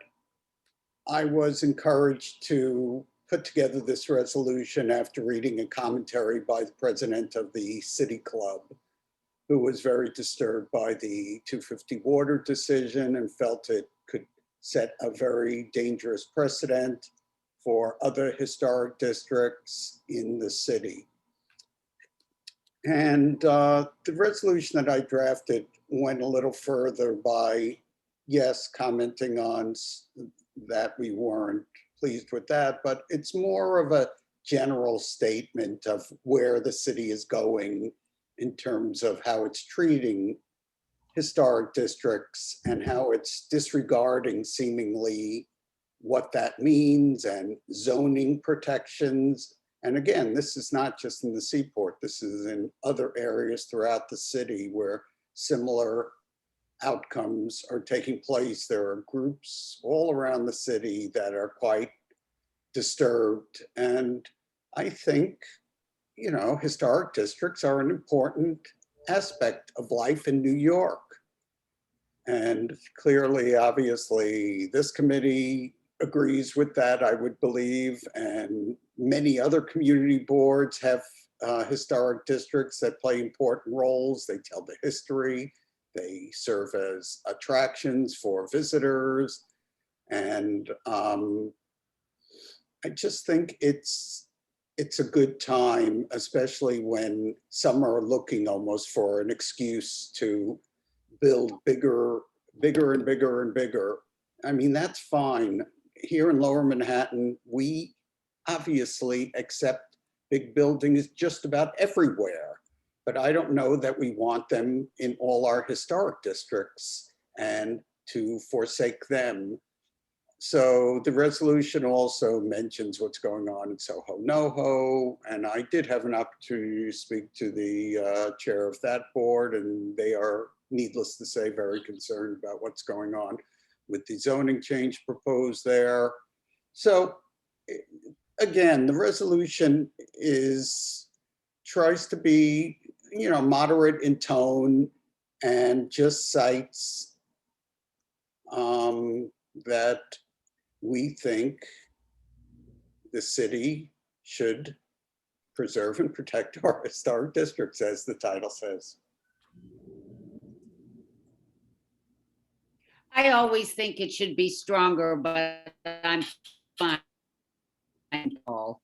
I was encouraged to put together this resolution after reading a commentary by the president of the City Club, who was very disturbed by the 250 Water decision and felt it could set a very dangerous precedent for other historic districts in the city. And the resolution that I drafted went a little further by, yes, commenting on that we weren't pleased with that, but it's more of a general statement of where the city is going in terms of how it's treating historic districts and how it's disregarding seemingly what that means and zoning protections And again, this is not just in the Seaport. This is in other areas throughout the city where similar outcomes are taking place. There are groups all around the city that are quite disturbed. And I think, you know, historic districts are an important aspect of life in New York. And clearly, obviously, this committee agrees with that, I would believe, and many other community boards have historic districts that play important roles. They tell the history, they serve as attractions for visitors, and I just think it's a good time, especially when some are looking almost for an excuse to build bigger and bigger and bigger. I mean, that's fine. Here in Lower Manhattan, we obviously accept big buildings just about everywhere, but I don't know that we want them in all our historic districts and to forsake them. So the resolution also mentions what's going on in Soho NoHo, and I did have an opportunity to speak to the chair of that board, and they are, needless to say, very concerned about what's going on with the zoning change proposed there. So again, the resolution tries to be, you know, moderate in tone and just cites that we think the city should preserve and protect our historic districts, as the title says. I always think it should be stronger, but I'm fine. Paul.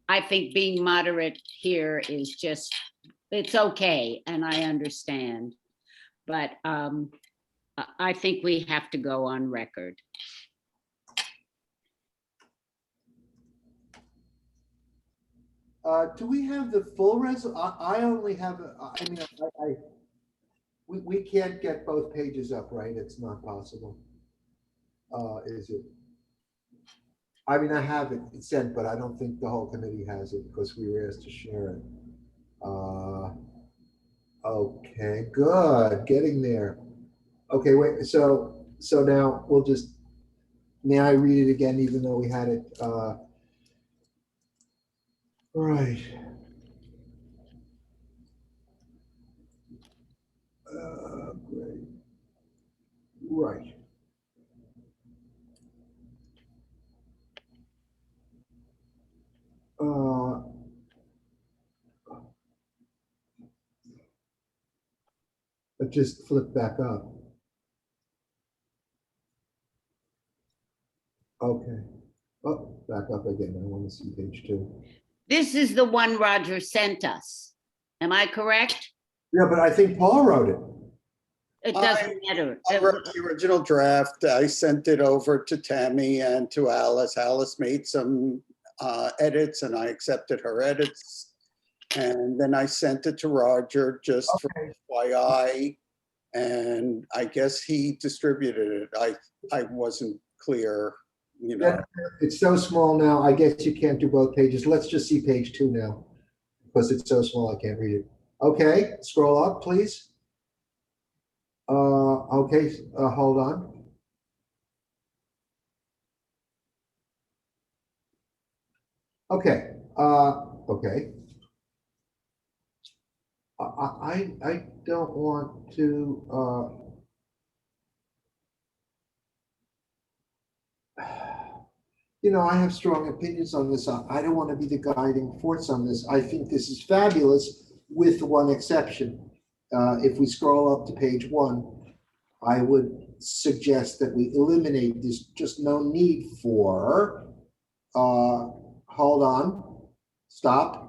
I think being moderate here is just, it's okay, and I understand. But I think we have to go on record. Do we have the full I only have, I mean, we can't get both pages up, right? It's not possible. Is it? I mean, I have it sent, but I don't think the whole committee has it because we were asked to share it. Okay, good, getting there. Okay, wait, so now we'll just, may I read it again, even though we had it? Right. Great. Right. But just flip back up. Okay. Oh, back up again. I want to see page 2. This is the one Roger sent us. Am I correct? Yeah, but I think Paul wrote it. It doesn't matter. I wrote the original draft. I sent it over to Tammy and to Alice. Alice made some edits and I accepted her edits. And then I sent it to Roger just for FYI. And I guess he distributed it. I wasn't clear, you know. Yeah, it's so small now, I guess you can't do both pages. Let's just see page 2 now, because it's so small I can't read it. Okay, scroll up, please. Okay, hold on. Okay, okay. I don't want to, you know, I have strong opinions on this. I don't want to be the guiding force on this. I think this is fabulous with one exception. If we scroll up to page 1, I would suggest that we eliminate this, just no need for, hold on, stop,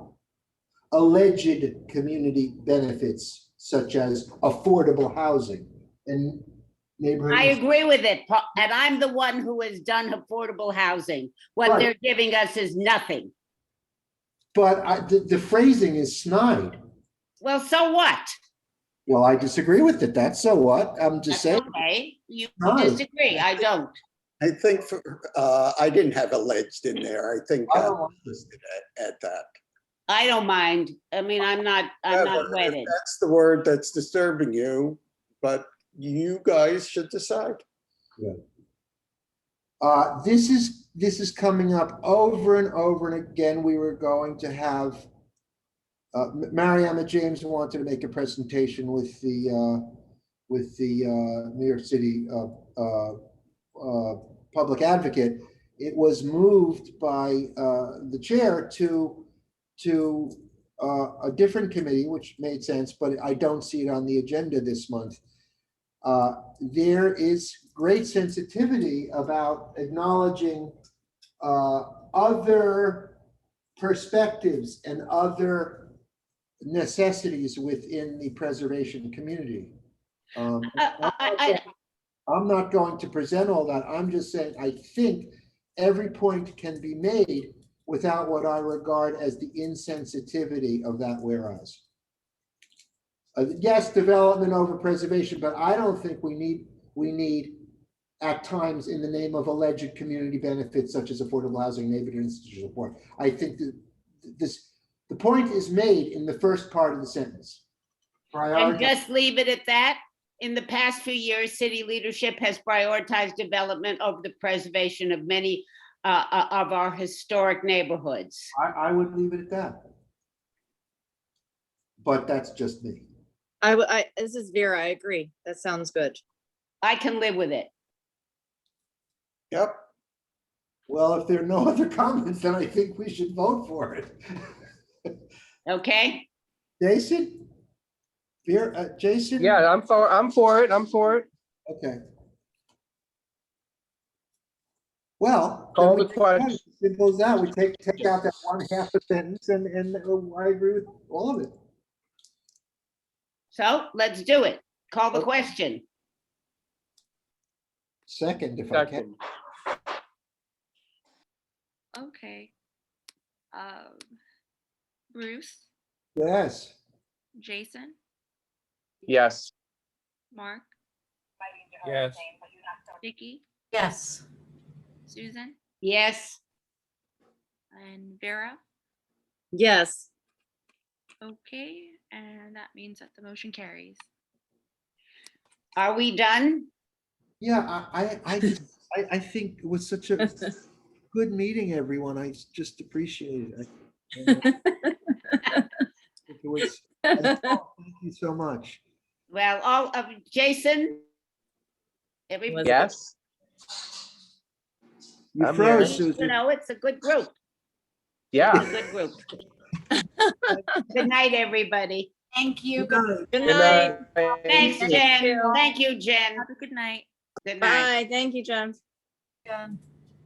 alleged community benefits such as affordable housing and neighborhood. I agree with it, Paul, and I'm the one who has done affordable housing. What they're giving us is nothing. But the phrasing is snide. Well, so what? Well, I disagree with it. That's so what? I'm just saying. Okay, you No. disagree. I don't. I think I didn't have alleged in there. I think I don't want listed at that. I don't mind. I mean, I'm not Yeah, but if wedded. that's the word that's disturbing you, but you guys should decide. Yeah. This is coming up over and over and again. We were going to have Mariana James wanted to make a presentation with the New York City public advocate. It was moved by the chair to a different committee, which made sense, but I don't see it on the agenda this month. There is great sensitivity about acknowledging other perspectives and other necessities within the preservation community. I'm not going to present all that. I'm just saying I think every point can be made without what I regard as the insensitivity of that whereas. Yes, development over preservation, but I don't think we need at times in the name of alleged community benefits such as affordable housing, neighborhood institutional support. I think that the point is made in the first part of the sentence. And just leave it at that. In the past few years, city leadership has prioritized development over the preservation of many of our historic neighborhoods. I would leave it at that. But that's just me. This is Vera, I agree. That sounds good. I can live with it. Yep. Well, if there are no other comments, then I think we should vote for it. Okay. Jason? Jason? Yeah, I'm for it. I'm for it. Okay. Well, Call the question. Simple as that. We take out that one half a sentence and I agree with all of it. So let's do it. Call the question. Second, if I can. Okay. Bruce, Yes. Jason, Yes. Mark, Yes. Vicky, Yes. Susan, Yes. and Vera. Yes. Okay, and that means that the motion carries. Are we done? Yeah, I think it was such a good meeting, everyone. I just appreciate it. It was, thank you so much. Well, all of Jason. Everybody. Yes. You I'm froze, here. Susan. You know, it's a good group. Yeah. It's a good group. Good night, everybody. Thank you. Good Good night. Thanks, Thank Jen. you. Thank you, Jen. Have a good night. Good night. Bye. Thank you, Jen. Jen.